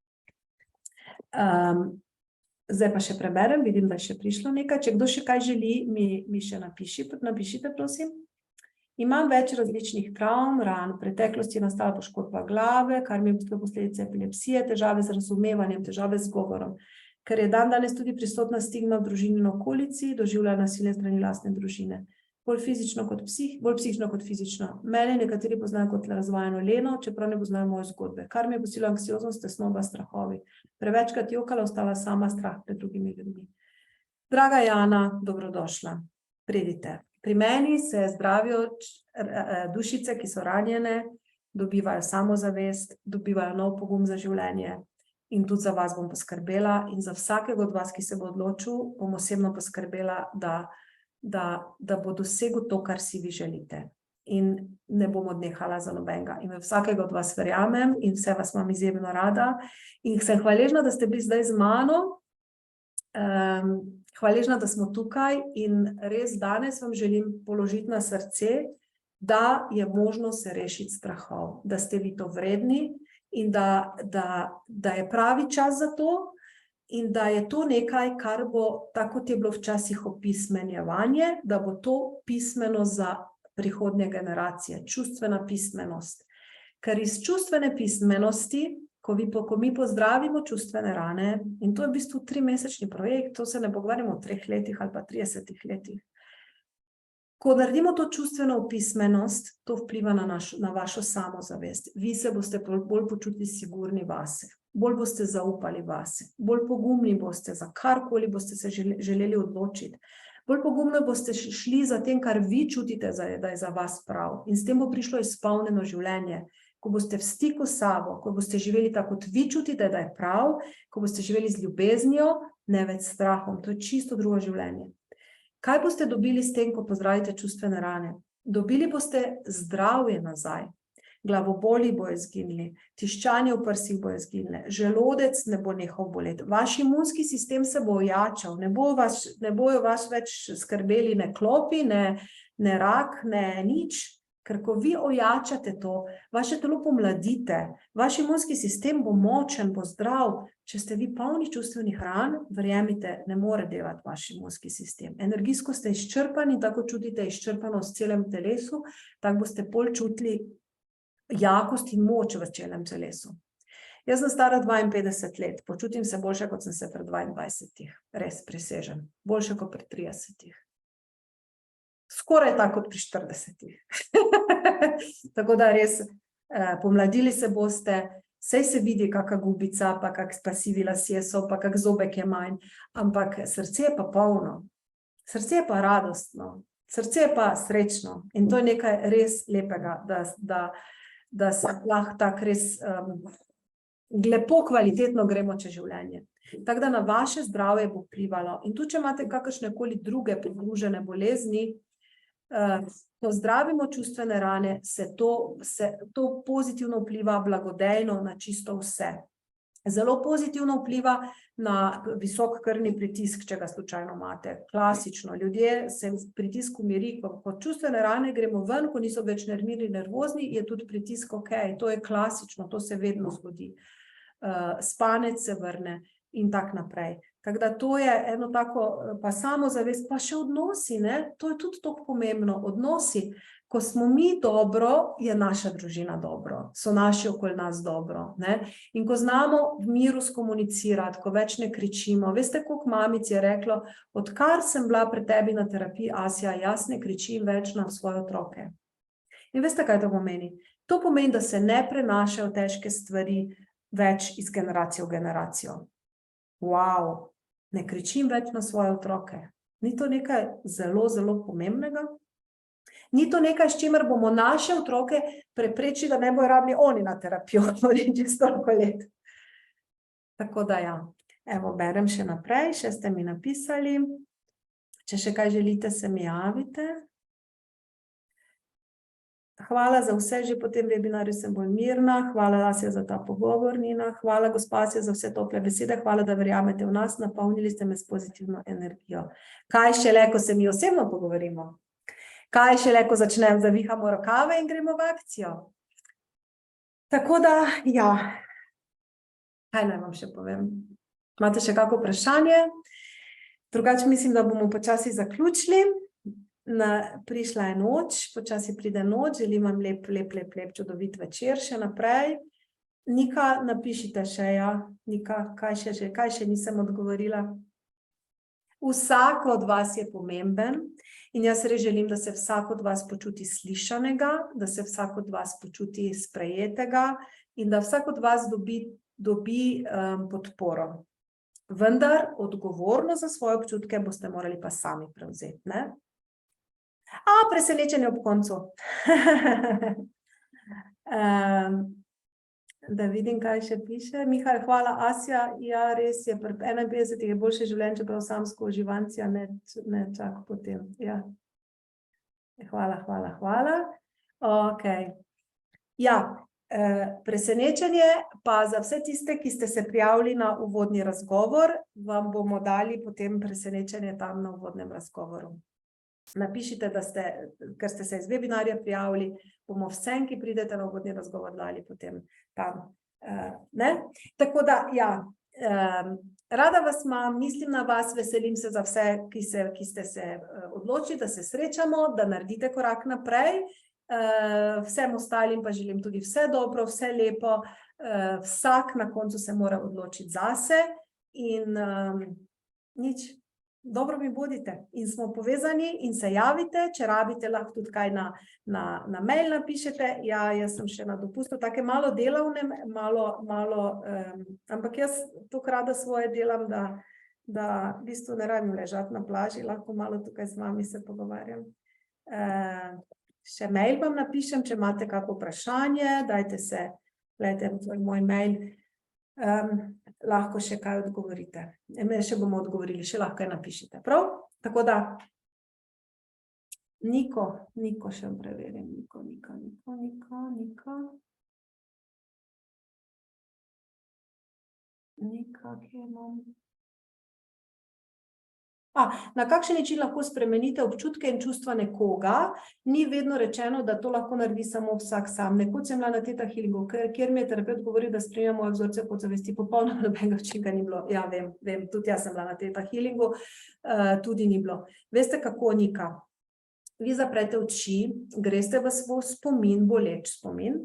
Zdaj pa še preberem, vidim, da je še prišlo nekaj. Če kdo še kaj želi, mi še napišite, prosim. Imam več različnih travm, ran, v preteklosti je nastala poškodba glave, kar mi je posledice epilepsije, težave z razumevanjem, težave z govorom. Ker je danes tudi prisotna stigma v družini in okolici, doživlja nasilje strani lastne družine. Bolj psihično kot fizično. Mene nekateri poznajo kot razvajeno leno, čeprav ne poznajo moje zgodbe. Kar mi je pustilo anksioznost, tesnoba, strahovi. Prevečkrat jokala, ostala sama, strah pred drugimi ljudmi. Draga Jana, dobrodošla. Pridite. Pri meni se zdravijo dušice, ki so ranjene, dobivajo samozavest, dobivajo nov pogum za življenje. In tudi za vas bom poskrbela in za vsakega od vas, ki se bo odločil, bom osebno poskrbela, da bo dosegel to, kar si vi želite. In ne bom odnehala za nobenega. In v vsakega od vas verjamem in vse vas imam izjemno rada. In sem hvaležna, da ste bili zdaj z mano. Hvaležna, da smo tukaj in res danes vam želim položiti na srce, da je možno se rešiti strahov, da ste vi to vredni. In da je pravi čas za to in da je to nekaj, kar bo, tako kot je bilo včasih opismenjevanje, da bo to pismeno za prihodnje generacije, čustvena pismenost. Ker iz čustvene pismenosti, ko mi pozdravimo čustvene rane, in to je v bistvu 3-mesečni projekt, to se ne pogovarjamo o 3 letih ali pa 30 letih. Ko naredimo to čustveno pismenost, to vpliva na vašo samozavest. Vi se boste bolj počutili sigurni vase, bolj boste zaupali vase, bolj pogumni boste za karkoli boste se želeli odločiti. Bolj pogumno boste šli za tem, kar vi čutite, da je za vas prav. In s tem bo prišlo izpolnjeno življenje. Ko boste v stiku s sabo, ko boste živeli tako, kot vi čutite, da je prav, ko boste živeli z ljubeznijo, ne več s strahom. To je čisto drugo življenje. Kaj boste dobili s tem, ko pozdravite čustvene rane? Dobili boste zdravje nazaj. glavoboli bojo izginili, tiščanje v prsih bojo izginile, želodec ne bo nehal boleti, vaš imunski sistem se bo ojačal, ne bojo vas več skrbeli ne klopi, ne rak, ne nič, ker ko vi ojačate to, vaše telo pomladite, vaš imunski sistem bo močen, bo zdrav. Če ste vi polni čustvenih ran, verjemite, ne more delati vaš imunski sistem. Energijsko ste izčrpani, tako čutite izčrpanost v celem telesu, tako boste pol čutili jakost in moč v celem telesu. Jaz sem stara 52 let, počutim se boljše, kot sem se pred 22, res presežem, boljše kot pred 30. Skoraj tako kot pri 40. Tako da res pomladili se boste, saj se vidi kakšna gubica, pa kak sivi lasje so, pa kak zobek je manj, ampak srce je pa polno, srce je pa radostno, srce je pa srečno in to je nekaj res lepega, da se lahko tako res lepo, kvalitetno gremo čez življenje. Tako da na vaše zdravje bo vplivalo in tudi, če imate kakršnekoli druge pridružene bolezni, ko zdravimo čustvene rane, to pozitivno vpliva blagodejno na čisto vse. Zelo pozitivno vpliva na visok krvni pritisk, če ga slučajno imate. Klasično, ljudje se pritisk umiri, ko čustvene rane gremo ven, ko niso več nervozni, je tudi pritisk ok, to je klasično, to se vedno zgodi. Spanec se vrne in tako naprej. Tako da to je eno tako, pa samozavest, pa še odnosi, ne? To je tudi toliko pomembno, odnosi. Ko smo mi dobro, je naša družina dobro, so naši okoli nas dobro, ne? In ko znamo v miru skomunicirati, ko več ne kričimo, veste, koliko mamic je reklo, odkar sem bila pri tebi na terapiji, Asja, jaz ne kričim več na svoje otroke. In veste, kaj to pomeni? To pomeni, da se ne prenašajo težke stvari več iz generacije v generacijo. Wow, ne kričim več na svoje otroke. Ni to nekaj zelo, zelo pomembnega? Ni to nekaj, s čimer bomo naše otroke preprečili, da ne bojo rabili oni na terapijo, čez toliko let. Tako da ja, evo, berem še naprej, še ste mi napisali. Če še kaj želite, se mi javite. Hvala za vse, že po tem webinarju sem bolj mirna, hvala Asja za ta pogovor, Nina, hvala gospa Asja za vse tople besede, hvala, da verjamete v nas, napolnili ste me s pozitivno energijo. Kaj šele, ko se mi osebno pogovorimo? Kaj šele, ko zavihamo rokave in gremo v akcijo? Tako da, ja, kaj naj vam še povem? Imate še kako vprašanje? Drugače mislim, da bomo počasi zaključili. Prišla je noč, počasi pride noč, želim vam lep, čudovit večer še naprej. Nika, napišite še, ja, Nika, kaj še nisem odgovorila. Vsak od vas je pomemben in jaz res želim, da se vsak od vas počuti slišanega, da se vsak od vas počuti sprejetega in da vsak od vas dobi podporo. Vendar odgovornost za svoje občutke boste morali pa sami prevzeti, ne? Presenečenje ob koncu. Da vidim, kaj še piše. Mihajl, hvala, Asja. Ja, res je, pri 51 je boljše življenje, čeprav sam skozi živancija ne čak potem. Ja. Hvala. Ok. Ja, presenečenje pa za vse tiste, ki ste se prijavili na uvodni razgovor, vam bomo dali potem presenečenje tam na uvodnem razgovoru. Napišite, ker ste se iz webinarja prijavili, bomo vsem, ki pridete na uvodni razgovor, dali potem tam. Tako da, ja, rada vas imam, mislim na vas, veselim se za vse, ki ste se odločili, da se srečamo, da naredite korak naprej. Vsem ostalim pa želim tudi vse dobro, vse lepo. Vsak na koncu se mora odločiti zase in nič. Dobro mi bodite in smo povezani in se javite, če rabite, lahko tudi kaj na mail napišete. Ja, jaz sem še na dopustu, take malo delavne, ampak jaz tako rada svoje delam, da v bistvu ne rabim ležati na plaži, lahko malo tukaj z vami se pogovarjam. Še mail vam napišem, če imate kako vprašanje, dajte se, gledajte moj mail. Lahko še kaj odgovorite. Še bomo odgovorili, še lahko kaj napišite. Prav? Tako da, Niko še preverim. Niko. Nika, kje imam? Na kakšen način lahko spremenite občutke in čustva nekoga? Ni vedno rečeno, da to lahko naredi samo vsak sam. Nekoč sem bila na Theta Healingu, kjer mi je terapeut govoril, da spremljam moje vzorce podzavesti, popolnoma nobenega učinka ni bilo. Ja, vem, tudi jaz sem bila na Theta Healingu, tudi ni bilo. Veste kako, Nika? Vi zaprete oči, greste v svoj spomin, boleč spomin.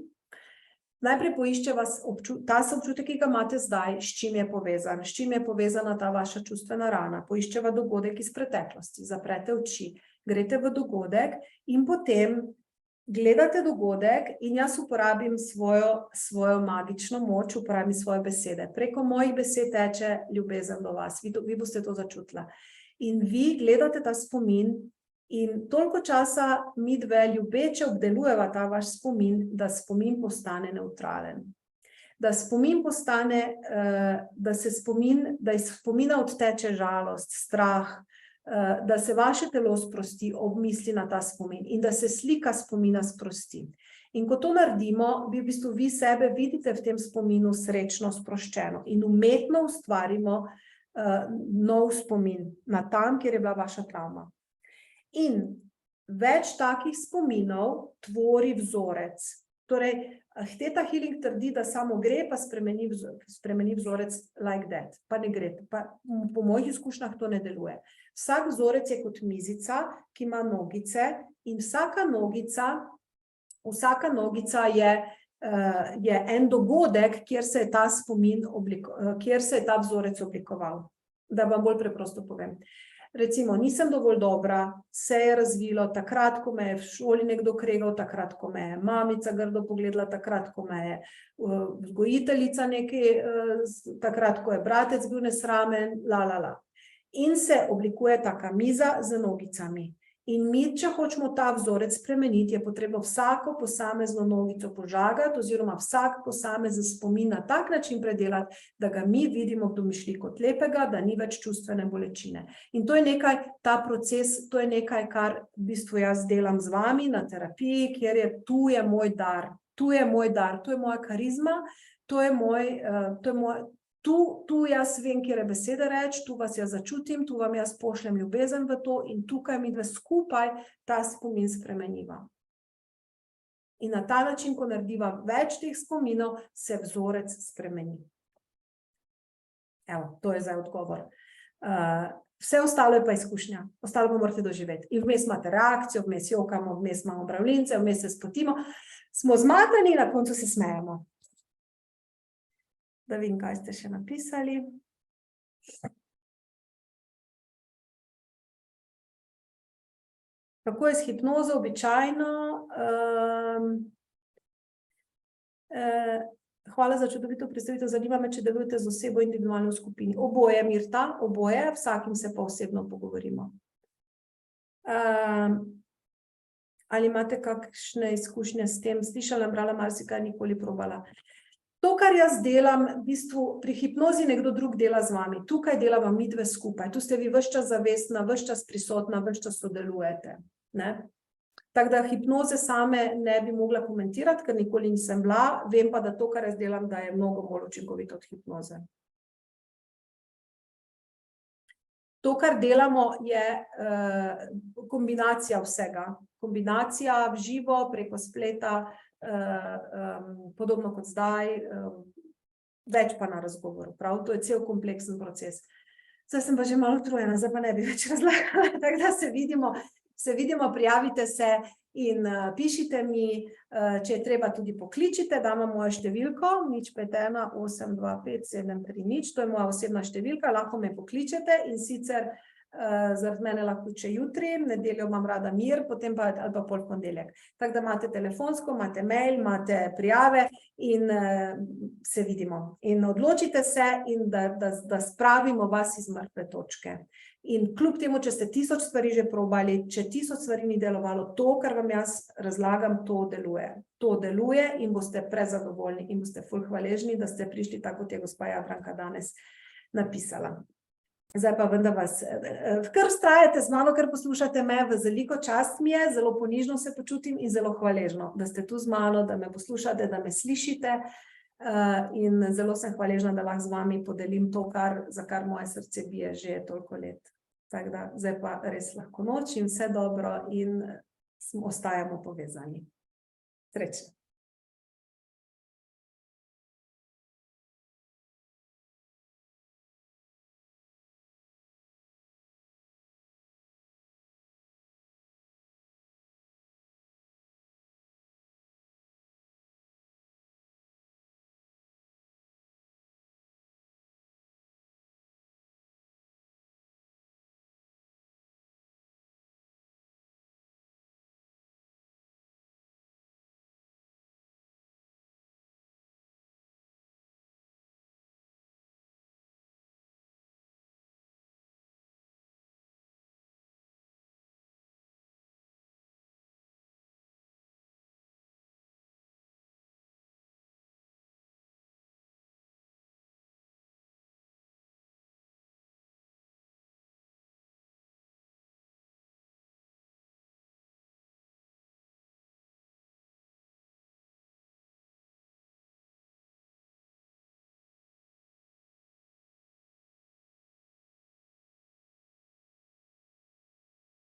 Najprej poišče vas ta občutek, ki ga imate zdaj, s čim je povezan, s čim je povezana ta vaša čustvena rana. Poišče vas dogodek iz preteklosti, zaprete oči, greste v dogodek in potem gledate dogodek in jaz uporabim svojo magično moč, uporabim svoje besede. Preko mojih besed teče ljubezen do vas, vi boste to začutila. In vi gledate ta spomin in toliko časa midve ljubeče obdelujeva ta vaš spomin, da spomin postane nevtralen. Da spomin postane, da iz spomina odteče žalost, strah, da se vaše telo sprosti ob misli na ta spomin in da se slika spomina sprosti. In ko to naredimo, v bistvu vi sebe vidite v tem spominu srečno, sproščeno in umetno ustvarimo nov spomin na tam, kjer je bila vaša travma. In več takih spominov tvori vzorec. Torej, Theta Healing trdi, da samo gre, pa spremeni vzorec like that. Pa ne gre, po mojih izkušnjah to ne deluje. Vsak vzorec je kot mizica, ki ima nogice in vsaka nogica je en dogodek, kjer se je ta spomin, kjer se je ta vzorec oblikoval. Da vam bolj preprosto povem. Recimo, nisem dovolj dobra, se je razvilo takrat, ko me je v šoli nekdo kregal, takrat, ko me je mamica grdo pogledala, takrat, ko me je vzgojiteljica nekaj, takrat, ko je bratec bil nesramen, In se oblikuje taka miza z nogicami. In mi, če hočemo ta vzorec spremeniti, je potrebno vsako posamezno nogico požagati oziroma vsak posamezen spomin na tak način predelati, da ga mi vidimo v domišlji kot lepega, da ni več čustvene bolečine. In to je nekaj, ta proces, to je nekaj, kar v bistvu jaz delam z vami na terapiji, kjer je tu je moj dar, tu je moja karizma, tu jaz vem, kjer je besede reči, tu vas jaz začutim, tu vam jaz pošljem ljubezen v to in tukaj midve skupaj ta spomin spremeniva. In na ta način, ko narediva več teh spominov, se vzorec spremeni. Evo, to je zdaj odgovor. Vse ostalo je pa izkušnja, ostalo pa morate doživeti. In vmes imate reakcijo, vmes jokamo, vmes imamo bravljince, vmes se spotimo, smo zmatani in na koncu se smejemo. Da vidim, kaj ste še napisali. Kako je s hipnozo običajno? Hvala za čudovito predstavitev. Zanima me, če delujete z osebo individualno v skupini. Oboje, Mirta, oboje, vsakim se pa osebno pogovorimo. Ali imate kakšne izkušnje s tem? Slišala, brala, marsikaj, nikoli probala. To, kar jaz delam, v bistvu pri hipnozi nekdo drug dela z vami. Tukaj delava midve skupaj. Tu ste vi ves čas zavestna, ves čas prisotna, ves čas sodelujete. Tako da hipnoze same ne bi mogla komentirati, ker nikoli nisem bila. Vem pa, da to, kar jaz delam, da je mnogo bolj učinkovito od hipnoze. To, kar delamo, je kombinacija vsega. Kombinacija v živo, preko spleta, podobno kot zdaj, več pa na razgovoru. Prav, to je cel kompleksen proces. Zdaj sem pa že malo utrujena, zdaj pa ne bi več razlagala, tako da se vidimo, prijavite se in pišite mi, če je treba tudi pokličite, dam vam mojo številko, 051 825 730, to je moja osebna številka, lahko me pokličete in sicer zaradi mene lahko če jutri, nedeljo imam rada mir, potem pa ali pa pol ponedeljek. Tako da imate telefonsko, imate mail, imate prijave in se vidimo. In odločite se in da spravimo vas iz mrtve točke. In kljub temu, če ste 1000 stvari že probali, če 1000 stvari ni delovalo, to, kar vam jaz razlagam, to deluje. To deluje in boste prezadovoljni in boste ful hvaležni, da ste prišli tako, kot je gospa Jadranka danes napisala. Zdaj pa vendar vas, kar vztrajate z mano, ker poslušate me, v veliko čast mi je, zelo ponižno se počutim in zelo hvaležno, da ste tu z mano, da me poslušate, da me slišite, in zelo sem hvaležna, da lahko z vami podelim to, za kar moje srce bije že toliko let. Tako da, zdaj pa res lahko noč in vse dobro in ostajamo povezani. Srečno.